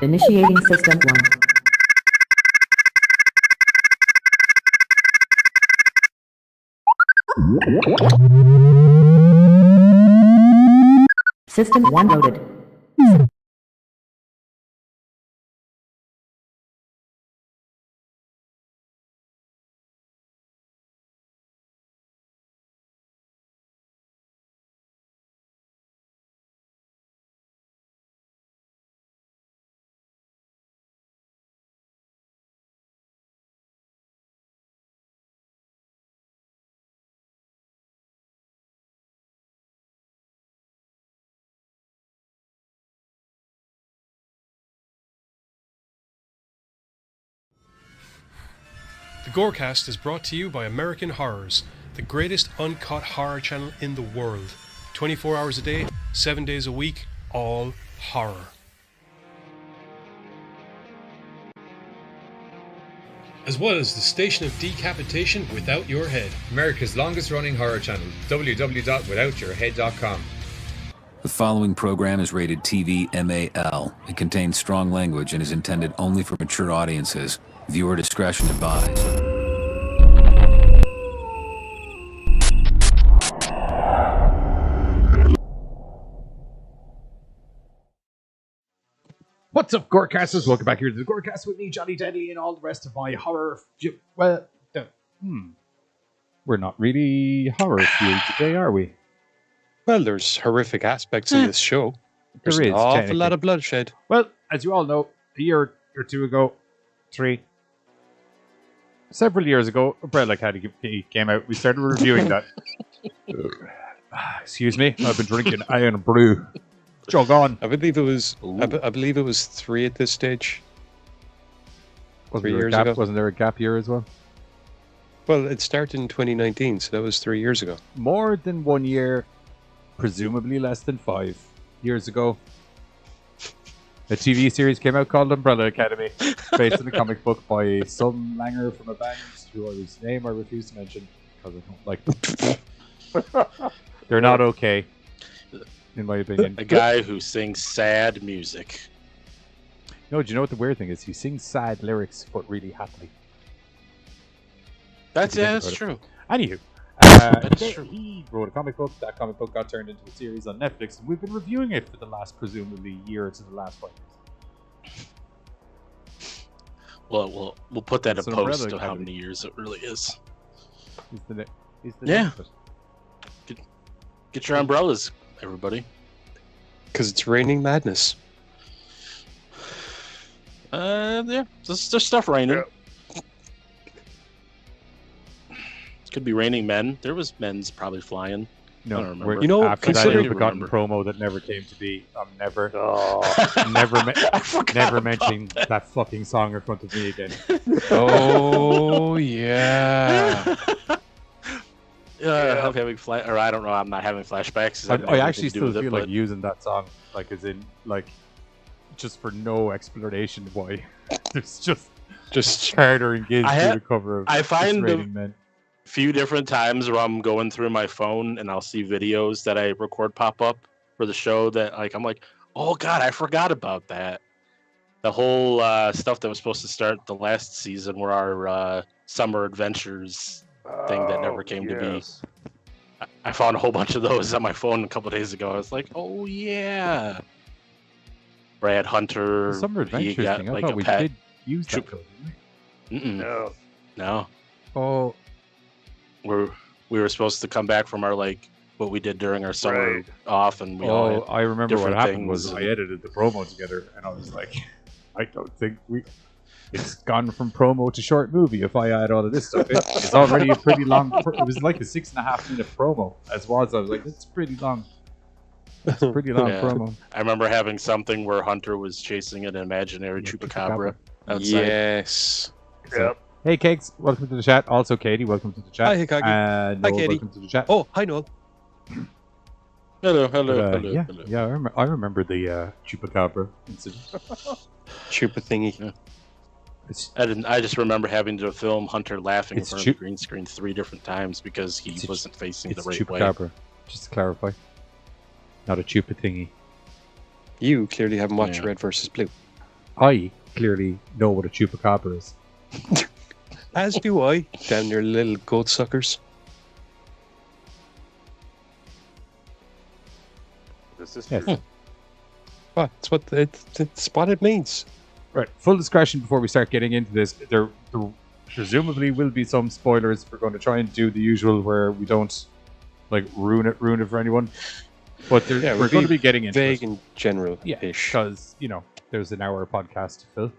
Initiating System 1. System 1 loaded. The GoreCast is brought to you by American Horrors, the greatest uncut horror channel in the world. 24 hours a day, 7 days a week, all horror. As well as the station of decapitation without your head. America's longest running horror channel, www.withoutyourhead.com. The following program is rated TV MAL. It contains strong language and is intended only for mature audiences. Viewer discretion advised. What's up, GoreCasters? Welcome back here to the GoreCast with me, Johnny Deadly, and all the rest of my horror. We're not really horror fueled today, are we? Well, there's horrific aspects in this show. There's There is, an awful technically. lot of bloodshed. Well, as you all know, a year or two ago, several years ago, Umbrella Academy came out. We started reviewing that. Excuse me, I've been drinking Iron Brew. Jog on. I believe it was. I believe it was 3 at this stage. Wasn't 3 there a years gap? ago. Wasn't there a gap year as well? Well, it started in 2019, so that was 3 years ago. More than 1 year, presumably less than 5 years ago. A TV series came out called Umbrella Academy, based on a comic book by some langer from a band whose name I refuse to mention because I don't like them. They're not okay, in my opinion. A guy who sings sad music. No, do you know what the weird thing is? He sings sad lyrics, but really happily. That's true. Anywho, That's true. he wrote a comic book. That comic book got turned into a series on Netflix, and we've been reviewing it for the last, presumably, year to the last 5 years. Well, we'll put that It's in an post Umbrella of how Academy. many years it really is. He's the Yeah. name of it. Get your umbrellas, everybody. Because it's raining madness. Yeah, there's stuff raining. Could be raining men. There was men's probably flying. I don't remember. we're- You know, after that considering- ill-begotten promo that never came to be, I'm never, never mentioning that fucking song in front of me again. Oh, yeah. I'm having or I don't know. I'm not having flashbacks. I actually still feel like using that song, like as in, like, just for no explanation why. It's just Carter and Giz do the cover of I find It's Raining Men. few different times where I'm going through my phone and I'll see videos that I record pop up for the show that I'm like, oh god, I forgot about that. The whole stuff that was supposed to start the last season were our summer adventures thing that never came to be. I found a whole bunch of those on my phone a couple days ago. I was like, oh yeah. Brad Hunter. The Summer he Adventures got, thing, I like, thought a we pet. did use that Troop- code, didn't we? No. Oh, We were supposed to come back from our what we did during our summer off, and we all had I remember what different happened was things I edited the promo together, and I was like, I don't think it's gone from promo to short movie if I add all of this stuff in. It's already a pretty long, it was like a 6.5 minute promo, as was. I was like, it's pretty long. It's a pretty long Yeah. promo. I remember having something where Hunter was chasing an imaginary chupacabra outside. Yes. So, hey, Cakes, welcome to the chat. Also, Katie, welcome to the chat. Hi, Hikagi. And Hi, Noel, Katie. welcome to the chat. Oh, hi, Noel. Hello. Yeah, I remember the chupacabra incident. Chupa thingy. It's, I just remember having to film Hunter laughing in It's front of chu- the green screen 3 different times because he It's a- wasn't facing the it's right way. chupacabra, just to clarify. Not a chupa thingy. You clearly haven't watched Yeah. Red versus Blue. I clearly know what a chupacabra is. As do I. Damn near little goat suckers. This is Yes. true. What? It's what it means. Right. Full discretion before we start getting into this. There presumably will be some spoilers. We're going to try and do the usual where we don't like ruin it for anyone. But we're going to be getting into vague it. and general-ish. Yeah, because there's an hour podcast to fill,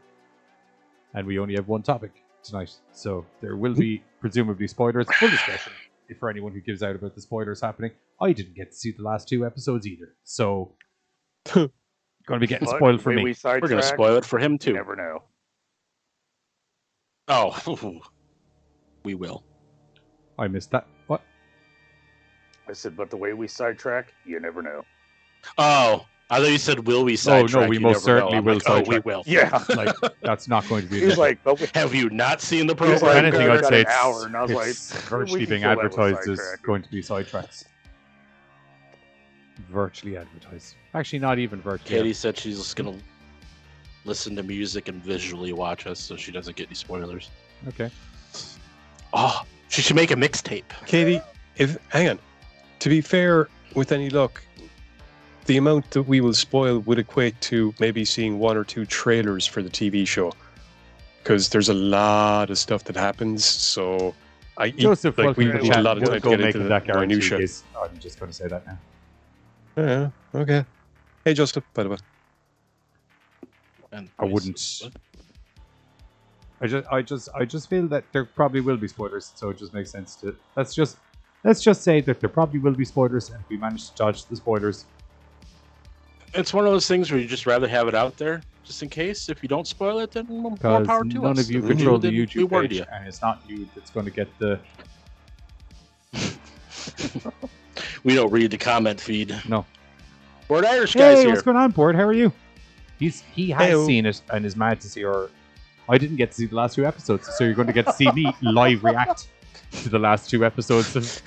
and we only have one topic tonight, so there will be presumably spoilers. Full discretion for anyone who gives out about the spoilers happening. I didn't get to see the last 2 episodes either, so going to be getting But spoiled for the way me. We're going to spoil it for him You too. never know. Oh, we will. I missed that. What? I said, but the way we sidetrack, you never know. Oh, I thought you said, will we sidetrack? we You most never know. certainly I'm will like, oh, we sidetrack. will. Yeah. Like that's not going to be. He was like, but we Have you not seen the He was program? like, anything, "We've I'd got say an hour," and I was it's like, virtually we can being fill that with advertised as sidetrack. going to be sidetracks. Virtually advertised. Actually, not even virtually. Katie said she's just going to listen to music and visually watch us so she doesn't get any spoilers. Okay. Oh, she should make a mixtape. Katie, hang on. To be fair, with any luck, the amount that we will spoil would equate to maybe seeing 1 or 2 trailers for the TV show. Because there's a lot of stuff that happens, so Joseph, we welcome to need the a chat. lot of We'll time to go get make into that the guarantee. minutia. I'm just going to say that now. Yeah, okay. Hey, Joseph, by the way. And I wouldn't. I just feel that there probably will be spoilers, so it just makes sense to let's just say that there probably will be spoilers, and if we manage to dodge the spoilers, It's one of those things where you just rather have it out there, just in case. If you don't spoil it, then more because power to us. none of you If control do, the then we YouTube warned page, you. and it's not you that's going to get the We don't read the comment feed. no. Bored Irish guys Hey, here. what's going on, Board? How are you? He has Hey-o. seen it and is mad to see our. I didn't get to see the last 2 episodes, so you're going to get to see me live react to the last 2 episodes.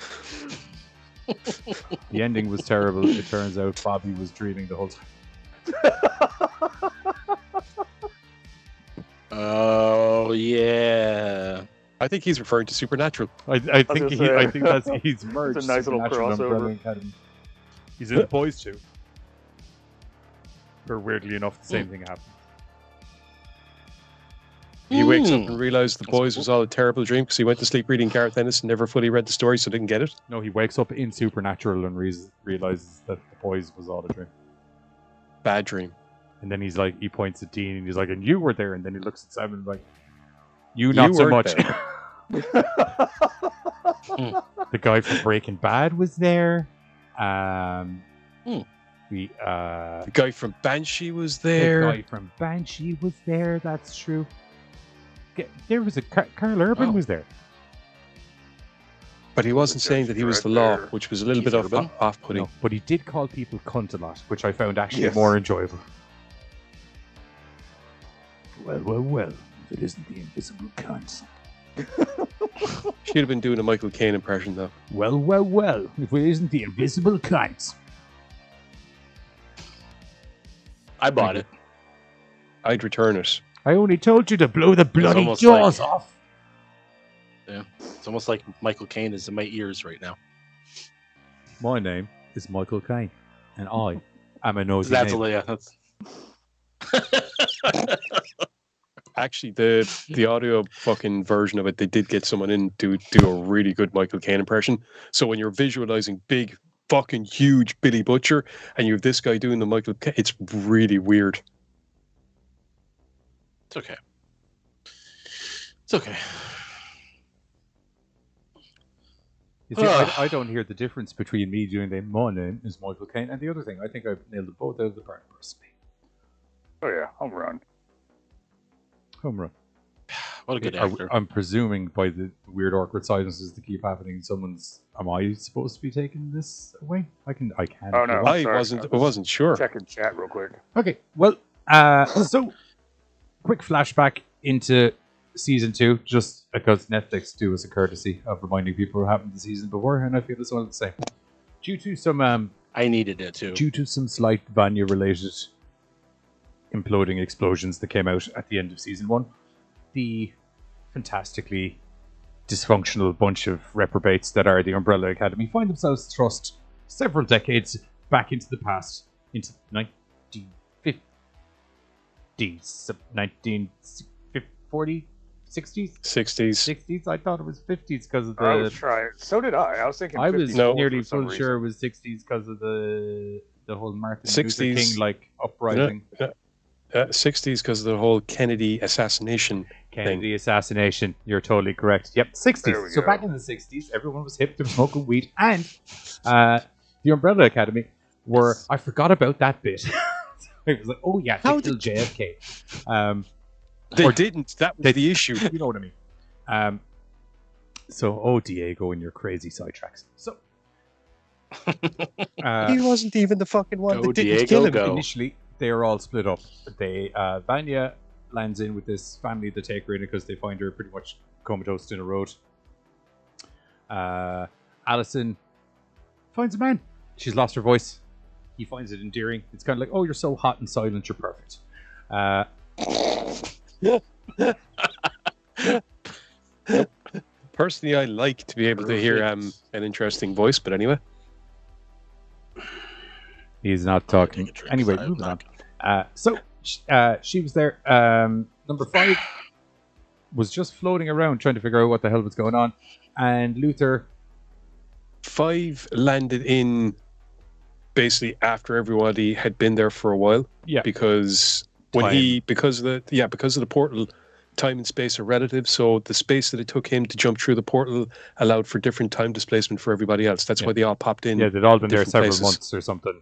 The ending was terrible. It turns out Bobby was dreaming the whole time. Oh yeah. I think he's referring to Supernatural. I think gonna say, he's merged. it's a nice little Supernatural and crossover. Umbrella Academy. He's in the boys too. Or weirdly enough, the same thing happened. He wakes up Hmm. and realizes the boys was all a terrible dream because he went to sleep reading Gareth Ennis and never fully read the story, so didn't get it. No, he wakes up in Supernatural and realizes that the boys was all a dream. Bad dream. And then he's like, he points at Dean and he's like, and you were there. And then he looks at Simon like, you not You so weren't much. The guy from Breaking Bad was there. The The guy from Banshee was the there. guy from Banshee was there. That's true. There was a Carl Urban Oh. was there. But he wasn't saying that he was the law, Director. which was a little Keith bit Urban? off-putting. No, but he did call people cunt a lot, which I found actually Yes. more enjoyable. Well. If it isn't the invisible cunt. Should have been doing a Michael Caine impression, though. Well. If it isn't the invisible cunt. I bought it. I'd return it. I only told you to blow the bloody almost jaws like- off. Yeah. It's almost like Michael Caine is in my ears right now. My name is Michael Caine, and I am a nosy That's name. that's Actually, the audio fucking version of it, they did get someone in to do a really good Michael Caine impression. So when you're visualizing big, fucking huge Billy Butcher, and you have this guy doing the Michael Caine, it's really weird. It's okay. It's okay. You see, I don't hear the difference between me doing my name is Michael Caine and the other thing. I think I've nailed it both out of the park personally. Oh yeah, home run. Home run. What a good actor. I'm presuming by the weird awkward silences that keep happening, am I supposed to be taking this away? I can. Oh, no. I sorry. wasn't sure. Checking chat real quick. Okay, well, so quick flashback into season 2, just because Netflix do us a courtesy of reminding people what happened the season before, and I feel it's one of the same. Due to some I needed it too. due to some slight Vanya related imploding explosions that came out at the end of season 1. The fantastically dysfunctional bunch of reprobates that are the Umbrella Academy find themselves thrust several decades back into the past, into 1950s, 1940s, 60s? 60s? I thought it was 50s because of the... I was trying. So did I. I was thinking. I was 54 nearly for some full sure it reason. was 60s because of the whole Martin 60s. Luther King like uprising. 60s because of the whole Kennedy assassination Kennedy assassination. You're totally correct. Yep, 60s. There we So go. back in the 60s, everyone was hip to smoking weed, and the Umbrella Academy were. I forgot about that bit. It was like, oh yeah, they killed JFK. They Or- didn't. That was the issue. You know what I mean. So, oh Diego and your crazy sidetracks. So, He wasn't even the fucking one Go, that didn't Diego, kill him. go. initially they are all split up. They Vanya lands in with this family that take her in because they find her pretty much comatose in a road. Allison finds a man. She's lost her voice. He finds it endearing. It's kind of like, oh, you're so hot and silent, you're perfect. Personally, I like to be able to hear an interesting voice, but anyway. He's not talking. Anyway, moving on. So she was there. Number 5 was just floating around trying to figure out what the hell was going on. And Luther 5 landed in basically after everybody had been there for a while. Yeah. Because when because of the portal, time and space are relative. So the space that it took him to jump through the portal allowed for different time displacement for everybody else. That's why they all popped in. Yeah, they'd all been there different several places. months or something.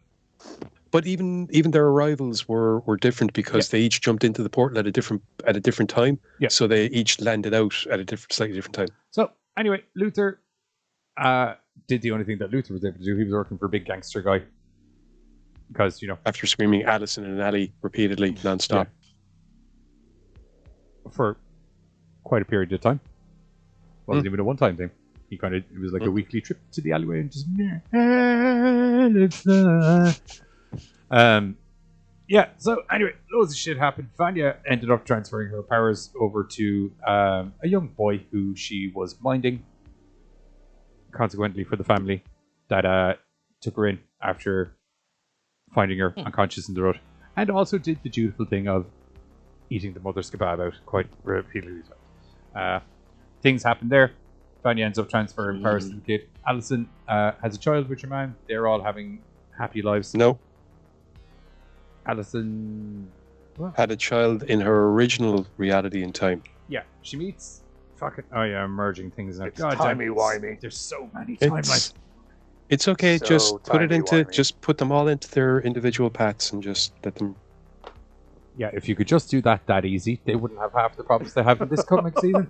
But even their arrivals were different because they each jumped into the portal at a different time. Yeah. So they each landed out at a slightly different time. So anyway, Luther did the only thing that Luther was able to do. He was working for a big gangster guy. Because, After screaming Allison and Allie repeatedly nonstop. for quite a period of time. Wasn't even a one-time thing. It was like a weekly trip to the alleyway and just so anyway, loads of shit happened. Vanya ended up transferring her powers over to a young boy who she was minding, consequently for the family that took her in after finding her unconscious in the road, and also did the dutiful thing of eating the mother's kebab out quite repeatedly. Things happen there. Vanya ends up transferring powers to the kid. Allison has a child with her man. They're all having happy lives. No, Allison, had a child in her original reality and time. yeah, she meets fucking merging things now. It's God damn, timey-wimey. there's so many It's- timelines. It's okay. So Just put it into. timey-wimey. Just put them all into their individual paths and just let them. Yeah, if you could just do that easy, they wouldn't have half the problems they have in this comic season.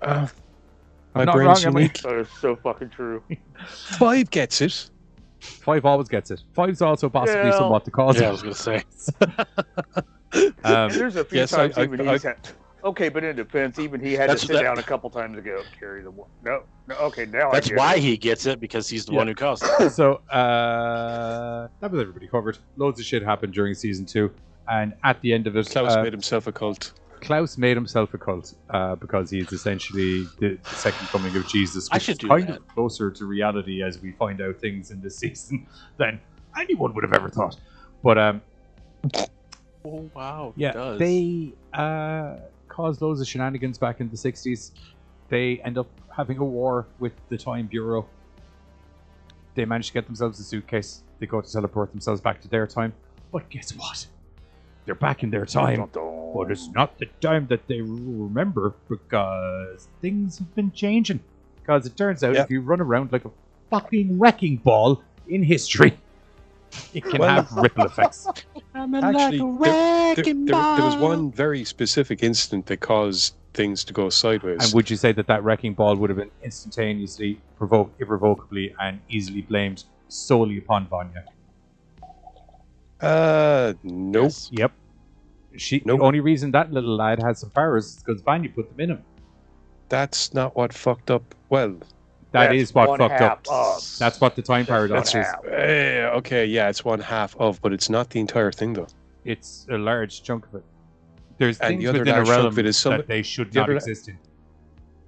My I'm not brain's wrong, am I? unique. That is so fucking true. 5 gets it. 5 always gets it. 5's also possibly Yeah. somewhat the cause. Yeah, I was gonna say. And there's a few yes, times I- even I- he's had. Okay, but in defense, even he had to That's- sit that- down a couple times ago. Carry the one. No. Okay, now That's I get why it. he gets it, because he's the Yeah. one who caused it. So that was everybody covered. Loads of shit happened during season 2, and at the end of it, Klaus made himself a cult. Klaus made himself a cult because he's essentially the second coming of Jesus, I which should is do kind that. of closer to reality as we find out things in this season than anyone would have ever thought. But Oh wow! yeah, it does. they caused loads of shenanigans back in the 60s. They end up having a war with the Time Bureau. They manage to get themselves a suitcase. They go to teleport themselves back to their time. But guess what? They're back in their time. But it's not the time that they remember, because things have been changing. Because it turns out Yeah. if you run around like a fucking wrecking ball in history, it can have ripple effects. Actually, there was one very specific incident that caused things to go sideways. And would you say that wrecking ball would have been instantaneously, irrevocably, and easily blamed solely upon Vanya? Nope. Yep. Nope. The only reason that little lad has some powers is because Vanya put them in him. That's not what fucked up. Well, That That's is what one fucked up. half of. That's what the time That's paradox one is. half. okay, yeah, it's one half of, but it's not the entire thing, though. It's a large chunk of it. There's And things the other within a large chunk realm of it is that they should the not other- exist in.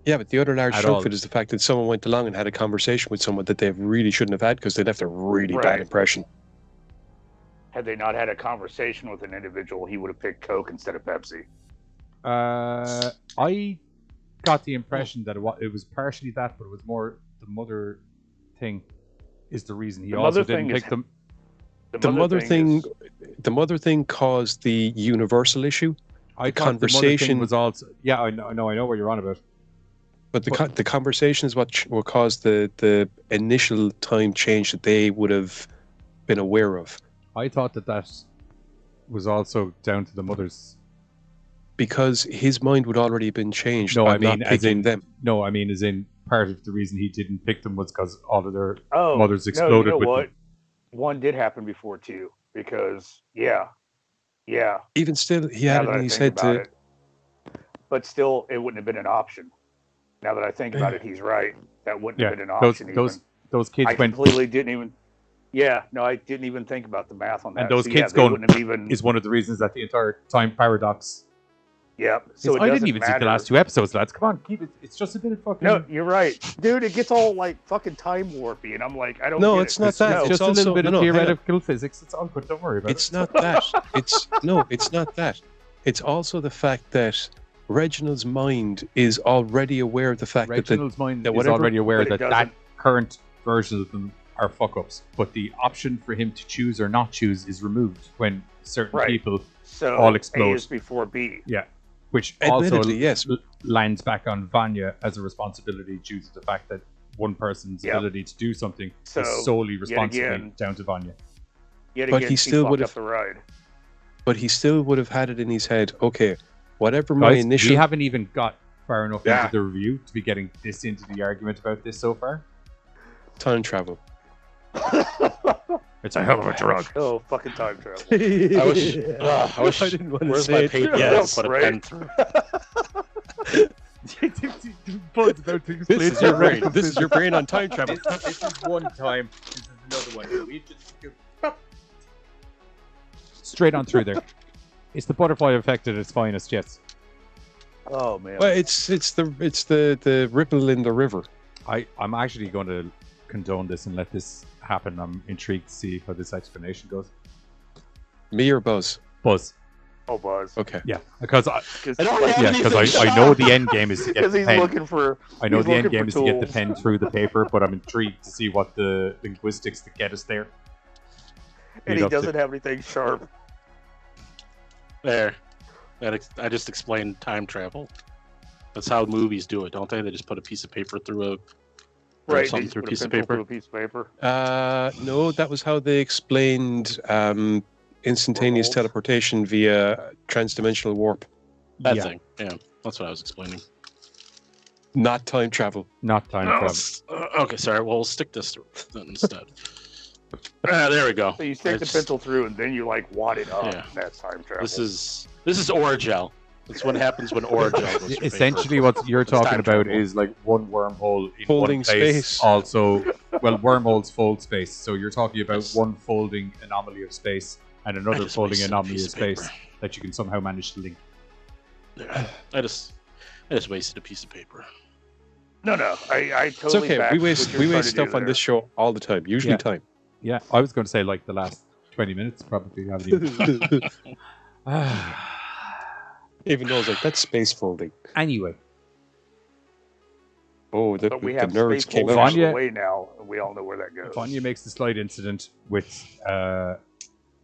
Yeah, but the other large At chunk all. of it is the fact that someone went along and had a conversation with someone that they really shouldn't have had because they left a really bad Right. impression. Had they not had a conversation with an individual, he would have picked Coke instead of Pepsi. I got the impression that it was partially that, but it was more the mother thing is the reason he The also mother didn't thing pick is- them. The mother thing, is- the mother thing caused the universal issue, I the thought the mother conversation- thing was also. Yeah, I know what you're on about. but the conversation is what caused the initial time change that they would have been aware of. I thought that was also down to the mother's. Because his mind would already have been changed. No, by I mean not as picking in them. No, I mean as in part of the reason he didn't pick them was because all of their Oh, mothers no, exploded you know with what? them. One did happen before too, because yeah. Even still, he Now had it that in I his think head about to. it, but still, it wouldn't have been an option. Now that I think about it, he's right. That wouldn't Yeah, have been an those option. those kids I went. completely didn't even. Yeah, no, I didn't even think about the math on that. And those So, kids they going wouldn't have even. Is one of the reasons that the entire time paradox. Yep. So it I didn't doesn't even see matter. the last two episodes, lads. Come on, keep it. It's just a bit of fucking. No, you're right, dude. It gets all like fucking time warpy, and I'm like, I don't. No, get it's it. not It's that. just It's a little also- bit of no, hang on. theoretical physics. It's all good. Don't worry about It's it. not that. It's no, it's not that. It's also the fact that Reginald's mind is already aware of the fact Reginald's mind that is whatever- already aware but it that doesn't- current version of them are fuck ups, but the option for him to choose or not choose is removed when certain Right. people, So all A explode. is before B. which also Admittedly, yes. lands back on Vanya as a responsibility due to the fact that one person's Yep. ability to do something So, is solely yet responsibility again- down to Vanya. Yet But again, he she still fucked would've- up the ride. but he still would have had it in his head. Okay, whatever my Guys, initial. we haven't even got far enough Yeah. into the review to be getting this into the argument about this so far. time travel. It's a hell of a drug. Oh, fucking time travel. I wish. I wish. I didn't want to Where's say my it. paper? Yes, I put a right. pen through. This is your brain. This is your brain on time travel. This is one time. This is another one. We just straight on through there. It's the butterfly effect at its finest, yes. Oh man. Well, it's the ripple in the river. I'm actually going to condone this and let this happen. I'm intrigued to see how this explanation goes. Me or Buzz? Buzz, Oh, Buzz. Okay. yeah, because I don't have anything. know the end game is to get Because the he's pen. looking for. I know he's the end looking game for is to get the tools. pen through the paper, but I'm intrigued to see what the linguistics that get us there. And lead he up to. doesn't have anything sharp. There. I just explained time travel. That's how movies do it, don't they? They just put a piece of paper through a. Right. something they through a put piece of pencil paper. through a piece of paper. No, that was how they explained instantaneous Wormholes? teleportation via transdimensional warp, That Yeah. thing. Yeah, that's what I was explaining. not time travel. Not time travel. Okay, sorry. Well, we'll stick this through then instead. There we go. So you stick the It's- pencil through, and then you like wad it up. Yeah. That's time travel. This is Oragel. That's what happens when Oragel goes through Essentially, paper. what you're It's talking time about travel. is like one wormhole in Folding one place. space. Also, well, wormholes fold space. So you're talking about Yes. one folding anomaly of space and I another just folding wasted a anomaly of piece of paper. space that you can somehow manage to link. I just wasted a piece of paper. No. I It's totally. okay. back We what waste you're we trying waste to do stuff on there. this show all the time. Usually Yeah. time. Yeah, I was going to say like the last 20 minutes probably haven't even. Even though it's like that's space folding. Anyway, Oh, the But we the have nerds space came folding out. out of the Vanya- way now, and we all know where that goes. Vanya makes the slight incident with the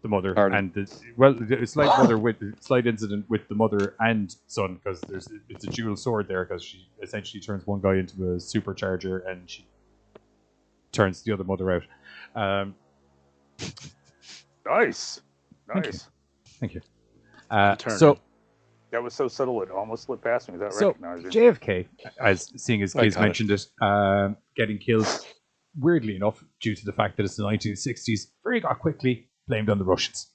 mother Pardon? and the slight incident with the mother and son because it's a dual sword there because she essentially turns one guy into a supercharger and she turns the other mother out. Nice. Thank you. Nice. Thank you. Turn. So That was so subtle it almost slipped past me without So recognizing. JFK, as seeing as I Giz got it. mentioned it, getting killed, weirdly enough, due to the fact that it's the 1960s, very got quickly blamed on the Russians.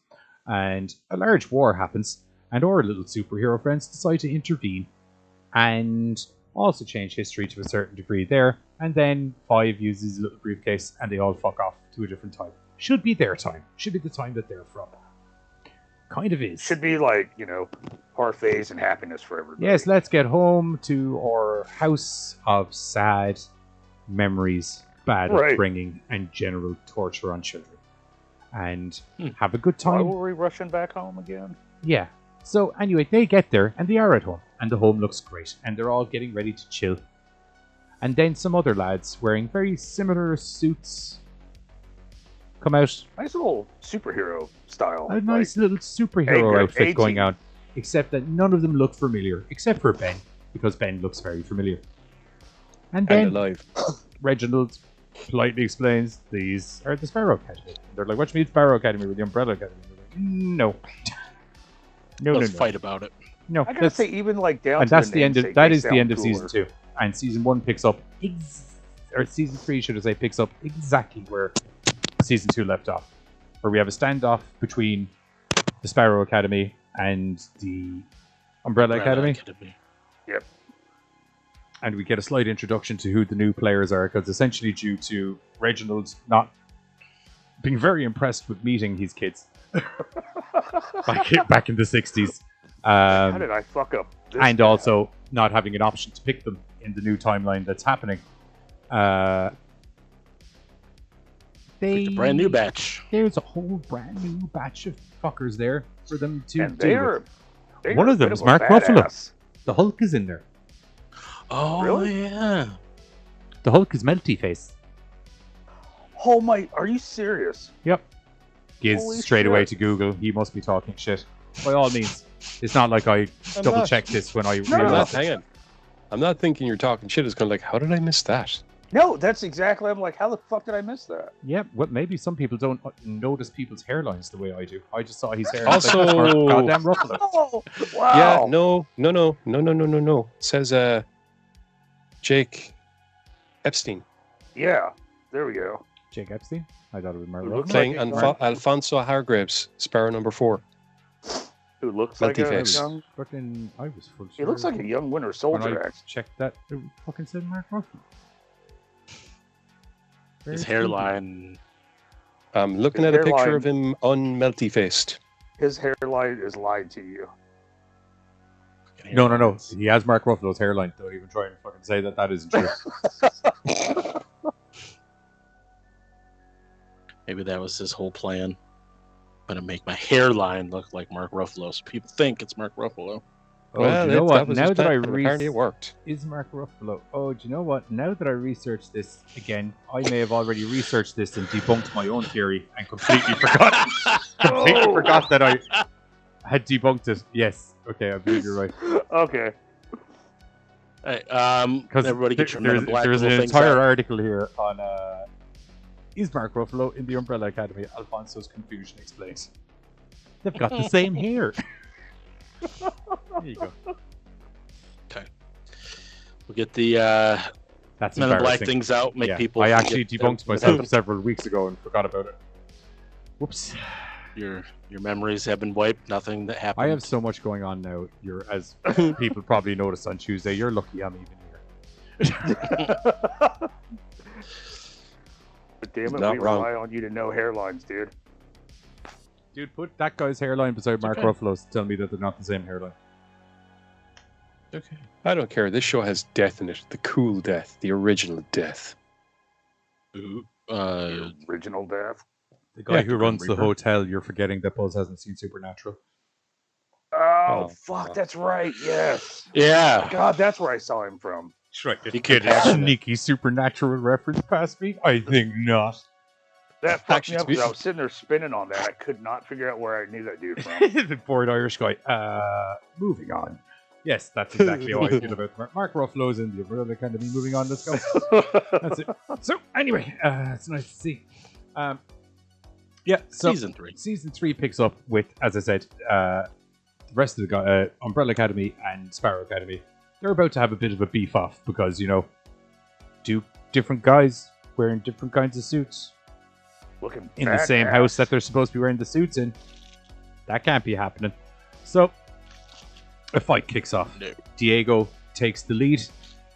And a large war happens, and our little superhero friends decide to intervene and also change history to a certain degree there. And then Five uses his little briefcase, and they all fuck off to a different time. Should be their time. Should be the time that they're from. kind of is. Should be like, parfaits and happiness for everybody. Yes, let's get home to our house of sad memories, bad upbringing, and general torture on children. And have a good Why time. were we rushing back home again? Yeah. So anyway, they get there and they are at home. And the home looks great. And they're all getting ready to chill. And then some other lads wearing very similar suits come out. Nice little superhero style. A nice little superhero outfit going A-team. on. Except that none of them look familiar. Except for Ben. Because Ben looks very familiar. And then alive. Reginald politely explains, these are the Sparrow Academy. They're like, what do you mean Sparrow Academy with the Umbrella Academy? Like, no. Let's fight about it. No, I gotta say, even like down and to that's the the end. namesake, That they is the sound end of cooler. season 2, and season 1 picks up, or season 3, should I say, picks up exactly where season 2 left off, where we have a standoff between the Sparrow Academy and the Umbrella Academy, Yep. and we get a slight introduction to who the new players are, because essentially due to Reginald not being very impressed with meeting his kids back in the 60s. How did I fuck up this? And also not having an option to pick them in the new timeline that's happening. Picked a brand new batch. There's a whole brand new batch of fuckers there for them to And deal with. One of them is Mark Ruffalo. The Hulk is in there. Oh, Really? yeah. The Hulk is melty face. Oh my! Are you serious? Yep. Giz Holy straight away shit. to Google. He must be talking shit. By all means. It's not like I double checked this when I I'm not, realized. hang on. I'm not thinking you're talking shit. It's kind of like, how did I miss that? No, that's exactly. I'm like, how the fuck did I miss that? Yeah, well, maybe some people don't notice people's hairlines the way I do. I just saw his hair. and I Also- said, "That's Mark goddamn Ruffalo." Oh, wow. Yeah, no. It says Jake Epstein Yeah, there we go. Jake Epstein. I thought it was Mark Who looks Ruffalo. playing like Alfonso Hargraves, Sparrow number 4. Who looks like a Multi-face. young? Fucking, I was full. He looks like a young Winter When Soldier. I Actually, checked that, it fucking said Mark Ruffalo. His Very hairline. I'm looking His at a picture hairline- of him unmelty faced. his hairline is lied to you. creepy. No. He has Mark Ruffalo's hairline. Don't even try and fucking say that. That isn't true. Maybe that was his whole plan. I'm gonna make my hairline look like Mark Ruffalo, so people think it's Mark Ruffalo. Oh, do you know what? Now that I apparently it worked. is Mark Ruffalo. Oh, do you know what? Now that I researched this again, I may have already researched this and debunked my own theory and completely forgot. Completely forgot that I had debunked it. Yes. Okay, I believe you're right. Okay. Hey, Because everybody get your Men in Black there's an little things entire out. article here on is Mark Ruffalo in the Umbrella Academy? Alfonso's confusion explains. They've got the same hair. There you go. We'll get the That's Men in Black embarrassing. things out. Make Yeah, people. I actually forget debunked what myself happened. several weeks ago and forgot about it. Whoops. Your memories have been wiped. Nothing that happened. I have so much going on now. As people probably noticed on Tuesday, you're lucky I'm even here. But damn it, Not we wrong. rely on you to know hairlines, dude. Dude, put that guy's hairline beside Mark okay. Ruffalo's to tell me that they're not the same hairline. Okay. I don't care. This show has death in it. The cool death. The original death. Ooh, The original death. The guy Yeah, who Grim runs the Reaper. hotel, you're forgetting that Buzz hasn't seen Supernatural. Oh, Oh, fuck, that's right. Yes. yeah. God, that's where I saw him from. Shrek, did you get a sneaky Supernatural reference past me? I think not. That fucked Actually, me up to be- because I was sitting there spinning on that. I could not figure out where I knew that dude from. The bored Irish guy. Moving on. Yes, that's exactly how I feel about Mark Ruffalo's in the Umbrella Academy. Moving on, let's go. That's it. So, anyway, it's nice to see. Yeah, so Season 3. picks up with, as I said, the rest of the Umbrella Academy and Sparrow Academy. They're about to have a bit of a beef off because, two different guys wearing different kinds of suits Looking in the same badass. house that they're supposed to be wearing the suits in. That can't be happening. So, a fight kicks off. No. Diego takes the lead.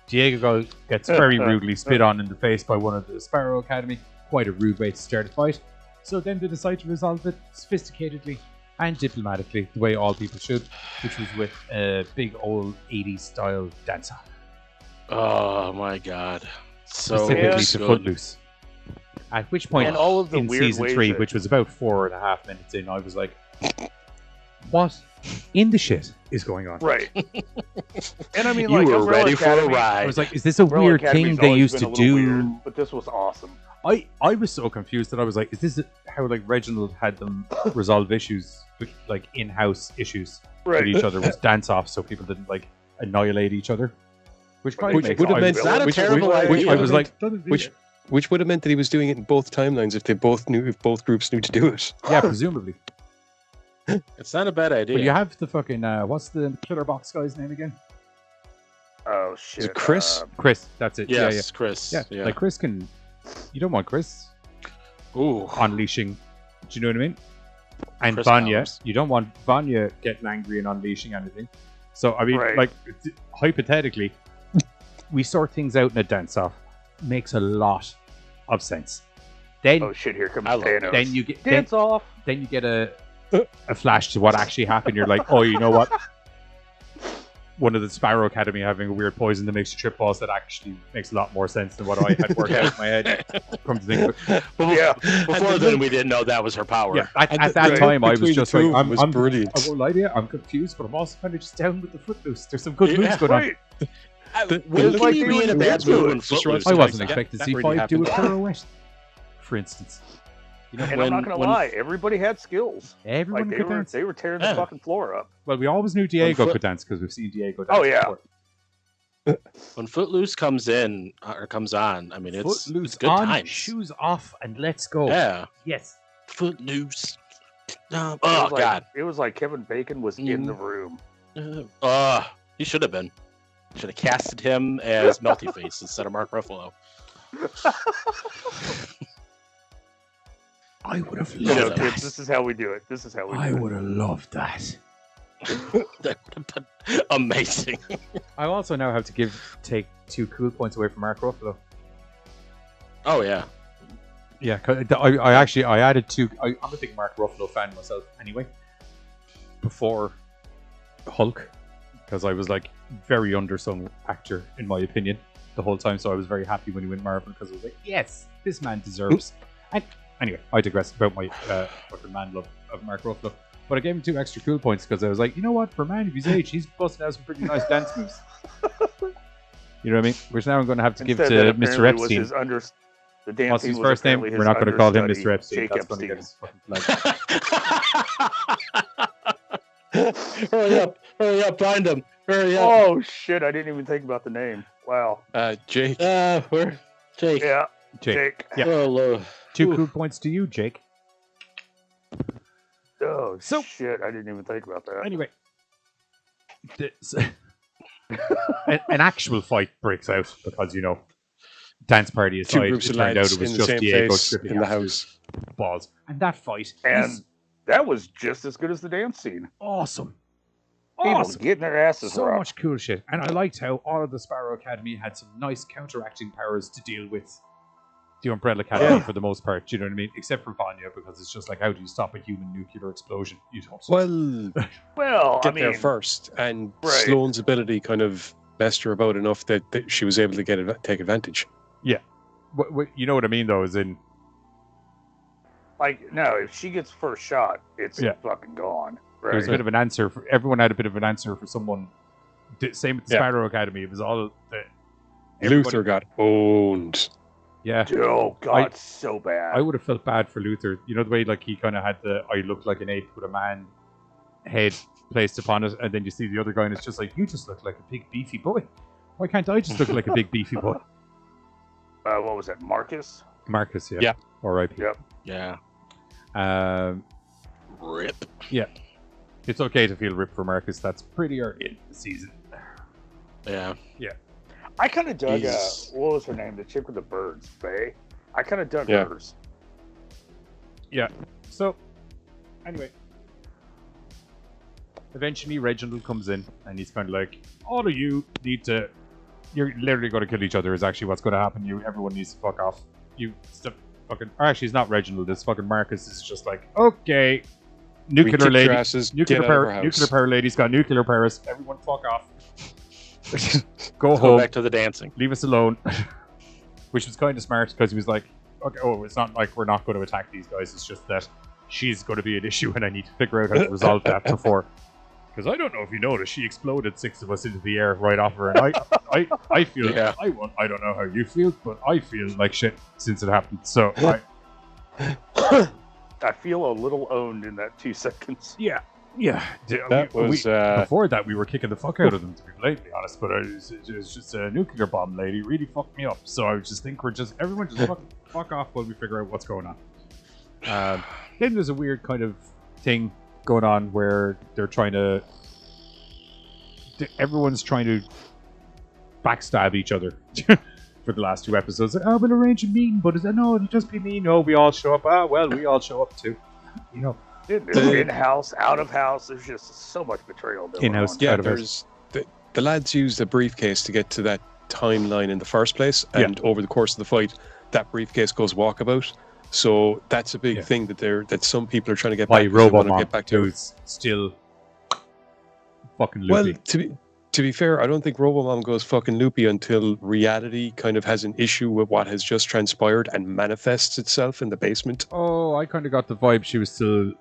Diego gets very rudely spit on in the face by one of the Sparrow Academy. Quite a rude way to start a fight. So then they decide to resolve it sophisticatedly and diplomatically, the way all people should, which was with a big old 80s style dance off. Oh my god. So Specifically to good. Footloose. At which point, And all of the in weird season ways 3, that- which was about 4.5 minutes in, I was like, what in the shit is going on? Right. And I mean, You like, were Umbrella ready for a Academy- ride. I was like, is this a Umbrella weird Academy's thing they always used been to a little do? weird, but this was awesome. I was so confused that I was like, is this how like Reginald had them resolve issues, like in-house issues Right. with each other, was dance off so people didn't like annihilate each other? Which kind Which of makes would have sense. meant Is that a terrible which idea? I would was have like, meant- which would have meant that he was doing it in both timelines if both groups knew to do it. yeah, presumably. It's not a bad idea. But you have the fucking what's the killer box guy's name again? Oh shit. Is it Chris? Chris. That's it. yes, Chris. Yeah. Yeah. Like Chris can. You don't want Chris Ooh. unleashing. Do you know what I mean? And Chris Vanya, Adams. you don't want Vanya getting angry and unleashing anything. So I mean, Right. like hypothetically, we sort things out in a dance-off. Makes a lot of sense. Then, Oh shit! Here comes I love Thanos. that. then you get Dance off. then you get a flash to what actually happened. You're like, oh, you know what? One of the Sparrow Academy having a weird poison that makes you trip balls that actually makes a lot more sense than what I had worked out in my head. Come to think of it. Well, Yeah. Before then, we didn't know that was her power. Yeah, at And that the- time, I was between just the two like, of them was I'm brilliant. I won't lie to you, I'm confused, but I'm also kind of just down with the Footloose. There's some good Yeah, moves going on. Right. When like can you they be were in a doing bad to mood it. when Footloose I wasn't comes expecting to that see really 5 do a happened. pirouette, for instance. You know, And When- I'm not gonna when- lie, everybdown had skills. everyone Like could dance. they were tearing Yeah. the fucking floor up. Well, we always knew Diego Foot- could dance because we've seen Diego dance Oh, yeah. before. When Footloose comes in or comes on, I mean, it's Footloose good on, times. shoes off, and let's go. Yeah. Yes. Footloose. Oh, It was like- God. It was like Kevin Bacon was in the room. He should have been. Should have casted him as Melty Face instead of Mark Ruffalo. I would have You know, loved kids, that. this is how we do it. This is how we I do it. would have loved that. That would have been amazing. I also now have to take 2 cool points away from Mark Ruffalo. Oh, yeah. Yeah, 'cause I added 2. I'm a big Mark Ruffalo fan myself anyway. Before Hulk, because I was like very undersung actor in my opinion the whole time. So I was very happy when he went Marvel because I was like, yes, this man deserves. And anyway, I digress about my fucking man love of Mark Ruffalo. But I gave him 2 extra cool points because I was like, you know what, for a man of his age, he's busting out some pretty nice dance moves. You know what I mean? Which now I'm going to have to give Instead, to that Mr. apparently was Epstein. his the damn What's scene his was first name? apparently We're his not going to call him understudy, Mr. Epstein. Jake That's going to get Epstein. his fucking flag. Hurry up, find him. Hurry up. Oh shit! I didn't even think about the name. Wow. Jake. Where? Jake. Yeah. Jake. Jake. Yeah. Oh, 2 cool points to you, Jake. Oh So- shit! I didn't even think about that. Anyway, an actual fight breaks out because, you know, dance party Two aside, groups it of turned out lads it was in the just same Diego place stripping in the absolute house. balls. And that fight And is that was just as good as the dance scene. awesome. People Awesome. getting their asses So rocked. much cool shit. And I liked how all of the Sparrow Academy had some nice counteracting powers to deal with the Umbrella Academy for the most part. Do you know what I mean? Except for Vanya, because it's just like, how do you stop a human nuclear explosion? You don't. Well, Well, get I mean, there first, and right. Sloane's ability kind of messed her about enough that she was able to take advantage. You know what I mean, though, is in like, no, if she gets first shot, it's Yeah. fucking gone. there was a Right. bit of an answer. Everyone had a bit of an answer for someone. Same with the Yeah. Sparrow Academy. It was all everybody- Luther got owned. Yeah, Oh god, so bad. I would have felt bad for Luther. You know the way like he kind of had the I look like an ape with a man head placed upon it, and then you see the other guy, and it's just like, you just look like a big beefy boy. Why can't I just look like a big beefy boy? What was that, Marcus? Marcus, yeah. Yeah. R.I.P. Yep. yeah. Rip. It's okay to feel ripped for Marcus. That's pretty early in the season. Yeah. I kind of dug. He's- What was her name? The chick with the birds, Faye. I kind of dug Yeah. hers. So, anyway. Eventually, Reginald comes in, and he's kind of like, all of you need to... You're literally going to kill each other is actually what's going to happen. Everyone needs to fuck off. You stuff fucking... Or actually, it's not Reginald. It's fucking Marcus. It's just like, okay, nuclear kicked lady, your asses, nuclear get out of power, our house. nuclear power lady's got nuclear powers. Everyone, fuck off. Go Let's home. go back to the dancing. Leave us alone. Which was kind of smart because he was like, okay, it's not like we're not going to attack these guys. It's just that she's going to be an issue, and I need to figure out how to resolve that before. Because I don't know if you noticed, she exploded 6 of us into the air right off her, and I feel Yeah. I don't know how you feel, but I feel like shit since it happened. So I feel a little owned in that 2 seconds. yeah. That was before that we were kicking the fuck out of them, to be blatantly honest. But it was just a nuclear bomb lady really fucked me up. So I just think everyone just fuck off while we figure out what's going on. Then there's a weird kind of thing going on where everyone's trying to backstab each other for the last 2 episodes. Like, we'll arrange a meeting, but no, it'll just be me. No, we all show up. Well, we all show up too. You know. In-house, out of house. There's just so much betrayal going In-house, on. yeah. out of house. The lads used a briefcase to get to that timeline in the first place, and over the course of the fight, that briefcase goes walkabout. So that's a big thing that some people are trying to get By back. They want to Robomon, get back to. who's still fucking loopy. Well, to be fair, I don't think Robomon goes fucking loopy until reality kind of has an issue with what has just transpired and manifests itself in the basement. Oh, I kind of got the vibe she was still.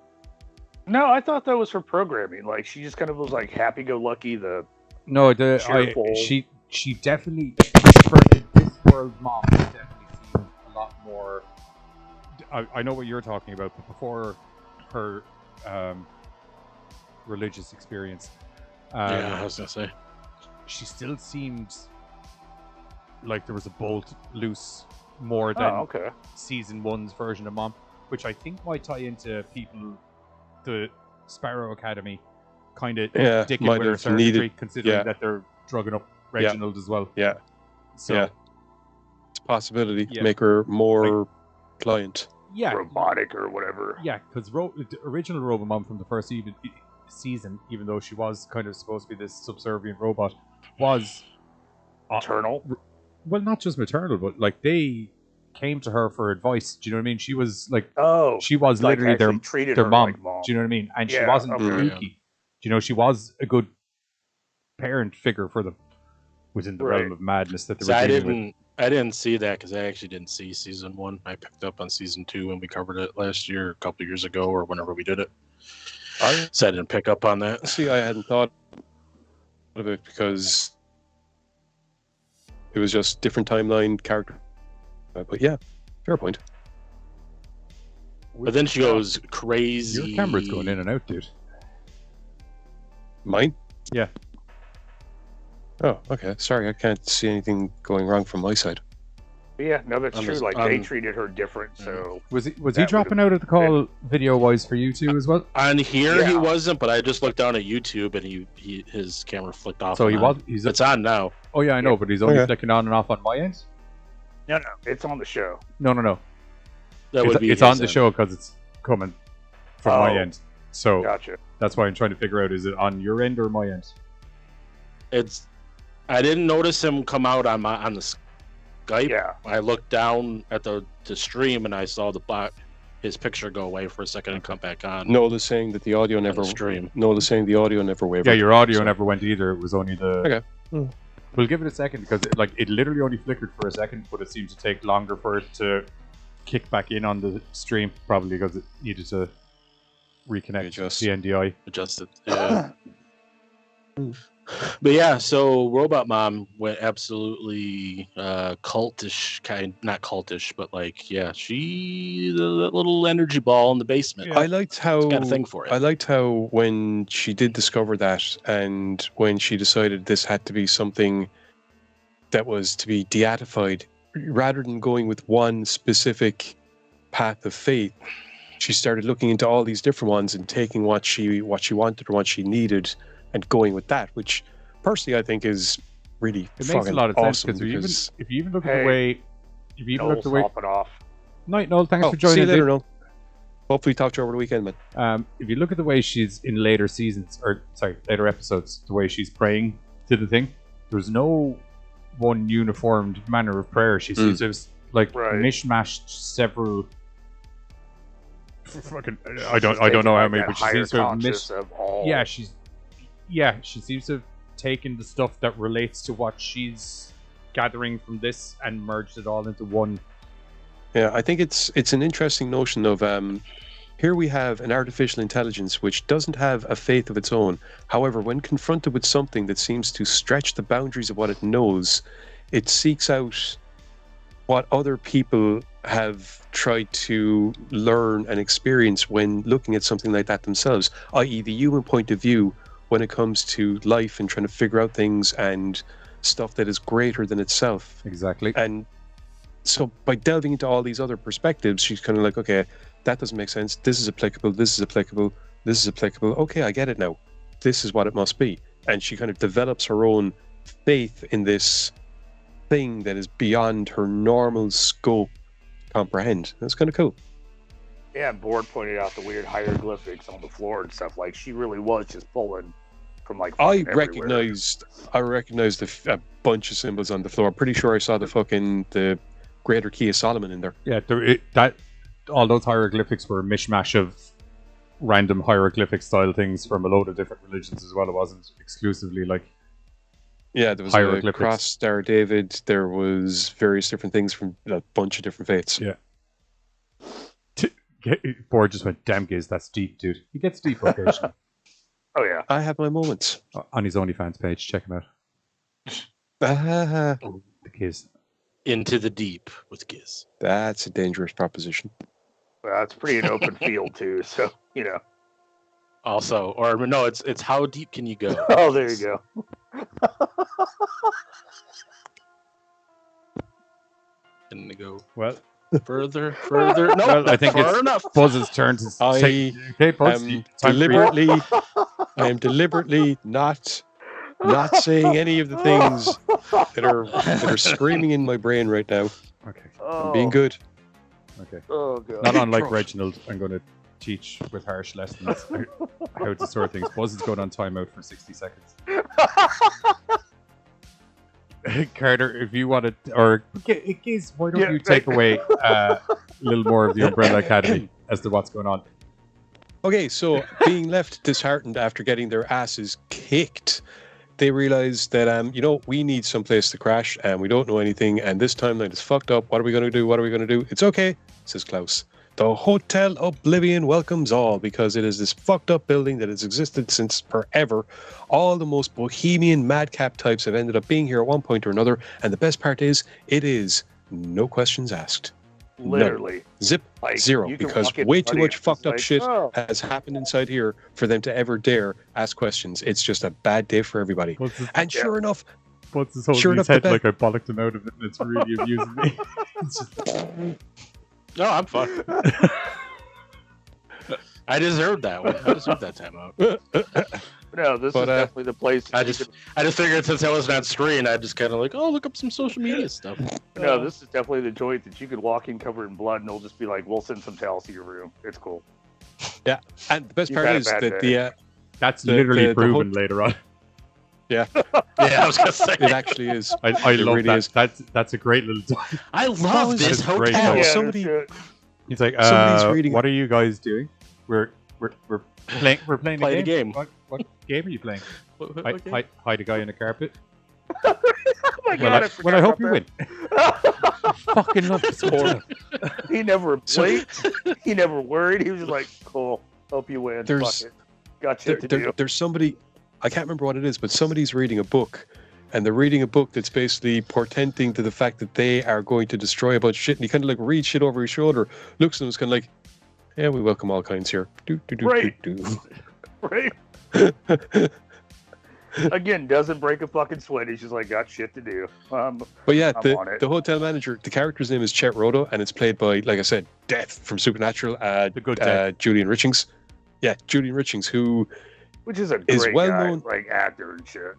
No, I thought that was her programming. Like, she just kind of was like happy-go-lucky. No, Cheerful. she definitely for this world mom definitely seemed a lot more. I know what you're talking about, but before her religious experience, Yeah, I was gonna say. she still seemed like there was a bolt loose more than season 1's version of mom, which I think might tie into the Sparrow Academy kind of dicking with her circuitry, considering that they're drugging up Reginald as well. Yeah. So it's a possibility to make her more pliant. Yeah. Robotic or whatever. Yeah, because the original Robomon from the first season, even though she was kind of supposed to be this subservient robot, was maternal. Well, not just maternal, but like they came to her for advice. Do you know what I mean? She was like, she was like literally treated their her mom. like mom. Do you know what I mean? And she Yeah, wasn't okay. kooky. Do you know, she was a good parent figure for them within the realm of madness that they were dealing with. I didn't see that because I actually didn't see season 1. I picked up on season 2 when we covered it last year, a couple years ago, or whenever we did it. So I didn't pick up on that. See, I hadn't thought of it because it was just different timeline character. But yeah, fair point. But then she goes crazy. Your camera's going in and out, dude. Mine? Yeah. Oh, okay. Sorry, I can't see anything going wrong from my side. Yeah, no, that's On true. this- Like, on- they treated her different, so... Was he That dropping out of the call video-wise for you too as well? On here, he Yeah. wasn't, but I just looked down at YouTube and his camera flicked off. So and he on. was. He's It's on now. Oh yeah, I know, Yeah. but he's only Okay. flicking on and off on my end. No, it's on the show. No. That would be It's his on the end. show because it's coming from my Oh. end. So Gotcha. that's why I'm trying to figure out: is it on your end or my end? It's. I didn't notice him come out on the Skype. Yeah. I looked down at the stream and I saw his picture go away for a second and come back on. Nola's saying that the audio never stream. Nola's saying the audio never wavered. Yeah, your audio So- never went either. It was only the. Okay. We'll give it a second because it literally only flickered for a second, but it seemed to take longer for it to kick back in on the stream, probably because it needed to reconnect Readjust. the NDI. Adjusted. Yeah. But yeah, so Robot Mom went absolutely cultish, not cultish, but like, yeah, she the little energy ball in the basement. I liked how Got a thing for it. I liked how when she did discover that, and when she decided this had to be something that was to be deatified, rather than going with one specific path of faith, she started looking into all these different ones and taking what she wanted or what she needed and going with that, which personally I think is really It fucking makes a lot of sense awesome because if you even look at Hey, the way, if you even look at Noel's the way, hopping off. Night Noel, thanks for see joining. you later, dude. Noel. Hopefully talk to you over the weekend, man. If you look at the way she's in later seasons, or sorry, later episodes, the way she's praying to the thing, there's no one uniformed manner of prayer. She seems to have like Right. mishmashed several fucking, I don't know how many, but she higher seems to have conscious of all. She seems to have taken the stuff that relates to what she's gathering from this and merged it all into one. Yeah, I think it's an interesting notion of here we have an artificial intelligence which doesn't have a faith of its own. However, when confronted with something that seems to stretch the boundaries of what it knows, it seeks out what other people have tried to learn and experience when looking at something like that themselves, i.e. the human point of view when it comes to life and trying to figure out things and stuff that is greater than itself. Exactly. And so by delving into all these other perspectives, she's kind of like, okay, that doesn't make sense. This is applicable. This is applicable. This is applicable. Okay, I get it now. This is what it must be. And she kind of develops her own faith in this thing that is beyond her normal scope to comprehend. That's kind of cool. Yeah, and Board pointed out the weird hieroglyphics on the floor and stuff. Like, she really was just pulling from, like, I everywhere. recognized a bunch of symbols on the floor. I'm pretty sure I saw the Greater Key of Solomon in there. Yeah, all those hieroglyphics were a mishmash of random hieroglyphic style things from a load of different religions as well. It wasn't exclusively like there was a cross, Star David. There was various different things from a bunch of different faiths. Yeah. Board just went, damn Giz, that's deep, dude. He gets deep occasionally. Oh, yeah. I have my moments. On his OnlyFans page, check him out. The Giz. Into the deep with Giz. That's a dangerous proposition. Well, it's pretty an open field, too, so, you know. Also, or no, it's how deep can you go? Oh, there you go. And go Well, further. No, well, I think far it's enough. Buzz's turn to say, okay, Buzz, I am deliberately not saying any of the things that are screaming in my brain right now. Okay. I'm being good. Okay. Oh, God. Not unlike Reginald, I'm going to teach with harsh lessons how to sort things. Buzz is going on timeout for 60 seconds. Carter, if you want to, or Giz, why don't you take away a little more of the Umbrella Academy as to what's going on? Okay, so being left disheartened after getting their asses kicked, they realize that, we need some place to crash and we don't know anything and this timeline is fucked up. What are we going to do? What are we going to do? It's okay, says Klaus. The Hotel Oblivion welcomes all because it is this fucked up building that has existed since forever. All the most bohemian madcap types have ended up being here at one point or another. And the best part is, it is no questions asked. Literally. None. Zip, Like, zero. you can Because walk in way too somebody much and fucked it's up like, shit oh. has happened inside here for them to ever dare ask questions. It's just a bad day for everybody. And sure enough, What's his holding his head like I bollocked him out of it and it's really amusing me. It's just... No, I'm fine. I deserved that one. I deserved that time out. No, this is definitely the place. I just figured since I wasn't on screen, I just kind of like, look up some social media stuff. No, this is definitely the joint that you could walk in covered in blood and it'll just be like, we'll send some towels to your room. It's cool. Yeah, and the best You've part had a is bad that day. That's literally proven later on. Yeah, I was gonna say it actually is. I love really that. is. That's a great little. I love this That's great. hotel. Yeah, somebody, He's like, somebody's reading. what are you guys doing? We're playing. We're playing Playing a a game. game. What game are you playing? Okay. Hide a guy in the carpet. Oh my God, Well, I hope you forgot win. Fucking love this hotel. He never blinked. He never worried. He was just like, cool. Hope you win. There's- Fuck it. Got shit to do. There's somebody, I can't remember what it is, but somebody's reading a book, and they're reading a book that's basically portending to the fact that they are going to destroy a bunch of shit, and he kind of like reads shit over his shoulder, looks at them, is kind of like, yeah, we welcome all kinds here. Right. Right? Again, doesn't break a fucking sweat. He's just like, got shit to do. But yeah, I'm on it. the hotel manager, the character's name is Chet Rodo, and it's played by, like I said, Death from Supernatural, The good Death. Julian Richings. Yeah, Julian Richings, who Which is a is great well guy, known- like actor and shit.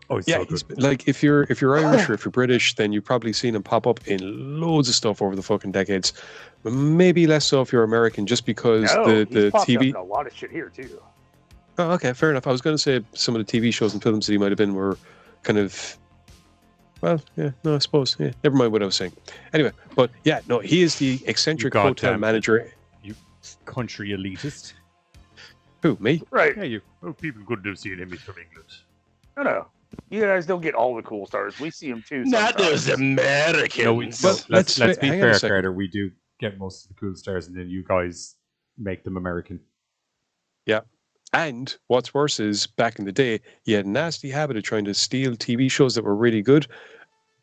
Oh, it's yeah, so he's, good. like if you're Irish or if you're British, then you've probably seen him pop up in loads of stuff over the fucking decades. Maybe less so if you're American, just because No, the he's popped TV. up in a lot of shit here too. Oh, okay, fair enough. I was going to say some of the TV shows and films that he might have been were kind of. Well, yeah, no, I suppose. Yeah, never mind what I was saying. Anyway, but yeah, no, he is the eccentric hotel Goddamn. manager. country elitist. Who, me? Right. Yeah, you. Oh, people couldn't have seen him from England. No. You guys don't get all the cool stars. We see them too. Not those Americans. No, Well, let's be hang on a fair, second. Carter. We do get most of the cool stars, and then you guys make them American. Yeah. And what's worse is, back in the day, you had a nasty habit of trying to steal TV shows that were really good,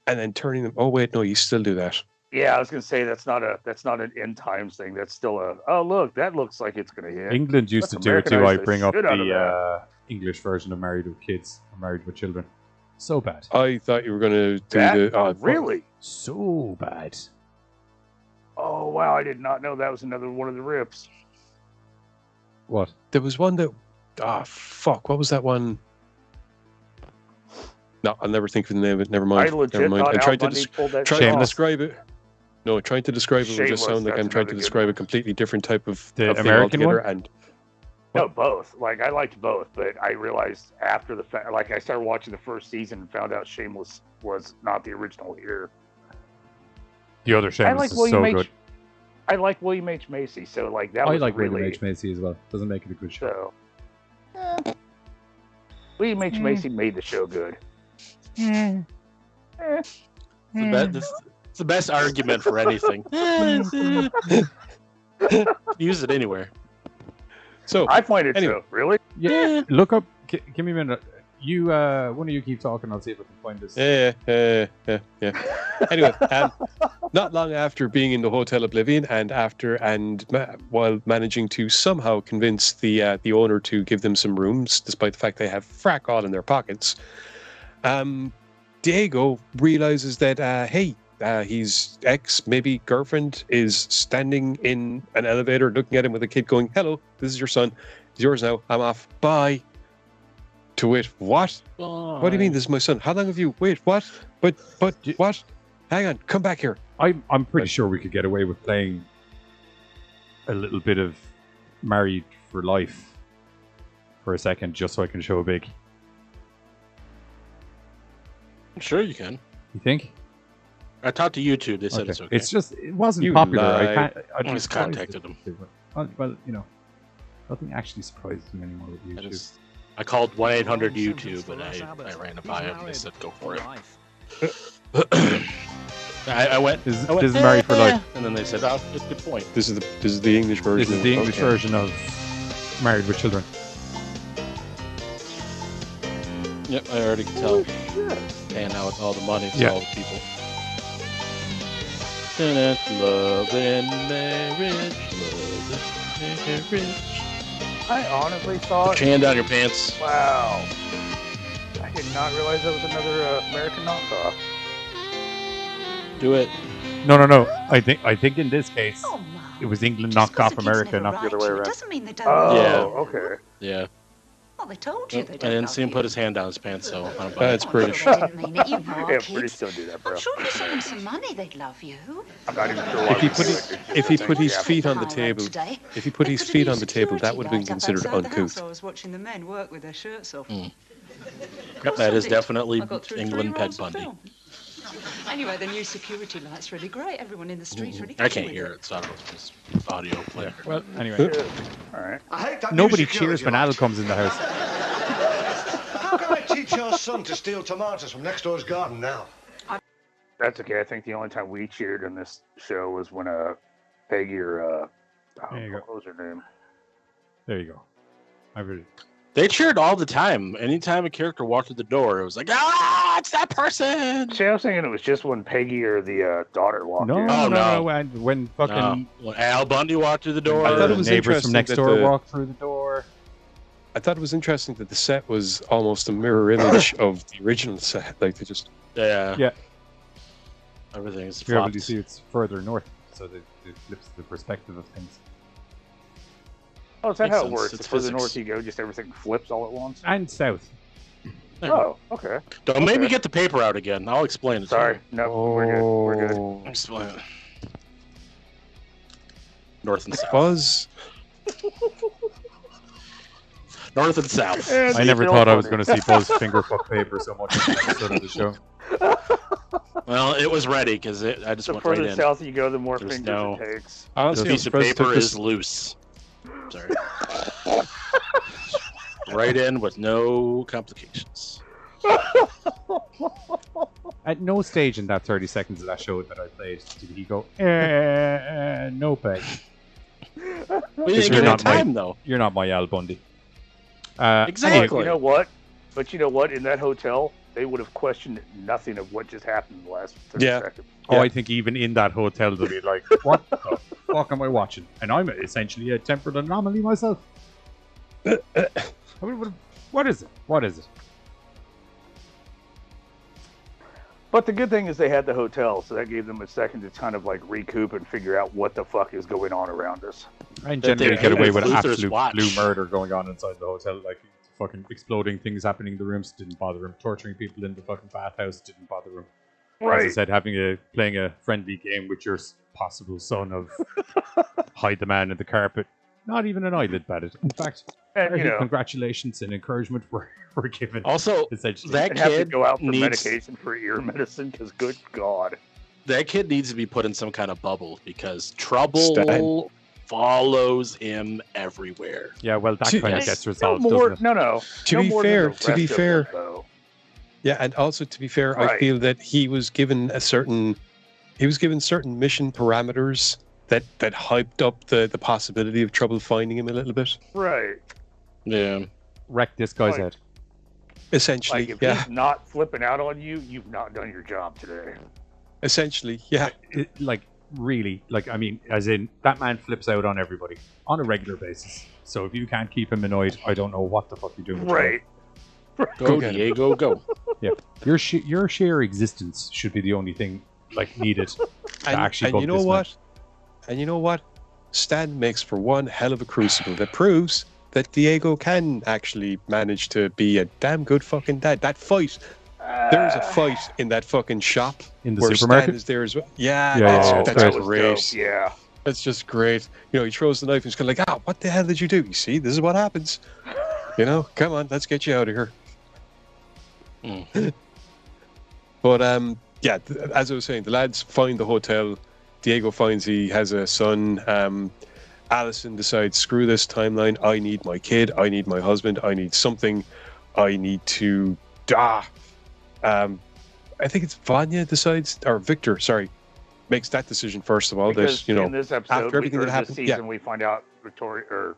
and then turning them. Oh wait, no, you still do that. Yeah, I was gonna say that's not an end times thing. That's still a look, that looks like it's gonna hit. England used to Let's do it too. I Americanize the bring up shit out of the English version of Married with Kids or Married with Children. So bad. I thought you were going to do That? the. Oh, Really? So bad. Oh wow, I did not know that was another one of the rips. What? There was one that. Fuck. What was that one? No, I'll never think of the name of it. Never mind. I legit Never mind. thought I Al tried to Bundy pulled that try shit to off. describe it. No, trying to describe it would just Shameless, sound like that's I'm trying to another good describe a one. completely different type of The thing American altogether, one? And No, both. Like I liked both, but I realized after the fact, like I started watching the first season and found out Shameless was not the original here. The other I Shameless like is William so H. good. I like William H. Macy, so like that I was like really William H. Macy as well. Doesn't make it a good show. so. William H. Macy made the show good. It's the best argument for anything. Use it anywhere. so I find it Anyway. so. Really? Yeah. Look up. Give me a minute. You, one of you keep talking. I'll see if I can find this. yeah. Anyway, not long after being in the Hotel Oblivion, and while managing to somehow convince the owner to give them some rooms, despite the fact they have frack all in their pockets, Diego realizes that his ex, maybe girlfriend, is standing in an elevator, looking at him with a kid, going, "Hello, this is your son. It's yours now. I'm off. Bye." To wit, what? What do you mean this is my son? How long have you? Wait, what? But what? Hang on, come back here. I'm pretty sure we could get away with playing a little bit of Married for Life for a second, just so I can show big. I'm sure you can. You think? I talked to YouTube. They said it's okay. It's just it wasn't You popular. lie. I just contacted them. Well, nothing actually surprises me anymore with YouTube. I called 1-800-YouTube, and I ran it by them, and they said go for it. I went. This is Married for Life. And then they said, "Oh, that's a good point." This is the English version. This is the English version of Married with Children. Yep, I already can tell. Paying out all the money to all the people. Love and marriage, love and marriage. I honestly thought. Put your hand down your pants. Wow. I did not realize that was another American knockoff. Do it. No. I think in this case it was England knocked off America, not the other way around. Doesn't mean they don't. Oh, Yeah. okay. Yeah. Well, they told you Nope, they I don't. didn't love see him you. put his hand down his pants, so I don't buy That's it. British. They didn't mean it. You know our Yeah, kids. British don't do that, bro. I'm sure if you sent them some money, they'd love you. I'm not even sure why. If he we put do his, it. if he put his Yeah. feet on the High road table, today. if he put They his put a feet new on the table, that security would have been guard up considered outside the house. uncouth. I was watching the men work with their shirts off. Yep, that is definitely England Peg Bundy. Anyway, the new security light's really great. Everyone in the street's really I happy can't with hear it, so I don't know if it's audio player. Well, anyway, All right. I hate that nobody new security cheers when light. Al comes in the house. How can I teach your son to steal tomatoes from next door's garden now? That's okay. I think the only time we cheered in this show was when Peggy or There you go. what was her name? There you go. I really. They cheered all the time. Anytime a character walked through the door, it was like, "Ah, it's that person!" See, I was thinking it was just when Peggy or the daughter walked No, in. Oh, no. no. When fucking When Al Bundy walked through the door. I thought it was neighbors from interesting next that door the- walked through the door. I thought it was interesting that the set was almost a mirror image of the original set. Like they just Yeah. Yeah. Everything's If you're able to flopped. see, it's further north, so it flips the perspective of things. Oh, is that Makes how it sense. works? It's The further physics. north you go, just everything flips all at once? And south. Oh, okay. Don't make me Okay. get the paper out again. I'll explain it. to Sorry. you. No, we're good. We're good. Oh. Explain it. North and south. Buzz. North and south. I never thought I was going to see Buzz finger fuck paper so much in an episode of the show. Well, it was ready because I just The went right further in. south you go, the more There's fingers no- it takes. Honestly, Piece of paper is loose. Sorry. Right in with no complications. At no stage in that 30 seconds of that show that I played did he go, no pay. We didn't get any time, though. You're not my Al Bundy. Exactly. But you know what? In that hotel, they would have questioned nothing of what just happened in the last 30 seconds. Oh, I think even in that hotel they'll be like, what the fuck am I watching? And I'm essentially a temporal anomaly myself. I mean, what is it? What is it? But the good thing is they had the hotel, so that gave them a second to kind of like recoup and figure out what the fuck is going on around us. And generally get away with Luther's absolute watch. blue murder going on inside the hotel, like fucking exploding things happening in the rooms didn't bother him. Torturing people in the fucking bathhouse didn't bother him. Right. As I said, playing a friendly game with your possible son of hide the man in the carpet, not even an eyelid batted. In fact, And, you know, congratulations and encouragement were given. Also, essentially. that and have to kid go out for needs medication for ear medicine because good God. that kid needs to be put in some kind of bubble because trouble Stan. follows him everywhere. Yeah, well, that To- kind of Yes. gets No resolved, more, doesn't it? no. To no be more than fair, the to be rest of fair, them, though. yeah, and also to be fair, I Right. feel that he was given certain mission parameters that hyped up the possibility of trouble finding him a little bit. Right. Yeah. Wreck this guy's Like- head. Essentially, Like, if yeah. he's not flipping out on you, you've not done your job today. Essentially, yeah. Really, I mean, as in, that man flips out on everybody on a regular basis. So if you can't keep him annoyed, I don't know what the fuck you're doing. with your life. Right. Go, get him. Diego, go. Yeah, your sheer existence should be the only thing needed to actually. And bump you know this what? man. And you know what? Stan makes for one hell of a crucible that proves that Diego can actually manage to be a damn good fucking dad. That fight, there's a fight in that fucking shop In the where supermarket? Stan is there as well. Yeah, Yeah, that's, yeah, yeah. that's That was great. dope, yeah. That's just great. You know, he throws the knife and he's kind of like, what the hell did you do? You see, this is what happens. You know, come on, let's get you out of here. But yeah, as I was saying, the lads find the hotel. Diego finds he has a son. Allison decides, screw this timeline. I need my kid. I need my husband. I need something. I need to. I think it's Vanya decides, or Victor, sorry, makes that decision first of all. Because That, in this episode, after everything or that this happened, season, we find out Victoria, or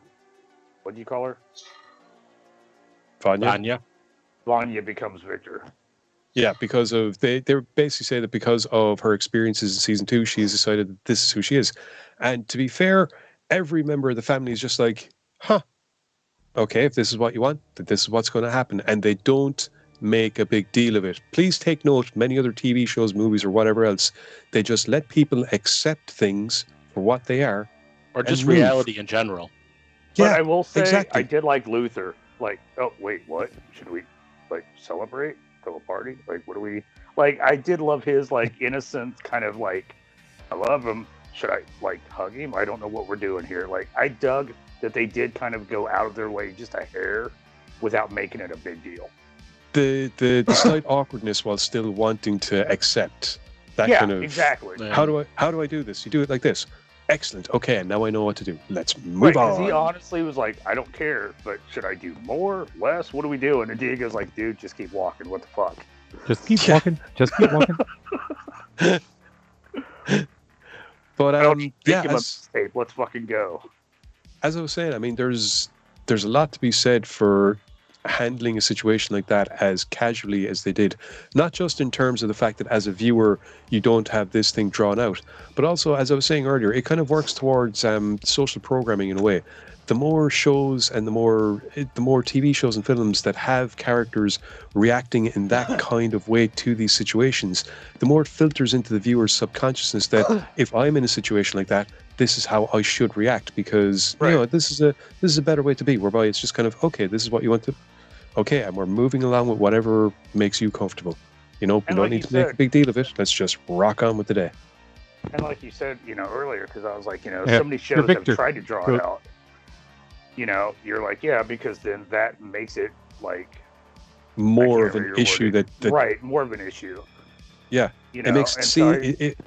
what do you call her? Vanya. Anya. Vanya becomes Victor. Yeah, because of they basically say that because of her experiences in season 2, she has decided that this is who she is. And to be fair, every member of the family is just like, okay, if this is what you want, then this is what's going to happen. And they don't make a big deal of it. Please take note, many other TV shows, movies, or whatever else, they just let people accept things for what they are. Or and just move. reality in general. But I will say, exactly. I did like Luther. Like, oh, wait, what? Should we, celebrate? Throw a party? What do we... I did love his, innocent kind of, I love him. Should I, hug him? I don't know what we're doing here. I dug that they did kind of go out of their way just a hair without making it a big deal. The slight awkwardness while still wanting to accept that kind of... exactly. Yeah. How do I do this? You do it like this. Excellent. Okay, now I know what to do. Let's move on. He honestly was like, I don't care, but should I do more, less? What are we doing? And Diego's like, dude, just keep walking. What the fuck? Just keep walking. Just keep walking. But I don't yeah, him a tape. Let's fucking go. as I was saying, I mean, there's a lot to be said for handling a situation like that as casually as they did. Not just in terms of the fact that as a viewer you don't have this thing drawn out, but also, as I was saying earlier, it kind of works towards social programming in a way. The more shows and the more TV shows and films that have characters reacting in that kind of way to these situations, the more it filters into the viewer's subconsciousness that if I'm in a situation like that, this is how I should react, because you know, this is a better way to be, whereby it's just kind of, okay, this is what you want to, okay, and we're moving along with whatever makes you comfortable. You know, we And don't like need you to make a said- big deal of it. Let's just rock on with the day. And like you said, earlier, because I was like, Yeah, so many you're shows have Victor. tried to draw Cool. it out. You're like, yeah, because then that makes it More I of can't an remember issue what that right, more of an issue. Yeah, You know, it makes and see so it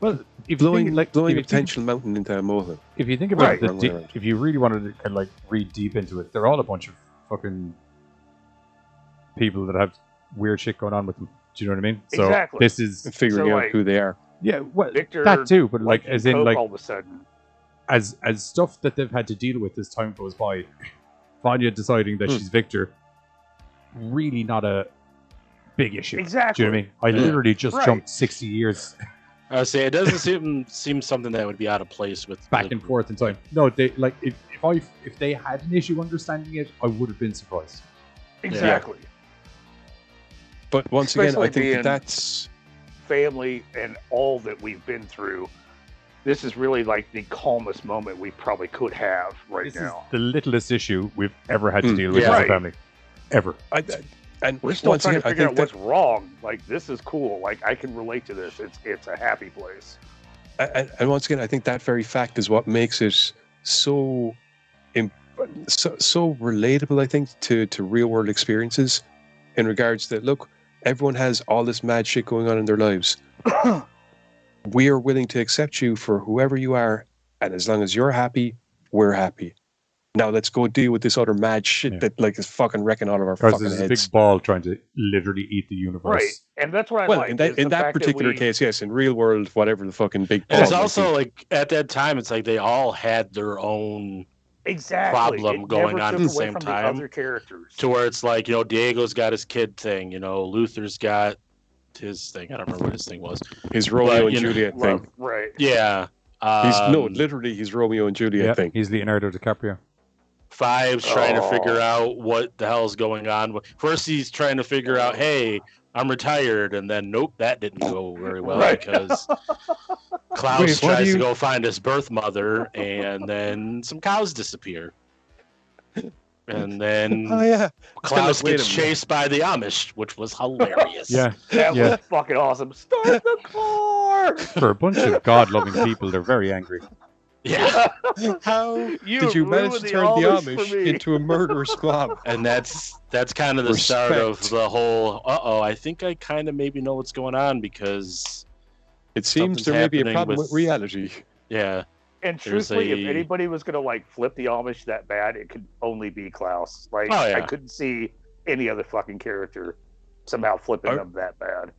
Well, if you blowing think, like, blowing if a you think, potential mountain into a molehill. if you think about Right. it, Wrong way around. if you really wanted to kind of like read deep into it, they're all a bunch of fucking people that have weird shit going on with them. Do you know what I mean? So Exactly. this is And figuring So, out like, who they are. yeah, well, Victor, that too, but like liking as in Coke like all of a sudden. as stuff that they've had to deal with as time goes by. Vanya deciding that she's Victor, really not a big issue. Exactly. Do you know what I mean? I literally just Right. jumped 60 years I would say it doesn't seem something that would be out of place with back and forth in time. No, they like if they had an issue understanding it, I would have been surprised. Exactly. But once again, Especially I think being- that's Family and all that we've been through. This is really like the calmest moment we probably could have right This now. is the littlest issue we've ever had to deal with yeah. as a Right. family. Ever. and We're still once trying again, to I figure think out that what's wrong. Like, this is cool. Like, I can relate to this. It's a happy place. and once again, I think that very fact is what makes it so so relatable. I think to real world experiences, in regards that look, everyone has all this mad shit going on in their lives. We are willing to accept you for whoever you are, and as long as you're happy, we're happy. Now let's go deal with this other mad shit that like is fucking wrecking all of our Because fucking there's a heads. big ball trying to literally eat the universe. Right. And that's what I Well, like. in is that the fact particular that we, case, yes. In real world, whatever the fucking big And it's ball might also be. like at that time, it's like they all had their own exactly. problem It going never on took at the away same from time. The other characters. to where it's like, Diego's got his kid thing, Luther's got his thing. I don't remember what his thing was. His Romeo But, and Juliet thing. Love, right. Yeah. Literally, he's Romeo and Juliet Yeah, thing. he's Leonardo DiCaprio. Five's trying to figure Oh. out what the hell's going on. First, he's trying to figure out, hey, I'm retired, and then nope, that didn't go very well Right. because Klaus Wait, what tries do to you- go find his birth mother, and then some cows disappear. And then Oh yeah, Klaus Wait a gets minute. chased by the Amish, which was hilarious. Yeah. That Yeah. was fucking awesome. Start the car! For a bunch of God-loving people, they're very angry. Yeah. How You did you manage ruined to turn the for Amish me. into a murderous mob? And that's kind of the start of Respect. the whole, I think I kind of maybe know what's going on because, It seems Something's there may be a happening problem with- with reality. yeah. And There's truthfully, a- if anybody was gonna like flip the Amish that bad, it could only be Klaus. Like, Oh, yeah. I couldn't see any other fucking character somehow flipping I- them that bad.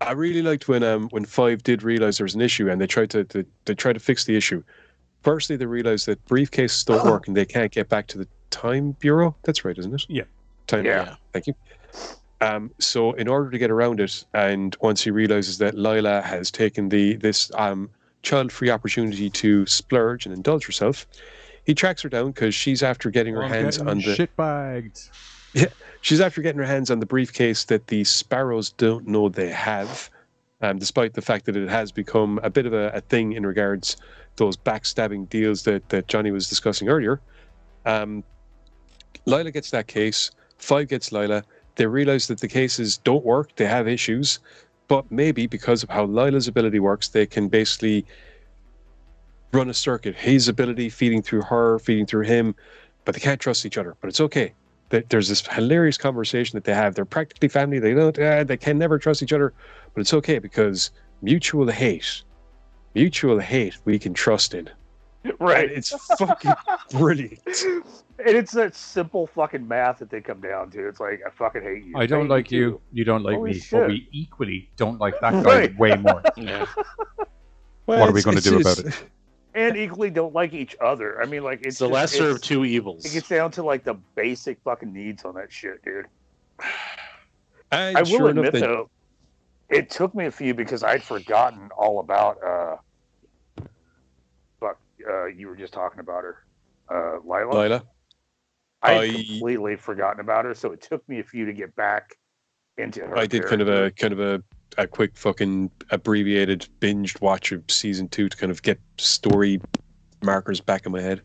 I really liked when Five did realize there was an issue and they tried to fix the issue. Firstly, they realized that briefcases don't work and they can't get back to the Time Bureau. That's right, isn't it? Yeah. Time Yeah. Bureau. Thank you. So in order to get around it, and once he realizes that Lila has taken this child-free opportunity to splurge and indulge herself, he tracks her down because she's after getting her hands on the shit-bagged. she's after getting her hands on the briefcase that the Sparrows don't know they have, despite the fact that it has become a bit of a thing in regards those backstabbing deals that Johnny was discussing earlier. Lila gets that case. Five gets Lila. They realize that the cases don't work. They have issues. But maybe because of how Lila's ability works, they can basically run a circuit. His ability feeding through her, feeding through him. But they can't trust each other. But it's okay. There's this hilarious conversation that they have. They're practically family. They don't. They can never trust each other. But it's okay because mutual hate we can trust in. Right. And it's fucking brilliant. And it's that simple fucking math that they come down to. It's like, I fucking hate you. I don't hate like too. you. You don't like Holy me. shit. But we equally don't like that guy Right. way more. Yeah. What are we gonna do about it? And equally don't like each other. I mean, like, It's the lesser of two evils. It gets down to like the basic fucking needs on that shit, dude. And I will sure enough, admit though, it took me a few because I'd forgotten all about you were just talking about her. Lila. Lila. I'd completely forgotten about her, so it took me a few to get back into her. I did kind of a quick fucking abbreviated binged watch of season 2 to kind of get story markers back in my head.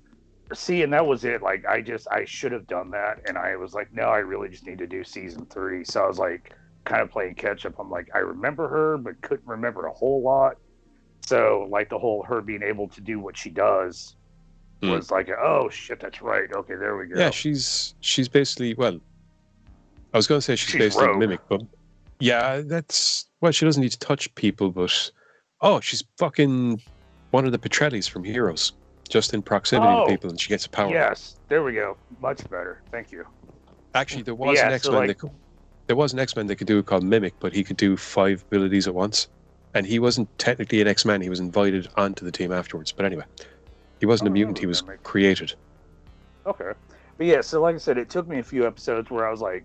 See, and that was it. Like, I should have done that, and I was like, no, I really just need to do season 3. So I was like, kind of playing catch up. I'm like, I remember her, but couldn't remember a whole lot. So, like, the whole her being able to do what she does was like, oh shit, that's right. Okay, there we go. Yeah, she's basically, well, I was going to say she's She's basically a rogue. mimic, but Yeah, that's... Well, she doesn't need to touch people, but... Oh, she's fucking one of the Petrellis from Heroes. Just in proximity to people, and she gets a power. Yes, there we go. Much better. Thank you. Actually, there was an X-Men there was an X-Men that could do it called Mimic, but he could do 5 abilities at once. And he wasn't technically an X-Men, he was invited onto the team afterwards. But anyway, he wasn't a mutant, he was created. Okay. But yeah, so like I said, it took me a few episodes where I was like,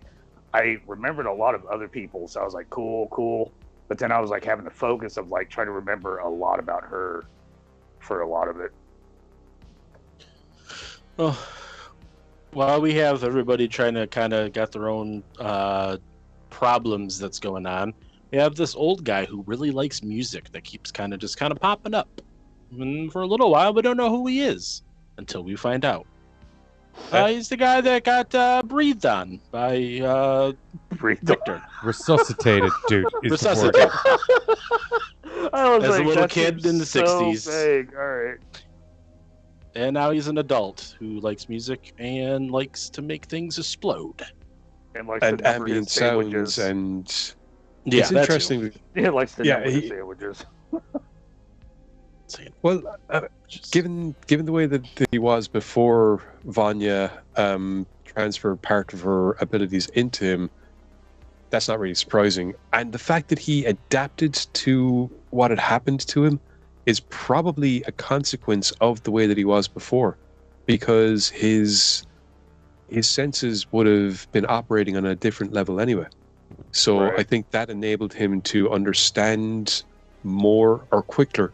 I remembered a lot of other people, so I was like, cool. But then I was like having the focus of like trying to remember a lot about her for a lot of it. Well, while we have everybody trying to kind of got their own problems that's going on, we have this old guy who really likes music that keeps kind of popping up. And for a little while, we don't know who he is until we find out. He's the guy that got breathed on by Victor. Resuscitated, dude. Resuscitated. I was As like, a little that kid in the seems so 60s. vague. All right. And now he's an adult who likes music and likes to make things explode. And likes to number ambient his sandwiches. sounds and... Yeah, it's interesting. He likes to number his sandwiches. Well, given the way that he was before Vanya transferred part of her abilities into him, that's not really surprising. And the fact that he adapted to what had happened to him is probably a consequence of the way that he was before, because his senses would have been operating on a different level anyway. So Right. I think that enabled him to understand more or quicker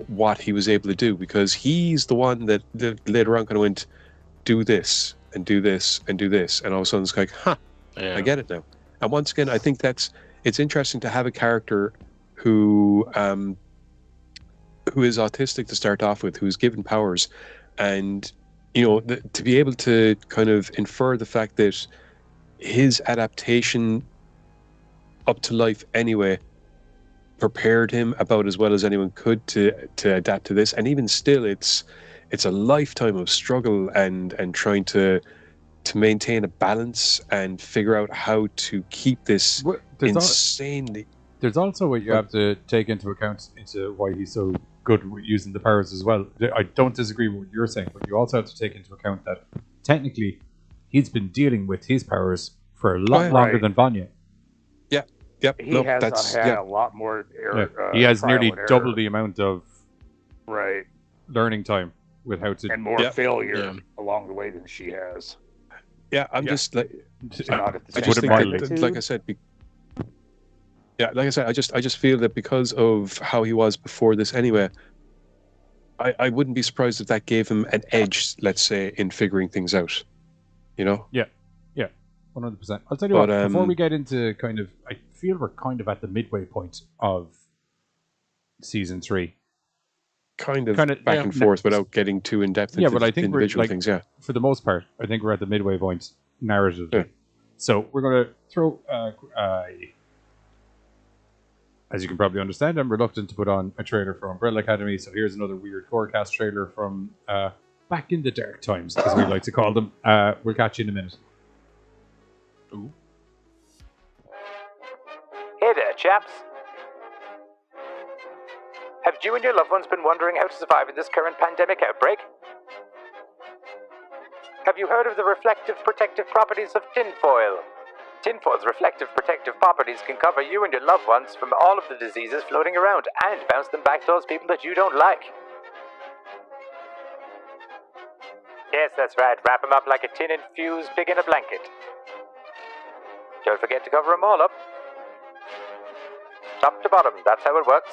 what he was able to do, because he's the one that later on kind of went, do this and do this and do this, and all of a sudden it's like, I get it now. And once again, I think it's interesting to have a character who is autistic to start off with, who's given powers, and to be able to kind of infer the fact that his adaptation up to life anyway prepared him about as well as anyone could to adapt to this. And even still, it's a lifetime of struggle and trying to maintain a balance and figure out how to keep this insanely... There's also what you have to take into account into why he's so good with using the powers as well. I don't disagree with what you're saying, but you also have to take into account that technically he's been dealing with his powers for a lot longer than Vanya. Yep. He has had a lot more he has trial nearly and error. double the amount of learning time with how to... And more failure along the way than she has. Yeah, I'm just like... Not at the I just same think magnitude. like I said... I just feel that because of how he was before this anyway, I wouldn't be surprised if that gave him an edge, let's say, in figuring things out. Yeah, 100%. I'll tell you what, before we get into kind of... I feel we're kind of at the midway point of season 3. Kind of back and forth without getting too in-depth into but I think individual things, for the most part, I think we're at the midway point narratively. Yeah. So we're going to throw... as you can probably understand, I'm reluctant to put on a trailer for Umbrella Academy, so here's another weird GoreCast trailer from back in the dark times, as we like to call them. We'll catch you in a minute. Ooh. Hey there, chaps. Have you and your loved ones been wondering how to survive in this current pandemic outbreak? Have you heard of the reflective protective properties of tinfoil? Tinfoil's reflective protective properties can cover you and your loved ones from all of the diseases floating around and bounce them back to those people that you don't like. Yes, that's right. Wrap them up like a tin-infused pig in a blanket. Don't forget to cover them all up. Top to bottom, that's how it works.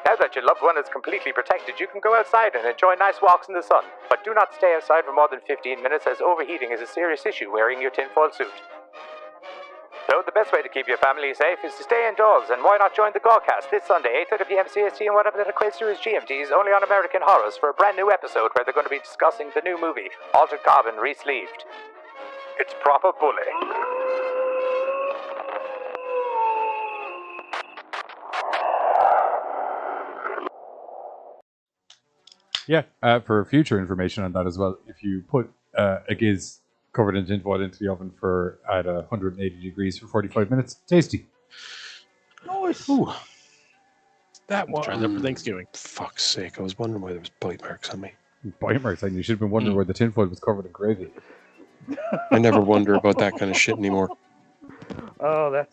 Now that your loved one is completely protected, you can go outside and enjoy nice walks in the sun. But do not stay outside for more than 15 minutes, as overheating is a serious issue wearing your tinfoil suit. So the best way to keep your family safe is to stay indoors, and why not join the GoreCast this Sunday, 8:30 p.m. CST, and whatever that equates to as GMTs, only on American Horrors, for a brand new episode where they're going to be discussing the new movie, Altered Carbon Re-Sleeved. It's proper bully. Yeah, for future information on that as well, if you put a Giz covered in tinfoil into the oven at 180 degrees for 45 minutes. Tasty. Nice. Ooh. That one. Trying that for Thanksgiving. Fuck's sake! I was wondering why there was bite marks on me. Bite marks, and you should have been wondering where the tinfoil was covered in gravy. I never wonder about that kind of shit anymore. Oh,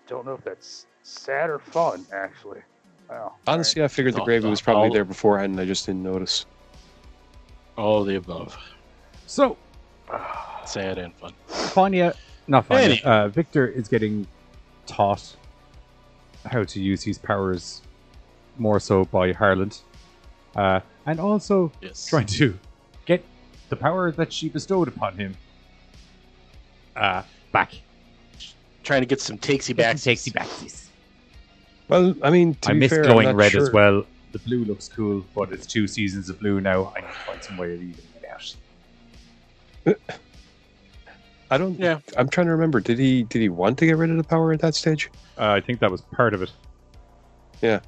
don't know if that's sad or fun, actually. Wow. Honestly, I figured the gravy was probably there beforehand, and I just didn't notice. All the above. So, Sad and fun. Victor is getting taught how to use his powers more so by Harland. And also trying to get the power that she bestowed upon him back. Trying to get some takesy backs. Well, I mean, I miss glowing red as well. The blue looks cool, but it's 2 seasons of blue now. I need to find some way of evening it out. I don't. Yeah, I'm trying to remember. Did he want to get rid of the power at that stage? I think that was part of it. Yeah,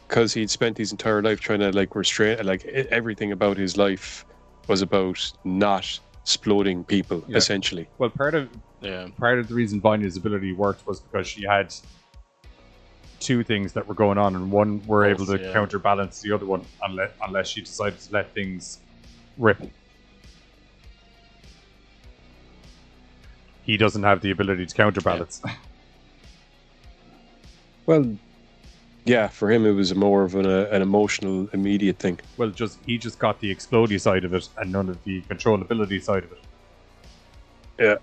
because he'd spent his entire life trying to restrain. Everything about his life was about not exploding people, essentially. Well, part of the reason Vanya's ability worked was because she had 2 things that were going on, and one were able to counterbalance the other one, unless she decided to let things rip. He doesn't have the ability to counterbalance. Yeah. Well, yeah, for him it was more of an emotional, immediate thing. Well, he just got the explodey side of it, and none of the controllability side of it. Yeah.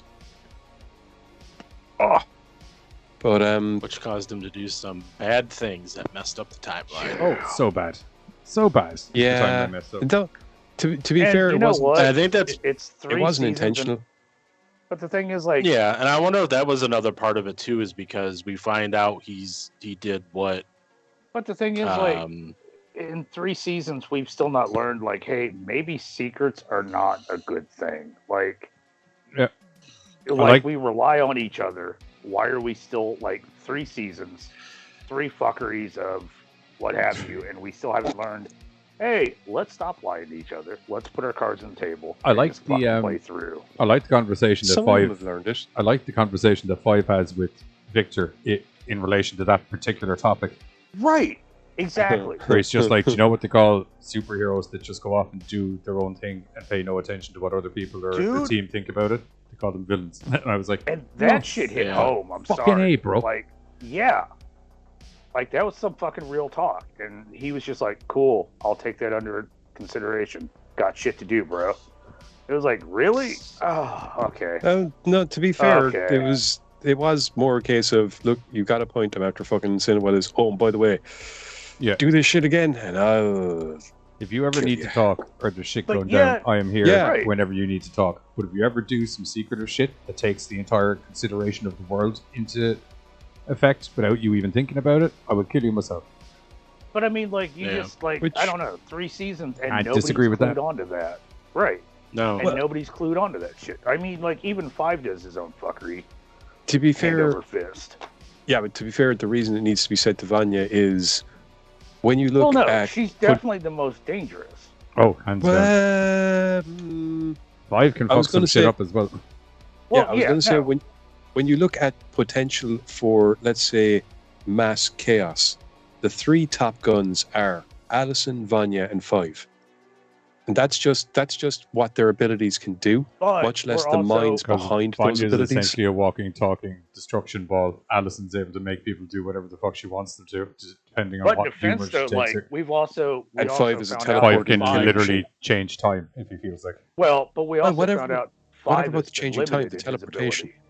Oh. But which caused him to do some bad things that messed up the timeline. Oh, so bad. Yeah. To be fair, it wasn't. I think it's 3 It wasn't seasons intentional. But the thing is, yeah, and I wonder if that was another part of it too, is because we find out he did what. But the thing is, in 3 seasons, we've still not learned, hey, maybe secrets are not a good thing. We rely on each other. Why are we still 3 seasons, 3 fuckeries of what have you, and we still haven't learned? Hey, let's stop lying to each other. Let's put our cards on the table. I like the play through. I like the conversation that Some Five have learned it. I like the conversation that Five has with Victor in relation to that particular topic. Right. Exactly. Where it's just you know what they call superheroes that just go off and do their own thing and pay no attention to what other people or the team think about it? They call them villains. And I was like, and that shit hit home. I'm fucking sorry. A, bro. Yeah. That was some fucking real talk. And he was just cool, I'll take that under consideration. Got shit to do, bro. It was really? Oh, okay. No, to be fair, it was more a case of, look, you got a point. I'm after fucking saying what is. Oh, and by the way, do this shit again, and I'll. If you ever need to talk or there's shit going down, I am here whenever you need to talk. But if you ever do some secretive shit that takes the entire consideration of the world into effect without you even thinking about it, I would kill you myself. But I mean, I don't know, 3 seasons and nobody's disagree with clued that. onto that. Right. No. And nobody's clued onto that shit. I mean, even Five does his own fuckery. To be fair, hand over fist. Yeah, but to be fair, the reason it needs to be said to Vanya is when you look at. She's definitely the most dangerous. Oh, hands down. Five can fuck some shit up as well. I was going to say, when you look at potential for, let's say, mass chaos, the 3 top guns are Allison, Vanya, and Five. And that's just what their abilities can do, much less the minds behind those abilities. Vanya's essentially a walking, talking destruction ball. Allison's able to make people do whatever the fuck she wants them to, depending on what humor she takes her. We've also and Five is a Five can literally change time if he feels like. Well, but we also found out Five about is changing time, the teleportation. Ability.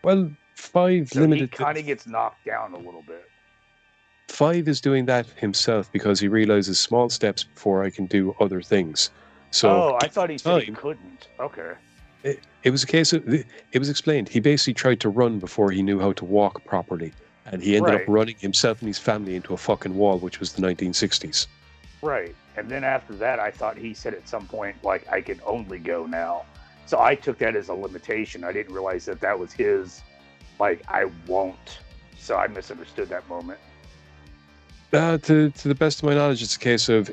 Well, Five limited. He kind of gets knocked down a little bit. Five is doing that himself because he realizes small steps before I can do other things. So I thought he said he couldn't. Okay. It was a case of, it was explained. He basically tried to run before he knew how to walk properly. And he ended up running himself and his family into a fucking wall, which was the 1960s. Right. And then after that, I thought he said at some point, I can only go now. So I took that as a limitation. I didn't realize that was his, I won't. So I misunderstood that moment. To the best of my knowledge, it's a case of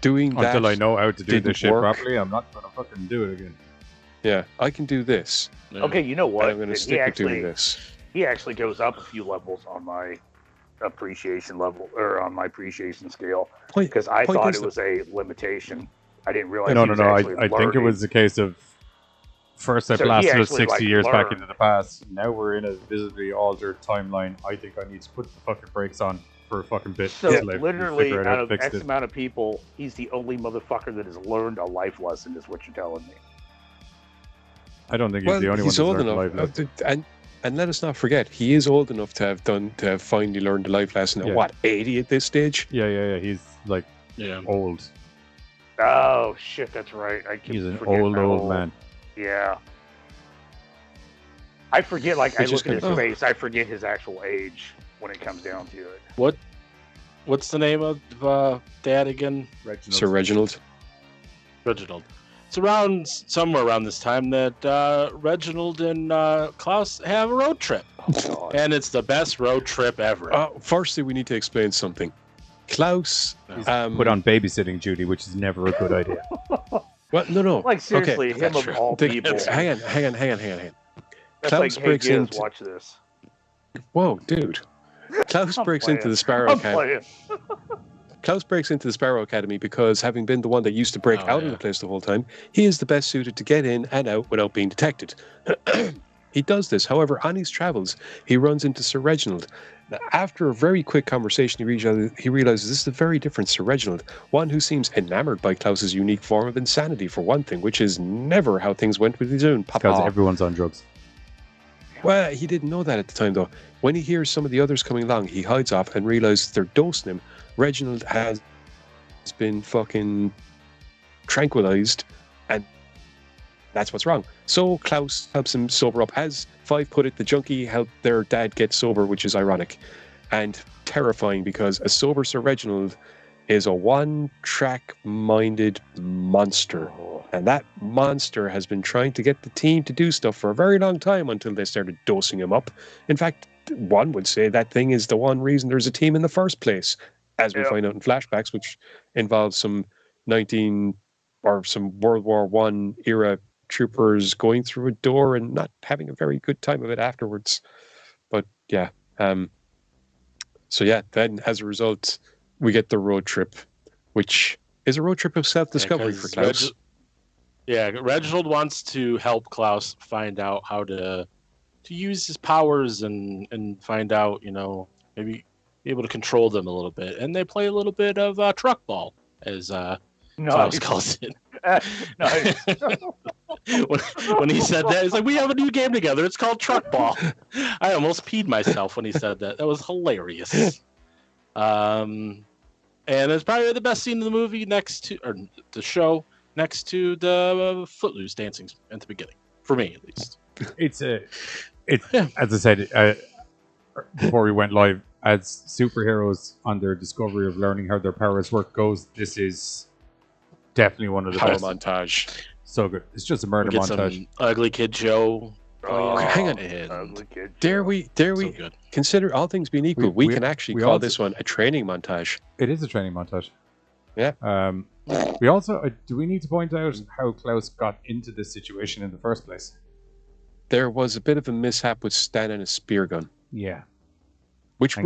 doing that Until I know how to do didn't this shit work. properly, I'm not gonna fucking do it again. Yeah, I can do this. Okay, you know And what? I'm going to He stick with doing actually this. he actually goes up a few levels on my appreciation level or on my appreciation scale because I point thought is it was a limitation. I didn't realize. No, he no, was no. actually I think it was a case of first I So he blasted it actually, 60 like, years back learned. into the past. Now we're in a visibly altered timeline. I think I need to put the fucking brakes on for a fucking bit. So until I literally, figure out how to of fix X it. amount of people, he's the only motherfucker that has learned a life lesson. Is what you're telling me? I don't think he's the only one he's that's old learned a enough, life lesson. and let us not forget, he is old enough to have finally learned a life lesson at Yeah. what, 80 at this stage? Yeah. He's like old. Oh shit, that's right. I keep He's an forgetting old, how old man. Yeah. I forget. Like I It's look just at his gonna- face, I forget his actual age when it comes down to it. What's the name of Dad again? Reginald. Sir Reginald. Reginald. It's somewhere around this time that Reginald and Klaus have a road trip, and it's the best road trip ever. Firstly, we need to explain something. Klaus Put on babysitting duty, which is never a good idea. Well, no. Like seriously, Okay. him of all people. Hang on. That's Klaus like, hey, breaks Giz, into. watch this. Whoa, dude. Klaus breaks into the Sparrow I'm Academy. playing. Klaus breaks into the Sparrow Academy because, having been the one that used to break out of the place the whole time, he is the best suited to get in and out without being detected. He does this. However, on his travels, he runs into Sir Reginald. Now, after a very quick conversation, he realizes this is a very different Sir Reginald, one who seems enamored by Klaus's unique form of insanity, for one thing, which is never how things went with his own papa. Because everyone's on drugs. Well, he didn't know that at the time, though. When he hears some of the others coming along, he hides off and realizes they're dosing him. Reginald has been fucking tranquilized, and that's what's wrong. So Klaus helps him sober up. As Five put it, the junkie helped their dad get sober, which is ironic and terrifying because a sober Sir Reginald is a one-track minded monster. And that monster has been trying to get the team to do stuff for a very long time until they started dosing him up. In fact, one would say that thing is the one reason there's a team in the first place, as we find out in flashbacks, which involves some World War I era troopers going through a door and not having a very good time of it afterwards. But yeah, so yeah, then as a result, we get the road trip, which is a road trip of self-discovery for Klaus. Reginald wants to help Klaus find out how to use his powers and find out, maybe be able to control them a little bit. And they play a little bit of truck ball, as Klaus calls it. Nice. when he said that, he's like, we have a new game together. It's called Truck Ball. I almost peed myself when he said that. That was hilarious. And it's probably the best scene in the movie or the show next to the Footloose dancing at the beginning, for me at least. It's as I said before we went live, as superheroes on their discovery of learning how their powers work goes, this is definitely one of the Power best. montage. So good. It's just a murder We'll get montage. some Ugly Kid Joe. Hang on. Ugly Kid. Dare we consider all things being equal? We can actually call this one a training montage. It is a training montage. Yeah. We also do we need to point out how Klaus got into this situation in the first place? There was a bit of a mishap with Stan and a spear gun. Yeah. Which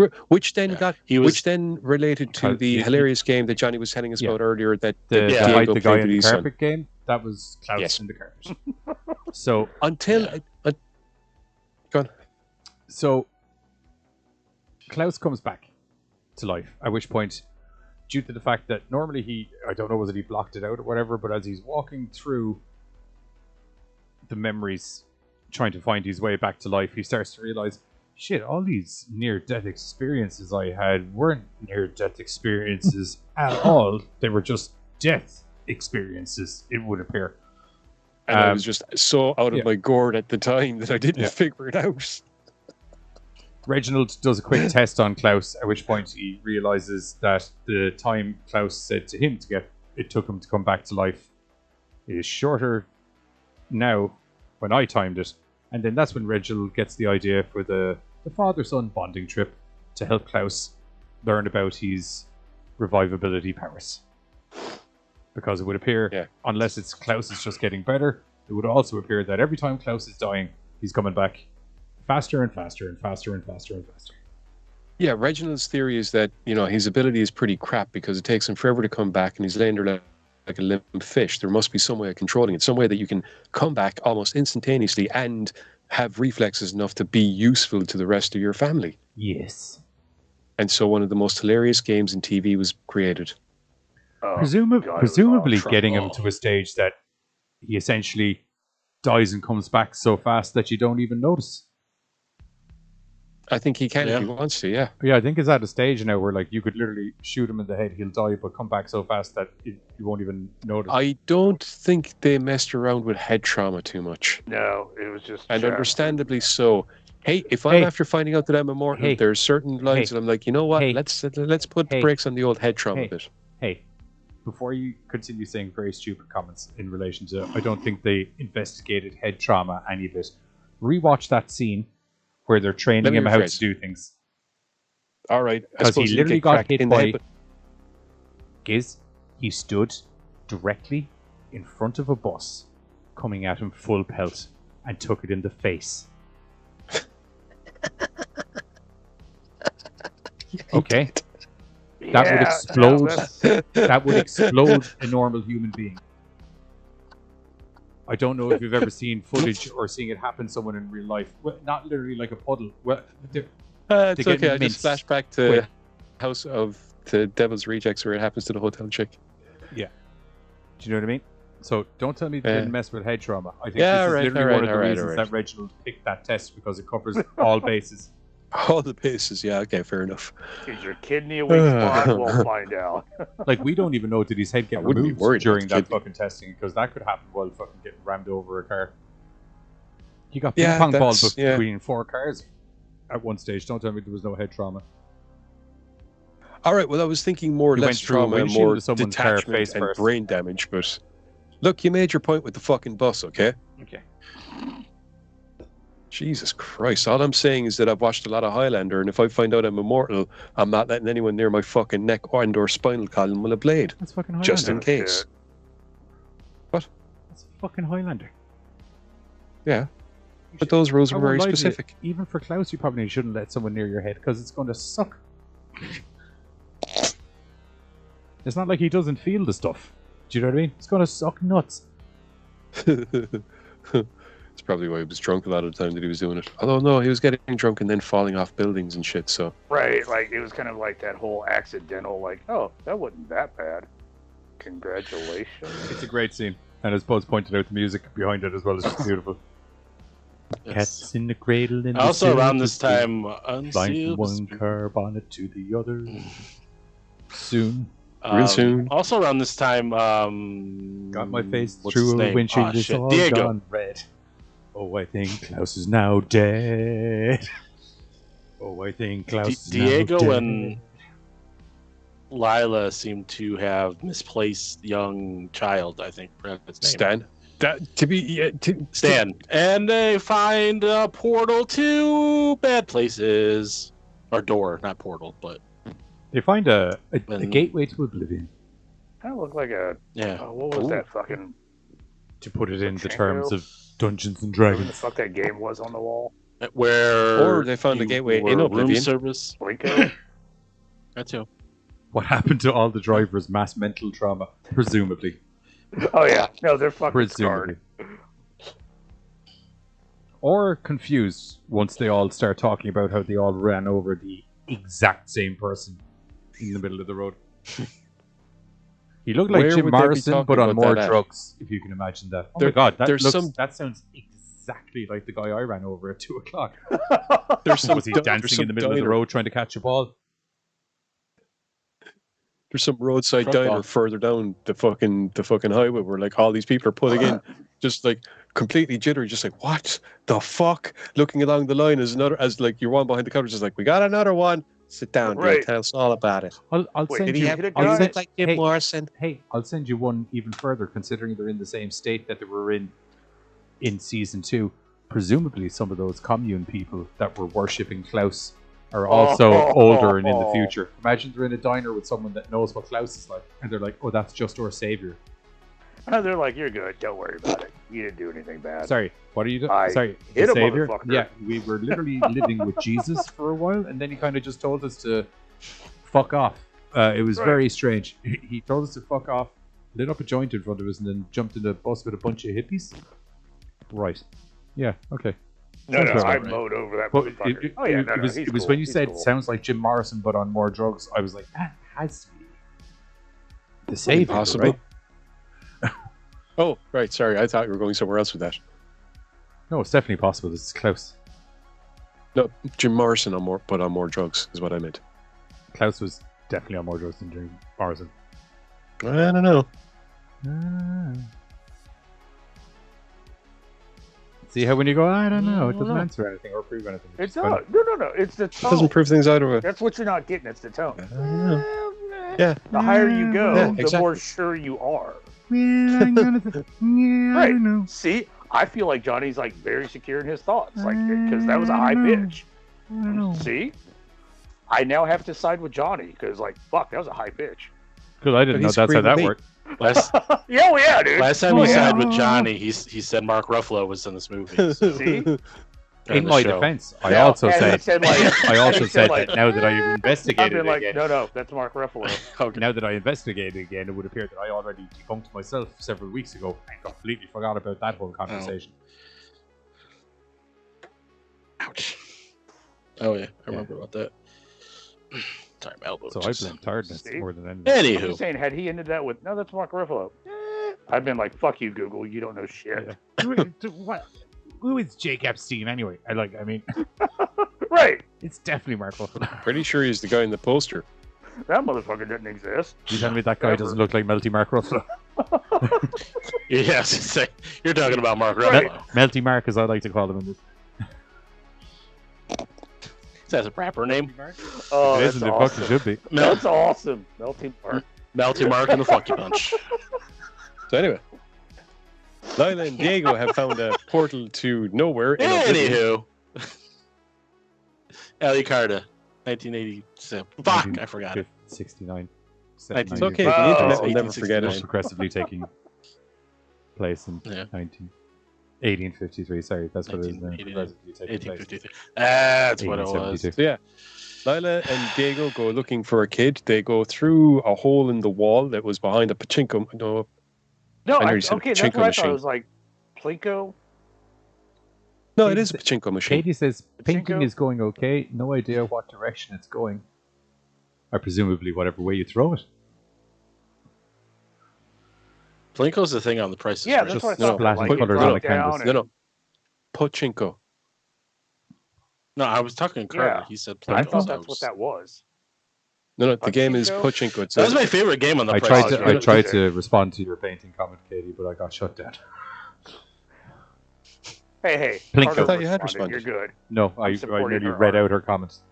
then related to the hilarious game that Johnny was telling us about earlier. That the Diego fight the guy played in with the his son. carpet game. That was Klaus in the carpet. So go on. So Klaus comes back to life. At which point, due to the fact that normally I don't know whether he blocked it out or whatever, but as he's walking through the memories, trying to find his way back to life, he starts to realize, shit, all these near-death experiences I had weren't near-death experiences at all. They were just death experiences, it would appear. And I was just so out of my gourd at the time that I didn't figure it out. Reginald does a quick test on Klaus, at which point he realizes that the time Klaus said to him it took him to come back to life is shorter now when I timed it. And then that's when Reginald gets the idea for the father-son bonding trip to help Klaus learn about his revivability powers. Because it would appear, unless it's Klaus is just getting better, it would also appear that every time Klaus is dying, he's coming back faster and faster and faster and faster and faster. Yeah, Reginald's theory is that, his ability is pretty crap because it takes him forever to come back and he's laying there like a limp fish. There must be some way of controlling it, some way that you can come back almost instantaneously and have reflexes enough to be useful to the rest of your family. Yes. And so one of the most hilarious games in TV was created. Presumably getting him to a stage that he essentially dies and comes back so fast that you don't even notice. I think he can if he wants to, yeah. Yeah, I think it's at a stage now where you could literally shoot him in the head, he'll die, but come back so fast that you won't even notice. I don't think they messed around with head trauma too much. No, it was just... And understandably so. Hey, if I'm after finding out that I'm immortal, there's certain lines that I'm like, you know what, let's put the brakes on the old head trauma bit. Hey, before you continue saying very stupid comments in relation to, I don't think they investigated head trauma any of it. Rewatch that scene where they're training him how to do things. All right. Because he literally got hit by... He stood directly in front of a bus coming at him full pelt and took it in the face. Okay. That would explode. That would explode a normal human being. I don't know if you've ever seen footage or seeing it happen to someone in real life. Well, not literally like a puddle. Well, it's okay. I just flash back to House of the Devil's Rejects where it happens to the hotel chick. Yeah. Do you know what I mean? So don't tell me they didn't mess with head trauma. I think this is literally one of the reasons that Reginald picked that test, because it covers all bases. All the bases, yeah, okay, fair enough. Is your kidney a weak spot? We'll find out. We don't even know, did his head get removed during that fucking testing, because that could happen while fucking getting rammed over a car. He got ping pong ball between 4 cars at one stage. Don't tell me there was no head trauma. All right, well, I was thinking more less trauma and more detachment and brain damage, but look, you made your point with the fucking bus, okay? Okay. Jesus Christ. All I'm saying is that I've watched a lot of Highlander, and if I find out I'm immortal, I'm not letting anyone near my fucking neck and/or spinal column with a blade. That's fucking Highlander. Just in case. What? That's fucking Highlander. Yeah. But those rules were very specific. Even for Klaus, you probably shouldn't let someone near your head, because it's going to suck. It's not like he doesn't feel the stuff. Do you know what I mean? It's going to suck nuts. It's probably why he was drunk a lot of the time that he was doing it. Although, no, he was getting drunk and then falling off buildings and shit, so... Right, it was kind of like that whole accidental, oh, that wasn't that bad. Congratulations. It's a great scene. And as Buzz pointed out, the music behind it as well is just beautiful. Yes. Cats in the cradle in the also around this time, flying from one car bonnet to the other. Soon. Real soon. Also around this time, got my face through a windshield, it's all gone red. Oh, I think Klaus is now dead. Oh, I think Klaus is now dead. Diego and Lila seem to have misplaced young child, I think. Stan? Stan. And they find a portal to bad places. Or door, not portal, but... They find a gateway to oblivion. Kind of looked like a... Yeah. What was that fucking... To put it in the terms of Dungeons and Dragons. What the fuck that game was on the wall? Or they found a gateway in Oblivion. Room service. Blinko? That too. What happened to all the drivers' mass mental trauma? Presumably. Oh yeah. No, they're fucking scarred. Or confused once they all start talking about how they all ran over the exact same person in the middle of the road. He looked like Jim Morrison, but on more drugs, if you can imagine that. Oh my god, that sounds exactly like the guy I ran over at 2 o'clock. Was he dancing in the middle of the road trying to catch a ball? There's some roadside diner further down the fucking highway where all these people are putting in, just completely jittery, just what the fuck? Looking along the line as you're one behind the counter, just we got another one. Sit down, dude. Tell us all about it. I'll send you. Like Jim Morrison. Hey, I'll send you one even further, considering they're in the same state that they were in season 2. Presumably, some of those commune people that were worshipping Klaus are also older and in the future. Imagine they're in a diner with someone that knows what Klaus is like, and they're like, "Oh, that's just our savior." And they're like, "You're good. Don't worry about it. You didn't do anything bad." Sorry, what are you doing? I Sorry, hit the a savior. motherfucker. Yeah, we were literally living with Jesus for a while, and then he kind of just told us to fuck off. It was very strange. He told us to fuck off, lit up a joint in front of us, and then jumped in a bus with a bunch of hippies. Right. Yeah. Okay. No, Sounds no, about I right. mowed over that But motherfucker. it was when you said sounds like Jim Morrison but on more drugs. I was like, that has to be the savior, Possible. right? Oh, right. Sorry, I thought you were going somewhere else with that. No, it's definitely possible. This is Klaus. No, Jim Morrison on more drugs is what I meant. Klaus was definitely on more drugs than Jim Morrison. I don't know. See how when you go, I don't know, it doesn't answer anything or prove anything. It's not. No. It's the tone. Doesn't prove things either way. That's what you're not getting. It's the tone. Yeah. The higher you go, Yeah, the exactly. more sure you are. Yeah, I'm gonna th- yeah, I Right. don't know. See, I feel like Johnny's like very secure in his thoughts, like because that was a high pitch. I don't know. See, I now have to side with Johnny because like fuck, that was a high pitch. Cool, I didn't know that's how that worked. Last, yeah, dude. last time he sided with Johnny, he said Mark Ruffalo was in this movie. See, In my defense, I Yeah, also and he said, said, like- I also and he said said, like- that now that I've I've investigated been it like, again, no, that's Mark Ruffalo. now that I investigated it again, it would appear that I already debunked myself several weeks ago and completely forgot about that whole conversation. Ouch. Oh yeah, I remember about that. Sorry, my elbow. So I blame tiredness See? more than anything. I'm Anywho, just saying, had he ended that with, no, that's Mark Ruffalo. I've been like, fuck you, Google. You don't know shit. What? Who is Jake Epstein anyway? I mean, Right. it's definitely Mark Ruffalo. Pretty sure he's the guy in the poster. That motherfucker didn't exist. You telling me that guy doesn't look like Melty Mark Ruffalo? yes, you're talking about Mark Right. Ruffalo. Melty Mark, as I like to call him in this. That's a rapper name. Oh, It that's isn't, it awesome. fucking should be. That's awesome. Melty Mark. Melty Mark and the Funky Bunch. So anyway, Lila and Diego have found a portal to nowhere. In Oblivion. Anywho, Alucarda, 1987. Fuck, I forgot it. 69. It's okay, the internet will never forget it. Progressively taking place in Yeah. 1853. Sorry, that's what it is now. 1880, Progressively taking place. 1853. That's what it was. 1872. So yeah, Lila and Diego go looking for a kid. They go through a hole in the wall that was behind a pachinko. No, I know you said okay, that's pachinko what I thought. machine. It was like Plinko. No, it is a pachinko machine. Katie says painting Pachinko? is going okay. No idea what direction it's going. Or presumably whatever way you throw it. Plinko's the thing on the Price is Yeah, Right. that's what I Just thought. splatting Like, you colours drop on a down canvas. No, no, pachinko. No, I was talking to Carter. Yeah. He said I Plinko. thought that's what that was. No, the game is Pachinko? pachinko. It's That was a- my favorite game on the I Price tried is to Right. I tried to respond to your painting comment, Katie, but I got shut down. Hey, Plinko. Carter I thought you had responded. responded. You're good. No, I supporting nearly her read art. out her comments.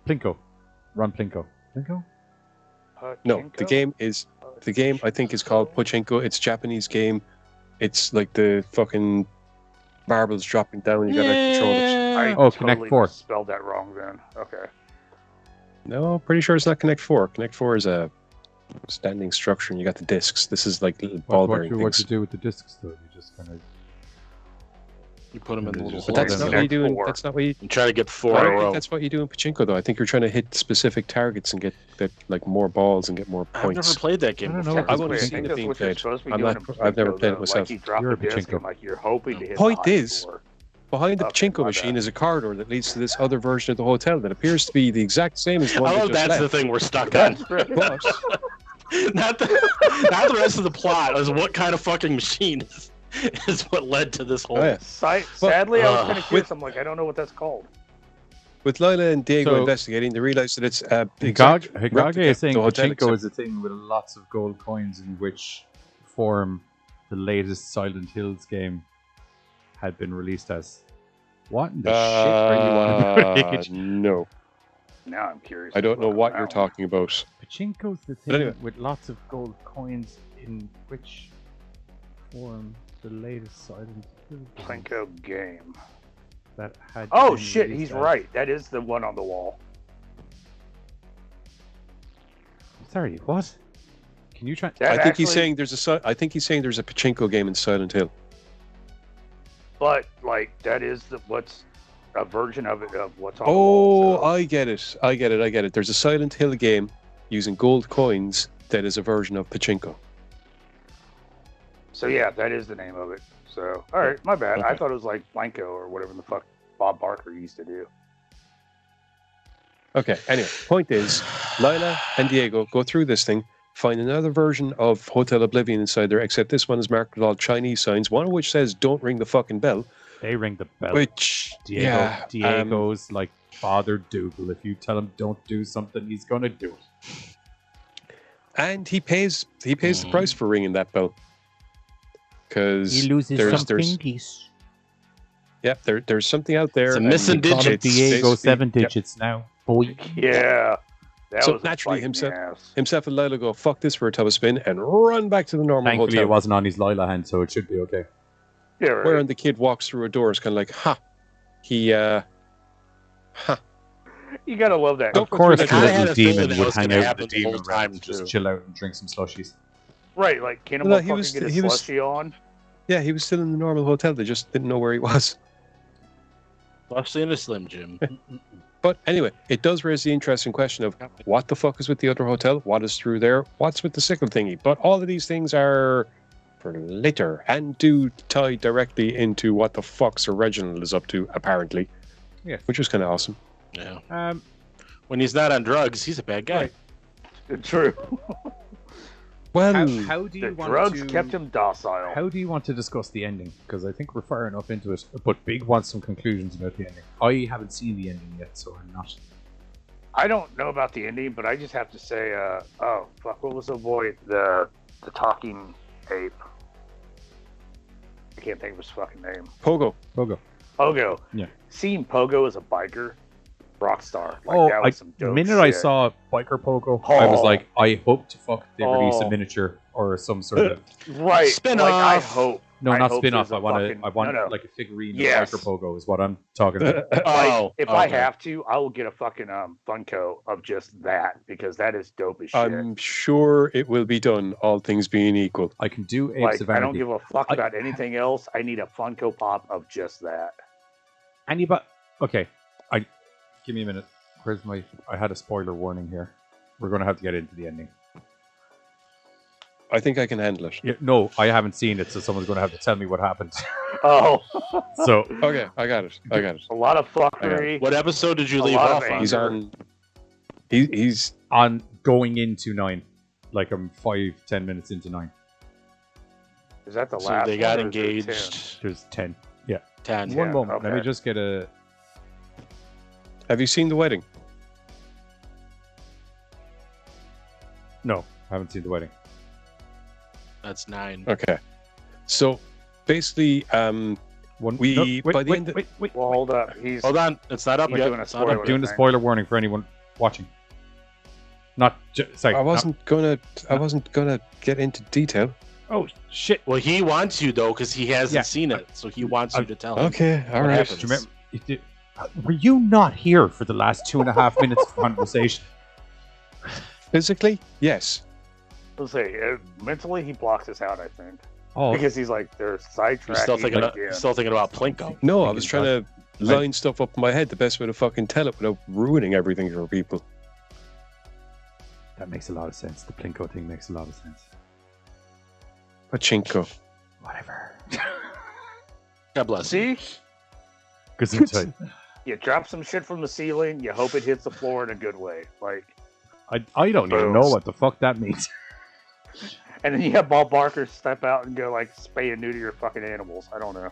Plinko. Ron Plinko. Plinko? No, the game is the game. I think is called pachinko. It's a Japanese game. It's like the fucking marbles dropping down. You gotta control it. I Oh, totally Connect 4. spelled that wrong then. Okay. No, pretty sure it's not Connect 4. Connect 4 is a standing structure, and you got the discs. This is like little ball What bearing you things. do with the discs though? You just kind of You put them in the little But But holes. that's not Connect what you do. 4. That's not what you. And try to get I 4 in a don't think row. that's what you do in pachinko, though. I think you're trying to hit specific targets and get that like more balls and get more I've never points. played that game I don't before. know. I've only I seen think it that's being what you're played. supposed to be I'm doing not- in I've never Plinko, played it though. myself. Like you drop You're a the disc pachinko. and like you're hoping to hit Point the high is- score. Behind the Okay, pachinko my machine bad. is a corridor that leads to this other version of the hotel that appears to be the exact same as the one I that love just that's the left. thing we're stuck on. That's right. But not the rest of the plot is what kind of fucking machine is what led to this whole. Oh, yeah. Sadly, I was kind of with- curious. I'm like, I don't know what that's called. with Lila and Diego So- investigating, they realize that it's the Higage exact is replica saying of the hotel, pachinko except- is a thing with lots of gold coins in which form the latest Silent Hills game had been released as. What in the shit are you on about? No, Now I'm curious. I don't know about what that you're one. talking about. Pachinko's the But thing anyway. with lots of gold coins in which form the latest Silent Hill game. Plinko game. that had. Oh been shit, released he's as- right. That is the one on the wall. Sorry, what? Can you try? That I think he's actually- saying there's a pachinko game in Silent Hill. But like that is what's a version of it of what's on the Oh, wall. So. I get it. There's a Silent Hill game using gold coins that is a version of pachinko. So yeah, that is the name of it. So all right, my bad. I Okay. thought it was like Blanco or whatever the fuck Bob Barker used to do. Okay, anyway, point is, Lila and Diego go through this thing, find another version of Hotel Oblivion inside there, except this one is marked with all Chinese signs, one of which says, "Don't ring the fucking bell." They ring the bell. Which, Diego's like Father Dougal. If you tell him don't do something, he's gonna do it. and he pays the price for ringing that bell. Because He loses some pinkies. Yeah, there's something out there. It's a and missing we call it digit. Diego basically- 7 Yep. digits now. Boy. Yeah. That So was a naturally fight in the ass. himself and Lila go, fuck this for a tub of spin, and run back to the normal Thankfully, hotel. it wasn't on his Lila hand, so it should be okay. Yeah, right. Wherein the kid walks through a door, is kind of like, You gotta love that. Of course, the kinda had little a feeling demon that would was hang gonna out happen with the the whole demon time, realm, just too. chill out and drink some slushies. Right, like can a No, motherfucker get a he was- slushy on? Yeah, he was still in the normal hotel. They just didn't know where he was. Especially in a Slim Jim. But anyway, it does raise the interesting question of what the fuck is with the other hotel? What is through there? What's with the sickle thingy? But all of these things are for later and do tie directly into what the fuck Sir Reginald is up to, apparently. Yeah. Which was kind of awesome. Yeah. When he's not on drugs, he's a bad guy. True. Well, How do The you want drugs to? kept him docile. How do you want to discuss the ending? Because I think we're far enough into it. But Big wants some conclusions about the ending. I haven't seen the ending yet, so I'm not. I don't know about the ending, but I just have to say, oh fuck, what was the boy, the talking ape? I can't think of his fucking name. Pogo. Pogo. Yeah. Seeing Pogo as a biker, rock star. Like, Oh, that was some the dope minute I shit. saw Biker Pogo, I was Oh. like, I hope to fuck they release a Oh. miniature or some sort of Right. Spin-off. Like, I hope. no, I not hope spin off. there's I a want fucking- I want no. like a figurine Yes. of Biker Pogo is what I'm talking about. Oh, If I okay. have to, I will get a fucking Funko of just that because that is dope as shit. I'm sure it will be done, all things being equal. I can do Apes Like, of I Anarchy. don't give a fuck about anything else. I need a Funko Pop of just that. Anybody? Okay, give me a minute. Where's my? I had a spoiler warning here. We're gonna have to get into the ending. I think I can handle it. Yeah, no, I haven't seen it, so someone's gonna have to tell me what happened. Oh, So Okay, I got it. a lot of fuckery. What episode did you A leave lot of off on? He's anger. on. He's on going into 9, like I'm 5-10 minutes into 9. Is that the So last they got one, or is there 10? engaged. There's 10. Yeah. 10. One Yeah, moment. Let me okay. just get a. Have you seen the wedding? No, I haven't seen the wedding. That's 9. Okay. So basically, One. We- no, wait, by the wait, end of- wait. Well, hold up. He's Hold on. It's not up We're yet. doing a It's not up spoiler. I'm doing the thing. spoiler warning for anyone watching. Not sorry. I wasn't gonna get into detail. Oh shit! Well, he wants you, though, because he hasn't Yeah. seen it. So he wants you to tell him. Okay, all What right. happens? Do you remember? Were you not here for the last 2.5 minutes of conversation? Physically, yes. let's say mentally he blocks us out. I think Oh, because he's like they're sidetracking You're still thinking, again. still thinking about Plinko. No, I Thinking was trying to Right. line stuff up in my head the best way to fucking tell it without ruining everything for people. that makes a lot of sense. The Plinko thing makes a lot of sense. Pachinko. Whatever. God bless you. See, Gesundheit. you drop some shit from the ceiling. You hope it hits the floor in a good way. Like, I don't even know what the fuck that means. and then you have Bob Barker step out and go like spay and neuter your fucking animals. I don't know.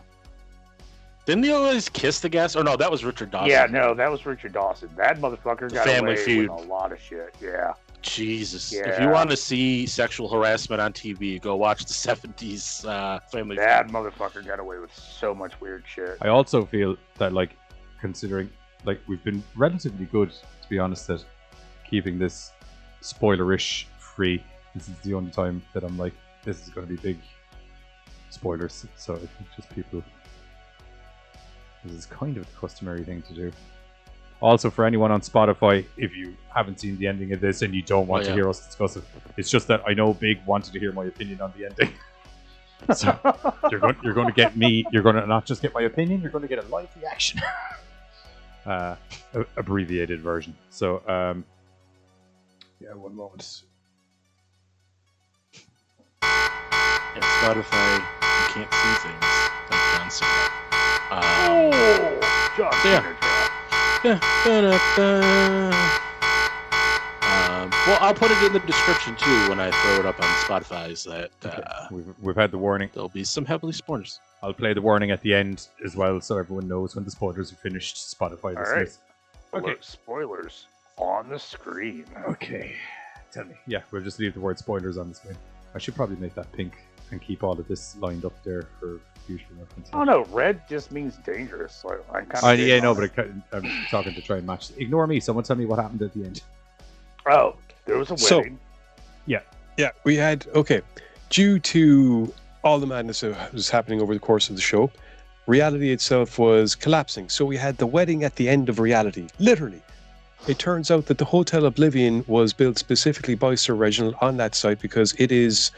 Didn't he always kiss the guest? Or no, that was Richard Dawson. Yeah, no, that was Richard Dawson. That motherfucker The got Family away Feud. with a lot of shit. Yeah. Jesus. If Yeah. you want to see sexual harassment on TV, go watch the 70s Family That Feud. motherfucker got away with so much weird shit. I also feel that, like, considering, like, we've been relatively good, to be honest, at keeping this spoilerish free. This is the only time that I'm like, this is going to be big spoilers. So I think just people This is kind of the customary thing to do. Also, for anyone on Spotify, if you haven't seen the ending of this and you don't want to hear us discuss it, it's just that I know Big wanted to hear my opinion on the ending. So you're going to get me. You're going to not just get my opinion. You're going to get a live reaction, abbreviated version. So yeah, one moment. Yeah, Spotify, you can't see things like John Cena. John Cena. Well, I'll put it in the description too when I throw it up on Spotify. Is that we've had the warning. There'll be some heavily spoilers. I'll play the warning at the end as well, so everyone knows when the spoilers are finished. Spotify listeners. All right. Okay. Spoilers on the screen. Okay. Tell me. Yeah, we'll just leave the word spoilers on the screen. I should probably make that pink and keep all of this lined up there for future reference. Oh no, red just means dangerous. So I'm kind of. Yeah, no, but I'm talking to try and match. Ignore me. Someone tell me what happened at the end. Oh, there was a wedding. Yeah, we had due to all the madness that was happening over the course of the show, reality itself was collapsing. So we had the wedding at the end of reality, literally. It turns out that the Hotel Oblivion was built specifically by Sir Reginald on that site because it is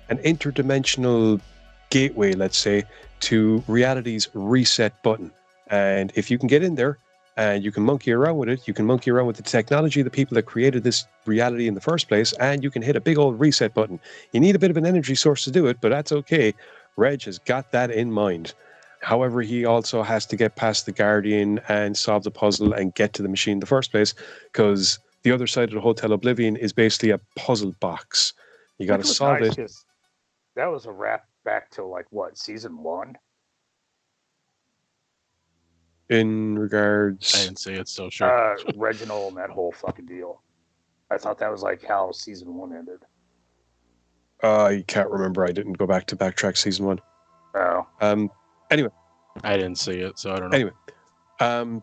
an interdimensional gateway, let's say, to reality's reset button. And if you can get in there and you can monkey around with it, you can monkey around with the technology of the people that created this reality in the first place, and you can hit a big old reset button. You need a bit of an energy source to do it, but that's okay. Reg has got that in mind. However, he also has to get past the Guardian and solve the puzzle and get to the machine in the first place, because the other side of the Hotel Oblivion is basically a puzzle box. You got to solve it. That was a wrap back to like what, season 1? In regards, I didn't say it, so sure. Reginald and that whole fucking deal. I thought that was like how season 1 ended. I can't remember. I didn't go back to backtrack season 1. Oh. Anyway, I didn't see it, so I don't know. Anyway,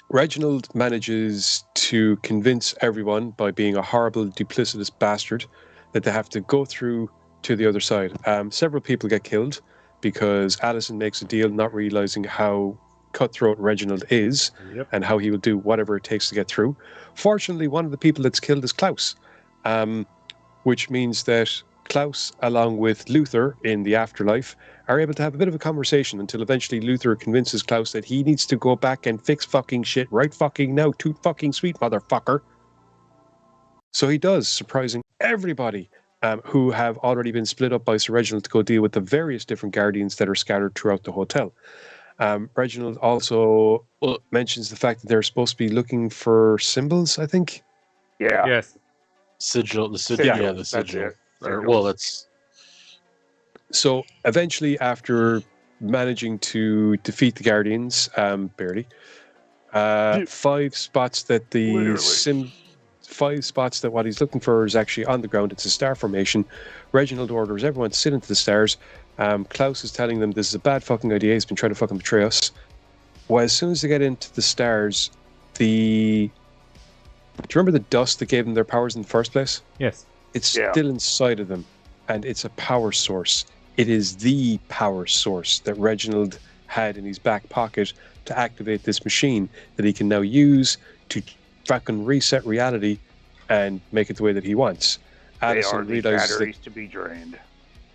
Reginald manages to convince everyone by being a horrible, duplicitous bastard that they have to go through to the other side. Several people get killed because Allison makes a deal, not realizing how cutthroat Reginald is and how he will do whatever it takes to get through. Fortunately, one of the people that's killed is Klaus, which means that Klaus, along with Luther in the afterlife, are able to have a bit of a conversation until eventually Luther convinces Klaus that he needs to go back and fix fucking shit right fucking now, toot fucking sweet motherfucker. So he does, surprising everybody who have already been split up by Sir Reginald to go deal with the various different guardians that are scattered throughout the hotel. Reginald also mentions the fact that they're supposed to be looking for symbols, I think. Yeah. Yes. Sigil. The sigil. Yeah, the sigil. Well, it's... So eventually, after managing to defeat the Guardians, barely, 5 spots that what he's looking for is actually on the ground. It's a star formation. Reginald orders everyone to sit into the stars. Klaus is telling them this is a bad fucking idea. He's been trying to fucking betray us. Well, as soon as they get into the stars, do you remember the dust that gave them their powers in the first place? Yes. It's still inside of them, and it's a power source. It is the power source that Reginald had in his back pocket to activate this machine that he can now use to fucking reset reality and make it the way that he wants. Addison realizes batteries to be drained.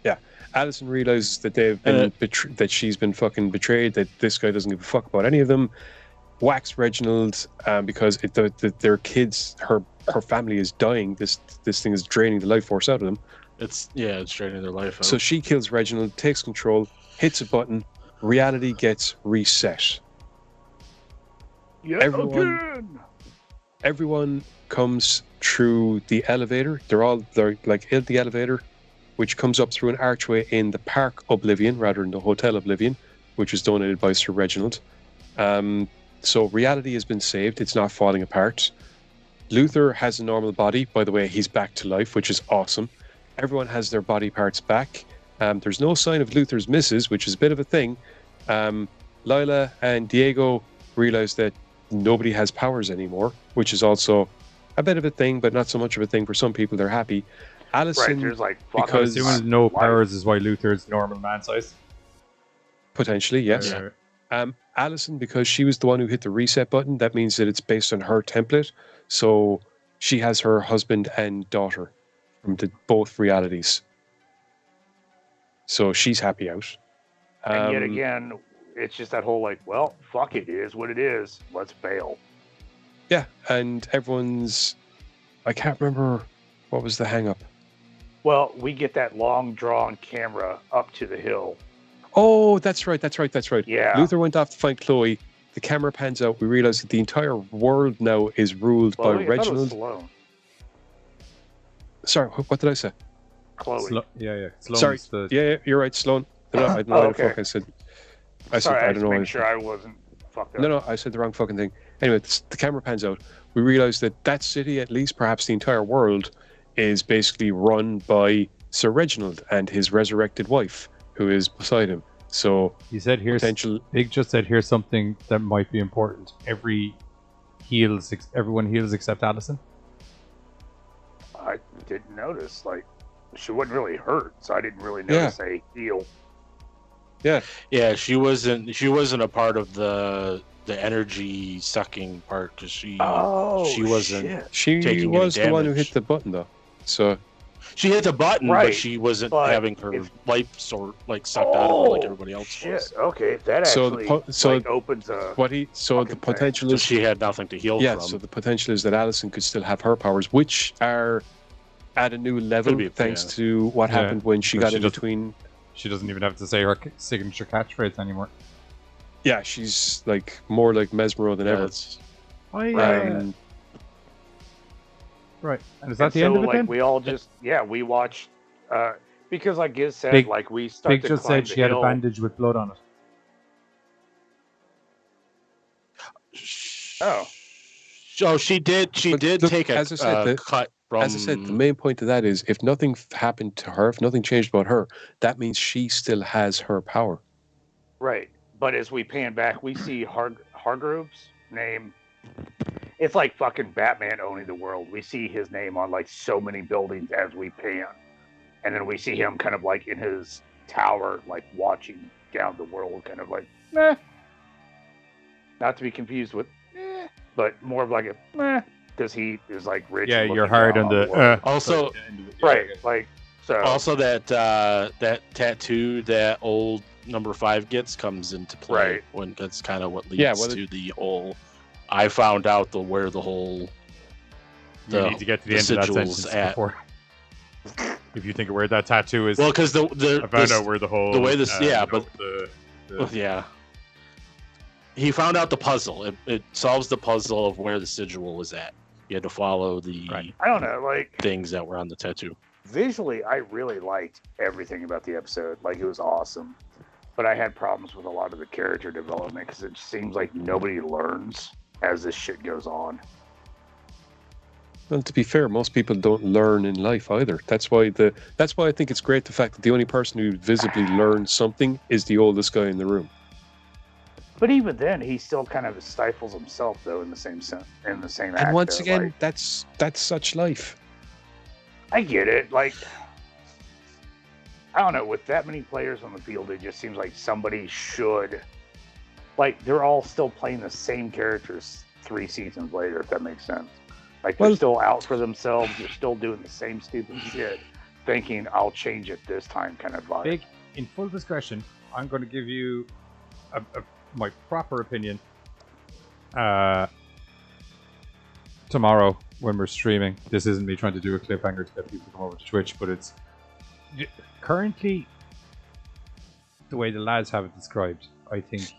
Yeah, Addison realizes that they've been that she's been fucking betrayed. That this guy doesn't give a fuck about any of them. Whacks Reginald because their kids, her family is dying. This thing is draining the life force out of them. It's draining their life out. So she kills Reginald, takes control, hits a button, reality gets reset. Everyone comes through the elevator. They're like in the elevator, which comes up through an archway in the Park Oblivion rather than the Hotel Oblivion, which was donated by Sir Reginald. So reality has been saved. It's not falling apart. Luther has a normal body. By the way, he's back to life, which is awesome. Everyone has their body parts back. There's no sign of Luther's misses, which is a bit of a thing. Lila and Diego realize that nobody has powers anymore, which is also a bit of a thing, but not so much of a thing for some people. They're happy. Allison, because no powers is why Luther's normal man size. Potentially, yes. Allison, because she was the one who hit the reset button, that means that it's based on her template. So she has her husband and daughter from both realities. So she's happy out. And yet again, it's just that whole like, well, fuck it is what it is. Let's bail. Yeah, and everyone's... I can't remember what was the hang-up. Well, we get that long drawn camera up to the hill. Oh, that's right. Yeah. Luther went off to find Chloe. The camera pans out. We realize that the entire world now is ruled by Reginald. Sloane. Sorry, what did I say? Chloe. Yeah. Sorry. Yeah, you're right, Sloane. I don't know what the fuck I said. Sorry, I don't know. Make sure I wasn't fucked up. No, I said the wrong fucking thing. Anyway, the camera pans out. We realize that city, at least perhaps the entire world, is basically run by Sir Reginald and his resurrected wife, who is beside him. So he said here's potential. Big just said here's something that might be important. Everyone heals except Allison. I didn't notice. Like, she wasn't really hurt, so I didn't really notice a heal. Yeah, she wasn't a part of the energy sucking part because she wasn't. Shit. She was the one who hit the button though. So she hit the button, Right, but she wasn't but having her life sucked out of her like everybody else was. Okay, that So actually opens a. the potential is she had nothing to heal from. So the potential is that Allison could still have her powers, which are at a new level thanks to what happened when she got in between. She doesn't even have to say her signature catchphrase anymore. Yeah, she's like more like Mesmero than ever. Right. And is that the end of it then? We all just we watched because like Giz said, we started. Big just said she had a bandage with blood on it. So she did take a cut from... As I said, the main point of that is if nothing happened to her, if nothing changed about her, that means she still has her power. Right. But as we pan back, we see Hargrove's name. It's like fucking Batman owning the world. We see his name on like so many buildings as we pan. And then we see him kind of like in his tower, like watching down the world, kind of like, meh. Not to be confused with, but more of like a, meh. Because he is like rich. Yeah, you're hard on the. Also, right. Like, so. Also, that tattoo that old number 5 gets comes into play. Right. When that's kind of what leads to the whole. I found out where the whole. You need to get to the end of that sentence before. If you think of where that tattoo is. Well, because I found out where the whole. The way this, yeah. He found out the puzzle. It solves the puzzle of where the sigil was at. You had to follow the. Right. I don't know, like things that were on the tattoo. Visually, I really liked everything about the episode. Like, it was awesome. But I had problems with a lot of the character development because it seems like nobody learns as this shit goes on. Well, to be fair, most people don't learn in life either. That's why I think it's great the fact that the only person who visibly learns something is the oldest guy in the room. But even then, he still kind of stifles himself, though, in the same sense, in the same act. And once again, that's such life. I get it. Like, I don't know. With that many players on the field, it just seems like somebody should. Like, they're all still playing the same characters 3 seasons later, if that makes sense. Like, they're still out for themselves. They're still doing the same stupid shit, thinking I'll change it this time kind of vibe. Big, in full discretion, I'm going to give you my proper opinion tomorrow when we're streaming. This isn't me trying to do a cliffhanger to get people to come over to Twitch, but it's currently the way the lads have it described. I think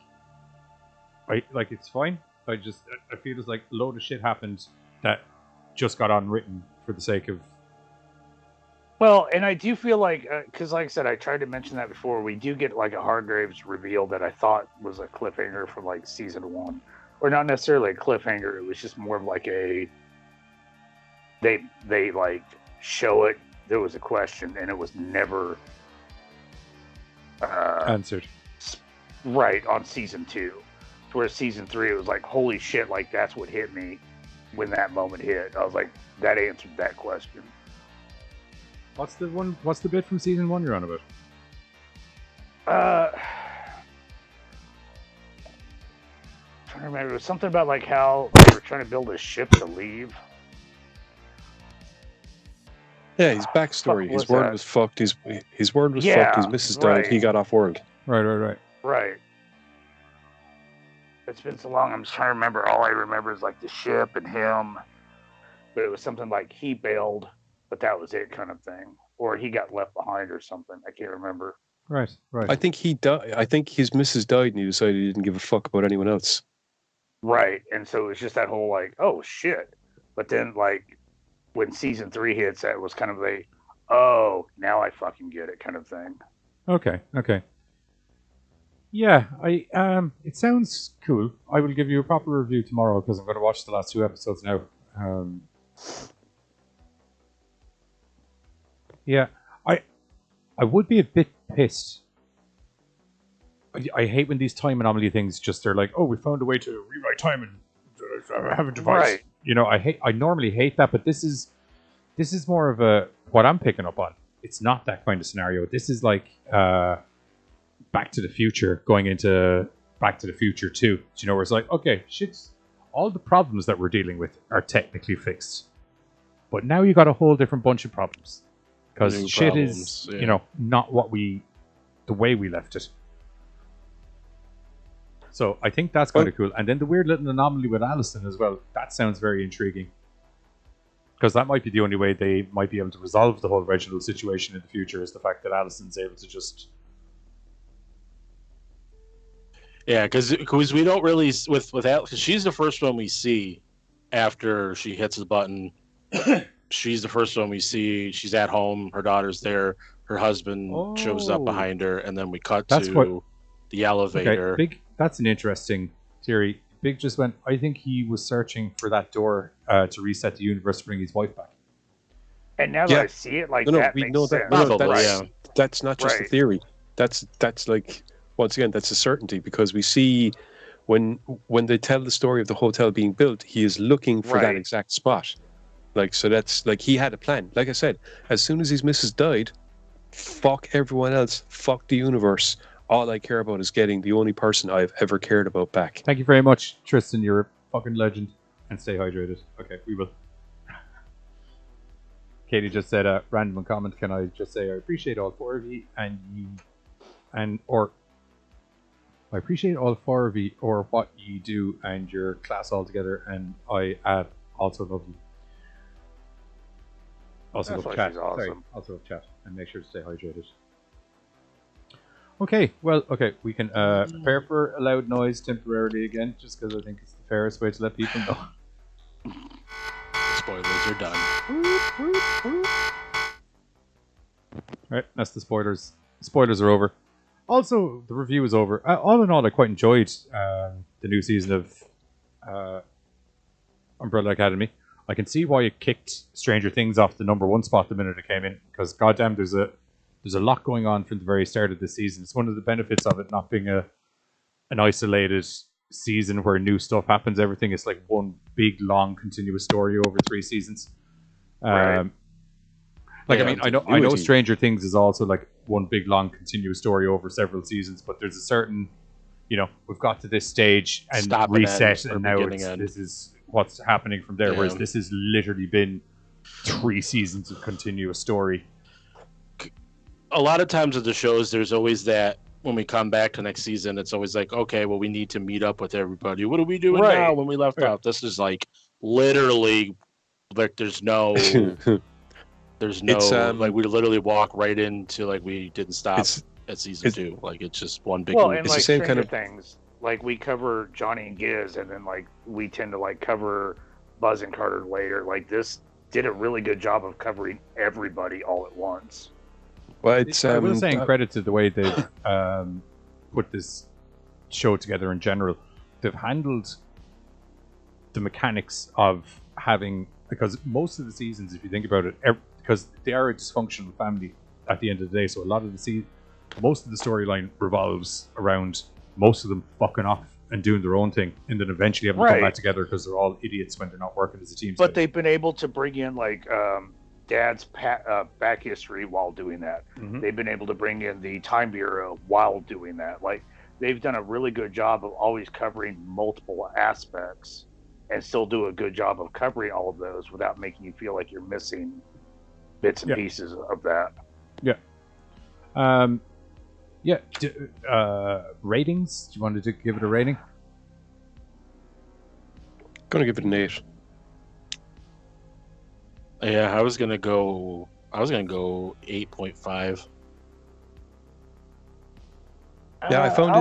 it's fine. I feel it's like a load of shit happened that just got unwritten for the sake of. Well, and I do feel like, because like I said, I tried to mention that before, we do get like a Hargraves reveal that I thought was a cliffhanger from like season 1. Or not necessarily a cliffhanger, it was just more of like a, they like show it, there was a question, and it was never answered. Right, on season 2. Whereas season 3, it was like, holy shit, like that's what hit me when that moment hit. I was like, that answered that question. What's the bit from season 1 you're on about? trying to remember. It was something about like how they were trying to build a ship to leave. Yeah, his backstory. Fuck, His what's world that? was fucked. His world was Yeah, fucked. His missus died. He right. got off world. Right. Right. It's been so long. I'm just trying to remember. All I remember is like the ship and him. But it was something like he bailed, but that was it, kind of thing, or he got left behind or something. I can't remember. Right. I think he died. I think his missus died, and he decided he didn't give a fuck about anyone else. Right, and so it was just that whole like, oh shit. But then like when season 3 hits, that was kind of a, oh, now I fucking get it kind of thing. Okay. Yeah, it sounds cool. I will give you a proper review tomorrow because I'm going to watch the last 2 episodes now. Yeah, I would be a bit pissed. I hate when these time anomaly things just are like, oh, we found a way to rewrite time and have a device. Right. You know, I normally hate that, but this is more of a what I'm picking up on. It's not that kind of scenario. This is like Back to the Future going into Back to the Future 2. Do you know, where it's like, okay, shit's all the problems that we're dealing with are technically fixed, but now you got a whole different bunch of problems because New shit problems, is yeah. you know not the way we left it. So I think that's kind of cool. And then the weird little anomaly with Allison as well. That sounds very intriguing. Because that might be the only way they might be able to resolve the whole Reginald situation in the future, is the fact that Allison's able to just... Yeah, because we don't really... With Allison, she's the first one we see after she hits the button. She's the first one we see. She's at home. Her daughter's there. Her husband shows up behind her. And then we cut to the elevator. Okay, Big, that's an interesting theory. Big just went, I think he was searching for that door to reset the universe to bring his wife back. And now that I see it, like, that we makes know sense. that. That's not just a Right. theory. That's like, once again, that's a certainty, because we see when they tell the story of the hotel being built, he is looking for that Right. exact spot. Like, so that's like, he had a plan. Like I said, as soon as his missus died, fuck everyone else, fuck the universe. All I care about is getting the only person I've ever cared about back. Thank you very much, Tristan. You're a fucking legend. And stay hydrated. Okay, we will. Katie just said a random comment. Can I just say I appreciate all 4 of you I appreciate all 4 of you or what you do and your class altogether, and I also love you. Also That's love why chat. she's awesome. Sorry, also love chat, and make sure to stay hydrated. Okay, well, we can prepare for a loud noise temporarily again, just because I think it's the fairest way to let people know. Spoilers are done. Right, that's the spoilers. Spoilers are over. Also, the review is over. All in all, I quite enjoyed the new season of Umbrella Academy. I can see why it kicked Stranger Things off the #1 spot the minute it came in, because goddamn, there's a lot going on from the very start of the season. It's one of the benefits of it not being an isolated season where new stuff happens. Everything is like one big, long, continuous story over 3 seasons. Right. Like, Yeah, I know continuity. Stranger Things is also like one big, long, continuous story over several seasons, but there's a certain, we've got to this stage and Stop and reset, end, or and now beginning end. this is what's happening from there. Yeah. Whereas this has literally been 3 seasons of continuous story. A lot of times with the shows, there's always that when we come back to next season, it's always like, okay, well, we need to meet up with everybody. What are we doing Right. now when we left out? This is like literally like there's no It's, like we literally walk right into like we didn't stop It's- at season 2. Like it's just one big Well, loop. and It's like the same Stranger kind of- Things, like we cover Johnny and Giz, and then like we tend to like cover Buzz and Carter later. Like this did a really good job of covering everybody all at once. Well, it's I will say in credit to the way they've put this show together in general. They've handled the mechanics of having, because most of the seasons, if you think about it, because they are a dysfunctional family at the end of the day, so a lot of most of the storyline revolves around most of them fucking off and doing their own thing, and then eventually having to come Right. back together because they're all idiots when they're not working as a team. But they've been able to bring in like Dad's back history while doing that. Mhm. They've been able to bring in the Time Bureau while doing that. Like they've done a really good job of always covering multiple aspects and still do a good job of covering all of those without making you feel like you're missing bits and pieces of that. Yeah. Ratings? Do you want to give it a rating? Gonna give it an 8. Yeah, I was gonna go 8.5. Yeah, I found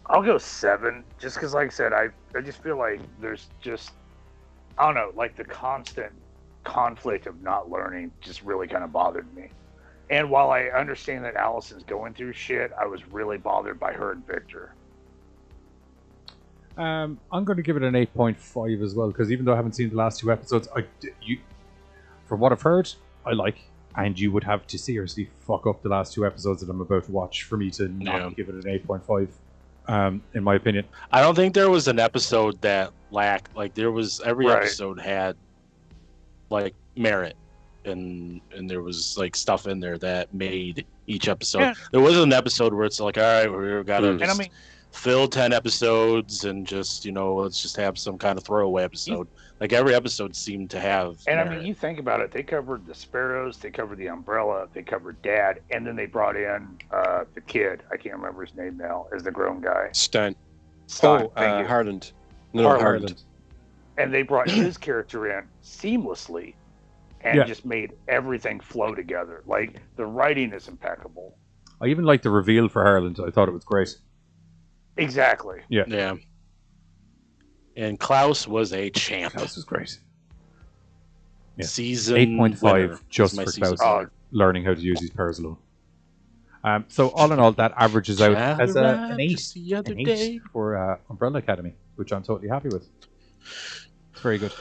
I'll go 7, just because, like I said, I just feel like there's just, I don't know, like the constant conflict of not learning just really kind of bothered me. And while I understand that Allison's going through shit, I was really bothered by her and Victor. I'm going to give it an 8.5 as well, because even though I haven't seen the last 2 episodes, from what I've heard, I like, and you would have to seriously fuck up the last 2 episodes that I'm about to watch for me to not give it an 8.5, in my opinion. I don't think there was an episode that lacked, like, there was, every episode had, like, merit, and there was, like, stuff in there that made each episode. Yeah. There wasn't an episode where it's like, all right, we've got to fill 10 episodes and just, let's just have some kind of throwaway episode. Like, every episode seemed to have merit. I mean, you think about it, they covered the Sparrows, they covered the Umbrella, they covered Dad, and then they brought in the kid, I can't remember his name now, as the grown guy. Stein. Harland. No, Harland. And they brought his character in seamlessly and just made everything flow together. Like, the writing is impeccable. I even liked the reveal for Harland. I thought it was great. Exactly. Yeah. And Klaus was a champ. Klaus was great. Yeah. Season 8.5 just for Klaus learning how to use his powers alone. So all in all, that averages out as an 8 for Umbrella Academy, which I'm totally happy with. It's very good.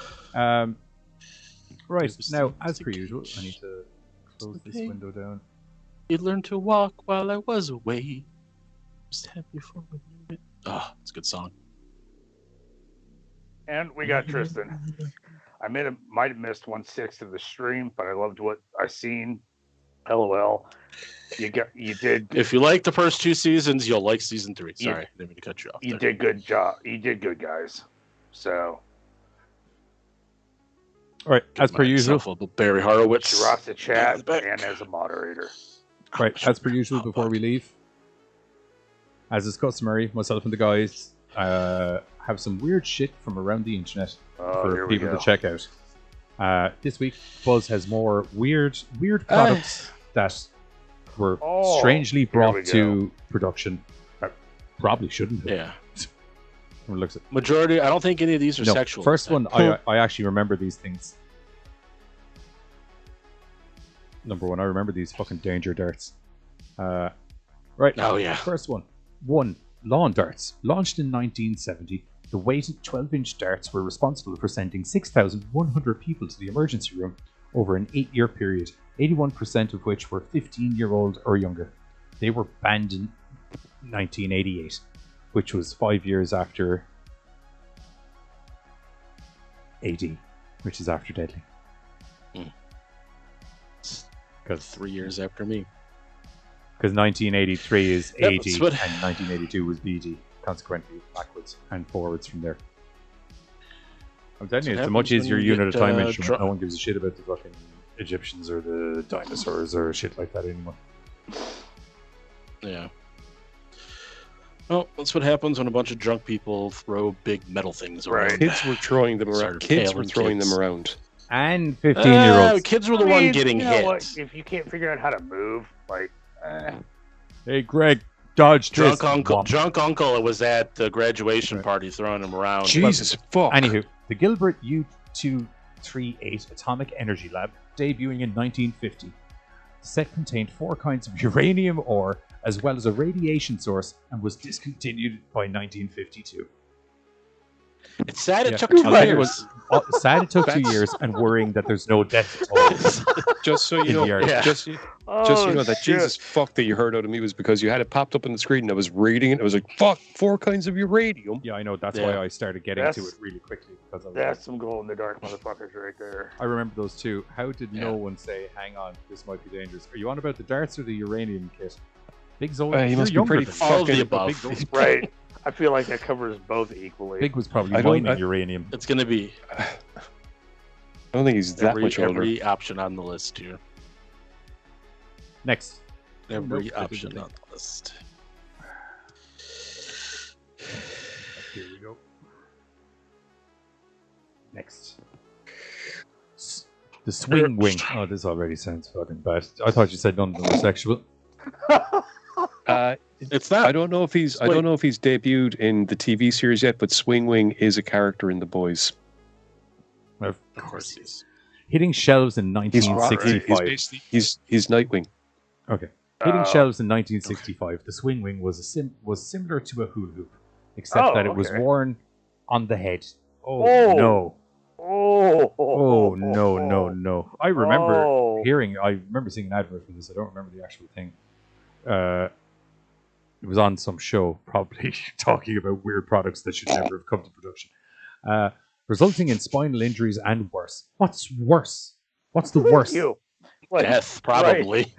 Right, now, as per usual, I need to close this window down. You learned to walk while I was away. Just happy for a minute. Oh, it's a good song. And we got Tristan. I might have missed 1/6 of the stream, but I loved what I seen. LOL. You did. If you like the first 2 seasons, you'll like season 3. Sorry, didn't mean to cut you off. You did good job. You did good, guys. So. All right, as per usual, Barry Horowitz. You're off the chat and as a moderator. Right, as per usual, before we leave, as is customary, myself and the guys have some weird shit from around the internet for people to check out. This week, Buzz has more weird products that were strangely brought to production that probably shouldn't have. Yeah. Looks at majority, I don't think any of these are sexual. First one, I actually remember these things. Number 1, I remember these fucking danger darts. Right. Oh, yeah. First one. 1. Lawn darts. Launched in 1970, the weighted 12-inch darts were responsible for sending 6,100 people to the emergency room over an 8-year period, 81% of which were 15-year-old or younger. They were banned in 1988, which was 5 years after AD, which is after Deadly. Because 3 years after me. Because 1983 is AD and 1982 was BD. Consequently, backwards and forwards from there. I'm telling you, it's a much easier unit of time instrument. No one gives a shit about the fucking Egyptians or the dinosaurs or shit like that anymore. Yeah. Well, that's what happens when a bunch of drunk people throw big metal things around. Kids were throwing them around. Kids were throwing them around. And 15-year-olds. Kids were the one getting hit. What? If you can't figure out how to move, like... Hey, Greg, dodge this. Drunk uncle was at the graduation party throwing them around. Jesus fuck. Anywho, the Gilbert U-238 Atomic Energy Lab, debuting in 1950. The set contained 4 kinds of uranium ore, as well as a radiation source, and was discontinued by 1952. It's sad it took 2 years. Sad it took 2 years, and worrying that there's no death toll. Just so you know, just so you know that Jesus fuck that you heard out of me was because you had it popped up on the screen and I was reading it. I was like, fuck, 4 kinds of uranium. Yeah, I know. That's why I started getting to it really quickly. Because that's some glow in the dark motherfuckers right there. I remember those 2. How did no one say, hang on, this might be dangerous? Are you on about the darts or the uranium kit? Big's old. He must be pretty All of the fucking above. Right. I feel like that covers both equally. Big was probably I don't- mining uranium. It's gonna be I don't think he's that much older. every option on the list here. Next. Every Nope, option on the list. Here we go. Next. The swing wing. Oh, this already sounds fucking bad. I thought you said none of them were sexual. It's not. I don't know if he's debuted in the TV series yet, but Swing Wing is a character in The Boys. Of course he is. Hitting shelves in He's 1965. he's Nightwing. Okay. Hitting shelves in 1965. The swing wing was similar to a hula hoop, except that it was worn on the head. Oh no! Oh no! I remember seeing an advert for this. I don't remember the actual thing. It was on some show, probably talking about weird products that should never have come to production, resulting in spinal injuries and worse. What's worse? What's the worst? Death, probably.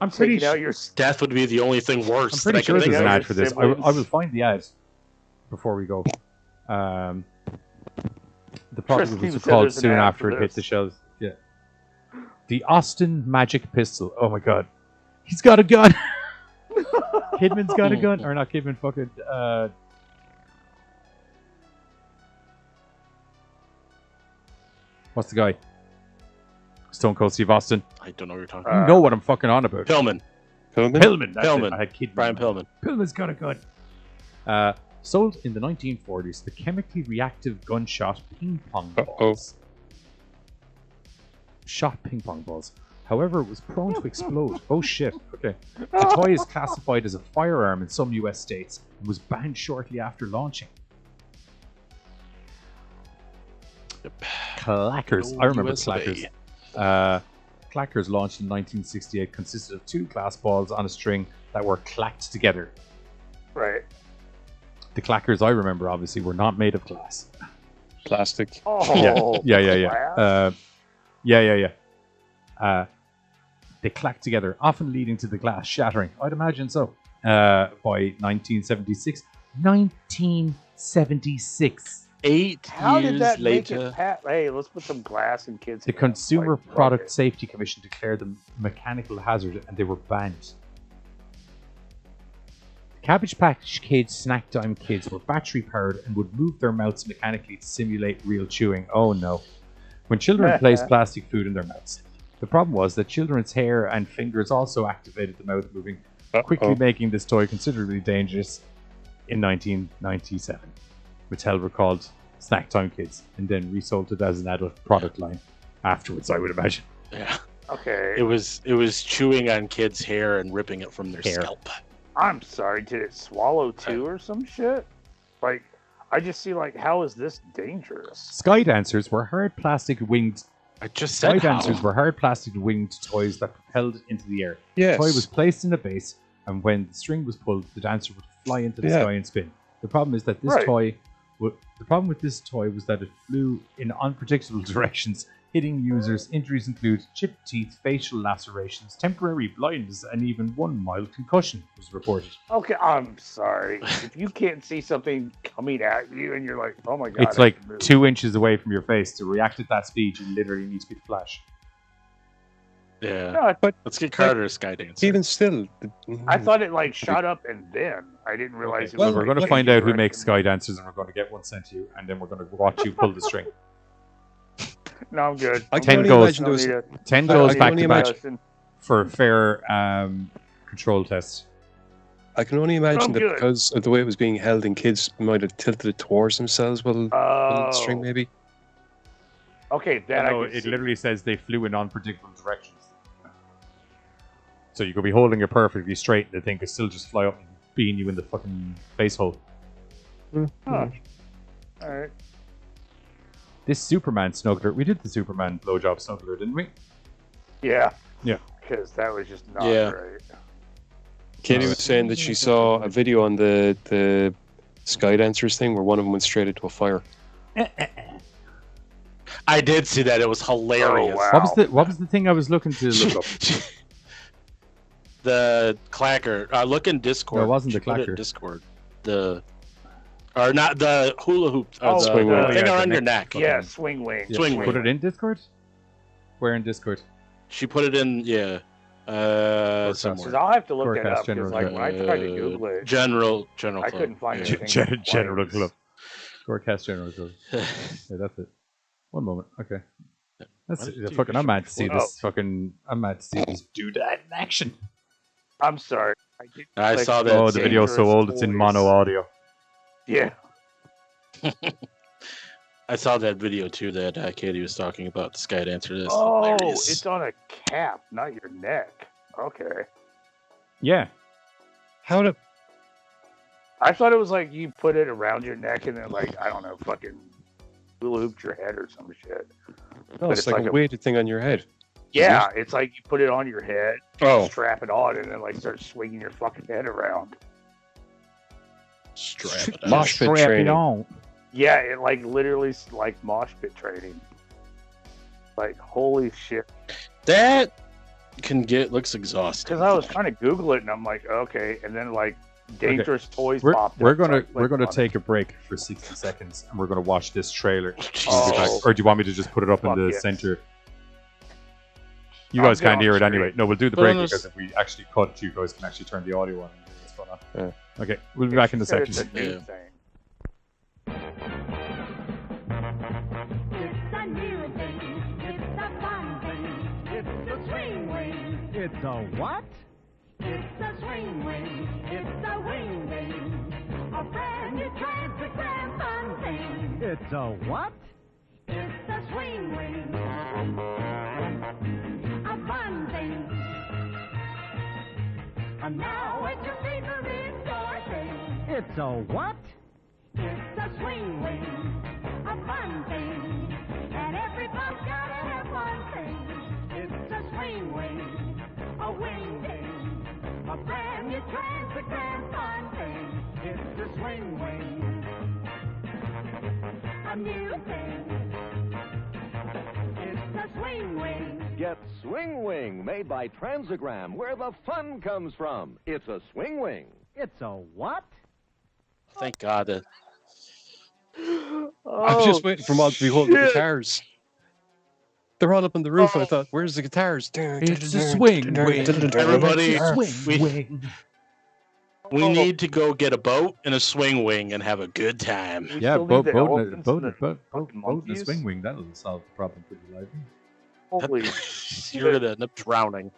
I'm pretty Taking out sure. your Death would be the only thing worse. I'm pretty that I sure can there's an think ad of. for this. I will find the ad before we go. The product Christine was said called there's an soon ad after for it hit this. the shelves. Yeah. The Austin Magic Pistol. Oh my god. He's got a gun. Kidman's got a gun. Or not Kidman, fucking... what's the guy? Stone Cold Steve Austin. I don't know what you're talking You about. know what I'm fucking on about. Pillman. Pillman. That's Pillman. it. I had Kidman. Brian Pillman. Pillman's got a gun. Sold in the 1940s, the chemically reactive gunshot ping pong balls. Shot ping pong balls. However, it was prone to explode. Oh shit. Okay. The toy is classified as a firearm in some US states and was banned shortly after launching. Clackers. I remember US of A. Clackers. Clackers, launched in 1968, consisted of two glass balls on a string that were clacked together. Right. The Clackers I remember, obviously, were not made of glass. Plastic. Oh. Yeah. They clacked together, often leading to the glass shattering. I'd imagine so. By 1976. 1976. 8 How years did that later. make it? Hey, let's put some glass in kids' The hands. Consumer Like, Product fuck it. Safety Commission declared them mechanical hazard and they were banned. Cabbage Patch Kids Snack Time Kids were battery powered and would move their mouths mechanically to simulate real chewing. Oh no. When children placed plastic food in their mouths. The problem was that children's hair and fingers also activated the mouth moving, quickly making this toy considerably dangerous in 1997. Mattel recalled Snack Time Kids and then resold it as an adult product line afterwards, I would imagine. Yeah. Okay. It was chewing on kids' hair and ripping it from their scalp. I'm sorry. Did it swallow too or some shit? Like, I just see like, how is this dangerous? Sky Dancers were hard plastic winged. I just Sky said Dancers were hard plastic winged toys that propelled into the air. Yes. The toy was placed in a base, and when the string was pulled, the dancer would fly into the sky and spin. The problem is that this toy. The problem with this toy was that it flew in unpredictable directions, hitting users. Injuries include chipped teeth, facial lacerations, temporary blindness, and even one mild concussion was reported. Okay, I'm sorry. If you can't see something coming at you and you're like, oh my god. It's like 2 inches away from your face. To react at that speed, you literally need to be the Flash. Yeah. No, But let's get Carter a Sky Dancer. even still, I thought it like shot up and then. I didn't realize it Well, was we're like, going to find out who makes Sky Dancers, and we're going to get one sent to you, and then we're going to watch you pull the string. No, I'm good. I I'm can good. only imagine there was. 10 I goes can back only to back imagine- for a fair control test. I can only imagine I'm that good. because of the way it was being held, and kids might have tilted it towards themselves while pulling the string, maybe. Okay, that No, I can it see. literally says they flew in unpredictable directions. So you could be holding it perfectly straight, and the thing could still just fly up and bean you in the fucking face hole. Huh. All right. This Superman snuggler, we did the Superman blowjob snuggler, didn't we? Yeah. Yeah. Because that was just not Yeah. right. Katie was saying that she saw a video on the Sky Dancers thing where one of them went straight into a fire. I did see that. It was hilarious. Oh, wow. What was the thing I was looking to look up? The clacker. Look in Discord. No, it wasn't She the put it in clacker. Discord. Or not the hula hoop. Oh, the swing wing. thing Yeah, around the your neck. neck. Yeah, swing wing. Yeah, Swing Put wing. it in Discord? Where in Discord? She put it in, yeah. Because Somewhere. I'll have to look that GoreCast up. General Because like when I tried to Uh, Google it, General I Club. couldn't find Yeah. anything. General Club. GoreCast General Club. Yeah, that's it. One moment. Okay. That's Why did it. you Fucking. I'm mad to see Oh. this. Fucking. I'm mad to see this dude in action. I'm sorry. I clicked saw that. Oh, the video's so dangerous old. It's in toys. mono audio. Yeah. I saw that video too that Katie was talking about. This guy had answered this. Oh, Hilarious. it's on a cap, not your neck. Okay. Yeah. How to? I thought it was like you put it around your neck and then like I don't know, fucking hula hooped your head or some shit. No, But it's like a weighted thing on your head. Yeah, it's like you put it on your head, Oh. strap it on, and then like start swinging your fucking head around. Strap it on. Mosh pit training. on. Yeah, it like literally like mosh pit training. Like holy shit! That looks exhausting. Because I was trying to Google it and I'm like, okay, and then like dangerous toys We're, popped we're up. so I gonna clicked we're gonna on it. take a break for 60 seconds and we're gonna watch this trailer. Oh. We'll be back. Or do you want me to just put it up in Fuck the yes. center? You I'll guys get can't on hear it screen. anyway. No, we'll do the Put break on this- because if we actually cut, you guys can actually turn the audio on and hear what's going on. Yeah. Okay, we'll be Yeah, back she in a said it's second. a new Yeah. thing. It's a new thing. It's a fun thing. It's a swing wing. It's a what? It's a swing wing. It's a wing wing. A brand new transparent fun thing. It's a what? It's a swing wing. A fun thing. And now it's your favorite store thing. It's a what? It's a swing wing. A fun thing. And every bump gotta have one thing. It's a swing wing. A wing thing. A brand new transparent fun thing. It's a swing wing. A new thing. It's a swing wing. Get Swing Wing, made by Transagram, where the fun comes from. It's a Swing Wing. It's a what? Thank God. I'm just waiting for Mod to be holding the guitars. They're all up on the roof. I thought, where's the guitars? It's a swing wing. Everybody, Swing we wing. need to go get a boat and a swing wing and have a good time. We Yeah, still need boat the and elephants and the boat fucking and a monkeys? swing wing. That'll solve the problem pretty lively. Holy You're gonna end up drowning.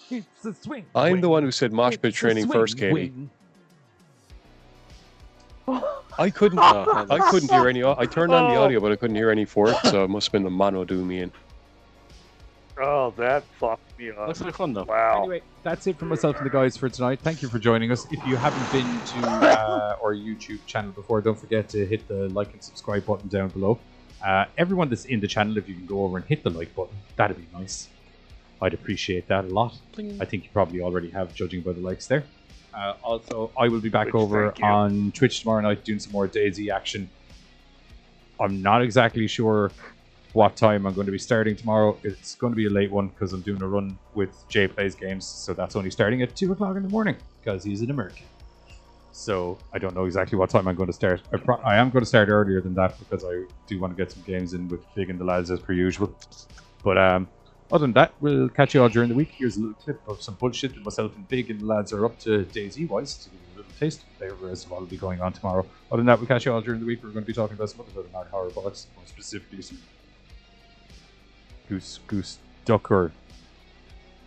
It's a swing. I'm the one who said mosh pit training first, Katie. I couldn't. I couldn't hear any. I turned on the audio, but I couldn't hear any for it. So it must have been the mono doing me in. Oh, that fucked me up. Looks like fun though. Wow. Anyway, that's it for myself and the guys for tonight. Thank you for joining us. If you haven't been to our YouTube channel before, don't forget to hit the like and subscribe button down below. Everyone that's in the channel, if you can go over and hit the like button, that'd be nice. I'd appreciate that a lot. I think you probably already have, judging by the likes there. Also, I will be back Twitch, over thank you. on Twitch tomorrow night doing some more DayZ action. I'm not exactly sure what time I'm going to be starting tomorrow. It's going to be a late one because I'm doing a run with Jay Plays Games, so that's only starting at 2 o'clock in the morning because he's an American. So I don't know exactly what time I'm going to start. I am going to start earlier than that because I do want to get some games in with Big and the lads as per usual. But other than that, we'll catch you all during the week. Here's a little clip of some bullshit that myself and Big and the lads are up to DayZ-wise to give you a little taste of the rest of what will be going on tomorrow. Other than that, we'll catch you all during the week. We're going to be talking about some other Mad Horror bollocks, more specifically some Goose Duck or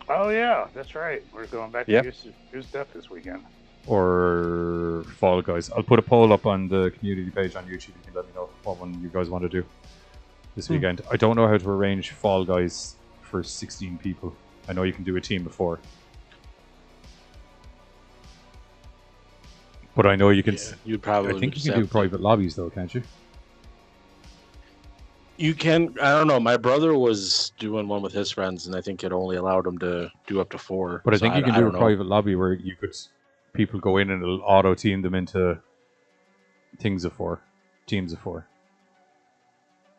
Oh yeah, that's right. We're going back Yep. to Goose Duck this weekend. Fall Guys. I'll put a poll up on the community page on YouTube. You can let me know what one you guys want to do this weekend. I don't know how to arrange Fall Guys for 16 people. I know you can do a team of 4. But I know you can... You'd probably I think you just can do have to- private lobbies though, can't you? You can. I don't know. My brother was doing one with his friends, and I think it only allowed him to do up to 4. But I So think you can do a don't know. private lobby where you could... People go in and it'll auto-team them into teams of 4.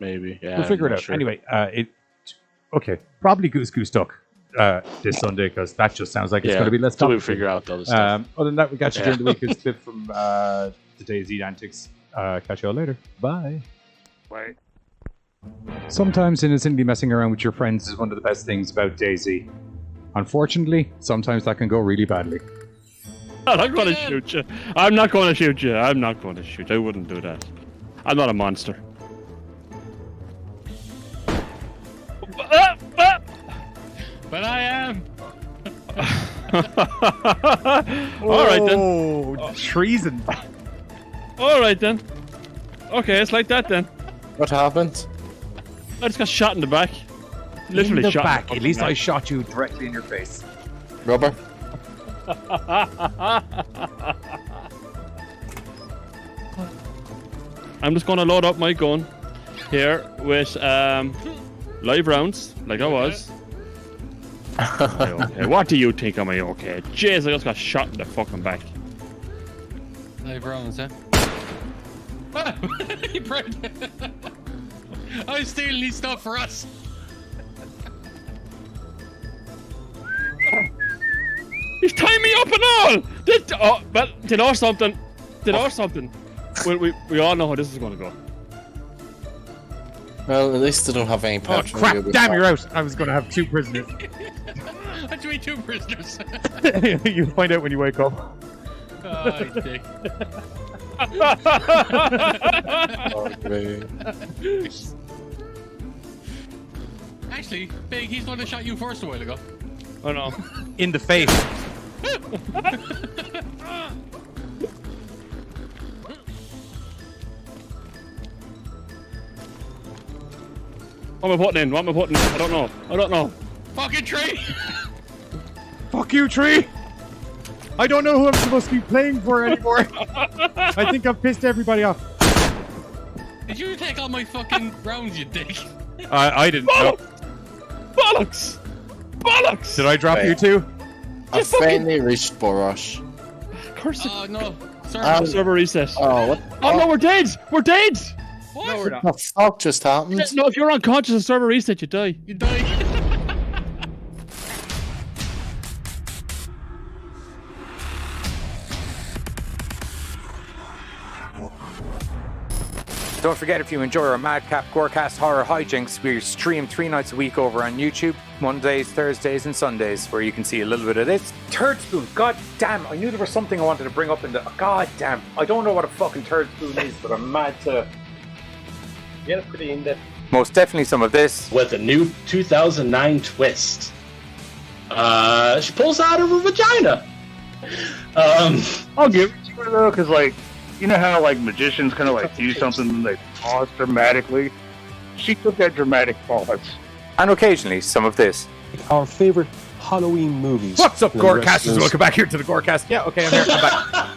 Maybe. Yeah. We'll figure it I'm not out. sure. Anyway, okay. Probably Goose Duck. this Sunday because that just sounds like it's Yeah, going to be less till we complicated. figure out the other stuff. Other than that, we catch you Yeah. during the week. It's a clip from the DayZ antics. Catch you all later. Bye. Right. Sometimes innocently messing around with your friends is one of the best things about DayZ. Unfortunately, sometimes that can go really badly. I'm not going to shoot you. I'm not going to shoot you. I'm not going to shoot you. I wouldn't do that. I'm not a monster. But I am. All right then. Oh, treason. All right then. Okay, it's like that then. What happened? I just got shot in the back. Literally in the shot. back. At least I shot you directly in your face. Rubber. I'm just going to load up my gun here with live rounds, like I was. Okay. What do you think of me? Okay, jeez, I just got shot in the fucking back. Live rounds, huh? He brought- I was stealing his stuff for us. He's tying me up and all. Did or something. Did or something. We all know how this is going to go. Well, at least they don't have any Oh patch. crap! Damn, you're out. I was going to have 2 prisoners. What do we do, prisoners? You'll find out when you wake up. Oh, dick. Actually, Big, he's the one that shot you first a while ago. Oh no. In the face. What am I putting in? What am I putting in? I don't know. I don't know. Fucking tree! Fuck you, tree! I don't know who I'm supposed to be playing for anymore. I think I've pissed everybody off. Did you take all my fucking rounds, you dick? I didn't. Bollocks! Bollocks! Bollocks! Did I drop you too? I finally reached Borosh. Oh, no. Sorry. Server reset. Oh, what? Oh no, we're dead! We're dead! What? No, we're not. What the fuck just happened? No, if you're unconscious and server reset, you die. You die. Don't forget, if you enjoy our Madcap GoreCast horror hijinks, we stream 3 nights a week over on YouTube, Mondays, Thursdays, and Sundays, where you can see a little bit of this. Turd spoon, god damn, I knew there was something I wanted to bring up in the... God damn, I don't know what a fucking turd spoon is, but I'm mad to... Yeah, pretty in-depth. Most definitely some of this. With a new 2009 twist. She pulls out of her vagina. I'll give it to her though, because like, you know how like magicians kind of like do something and they pause dramatically? She took that dramatic pause. And occasionally some of this. Our favorite Halloween movies. What's up, And the rest GoreCasters? is- Welcome back here to the GoreCast. Yeah, okay, I'm here. I'm back.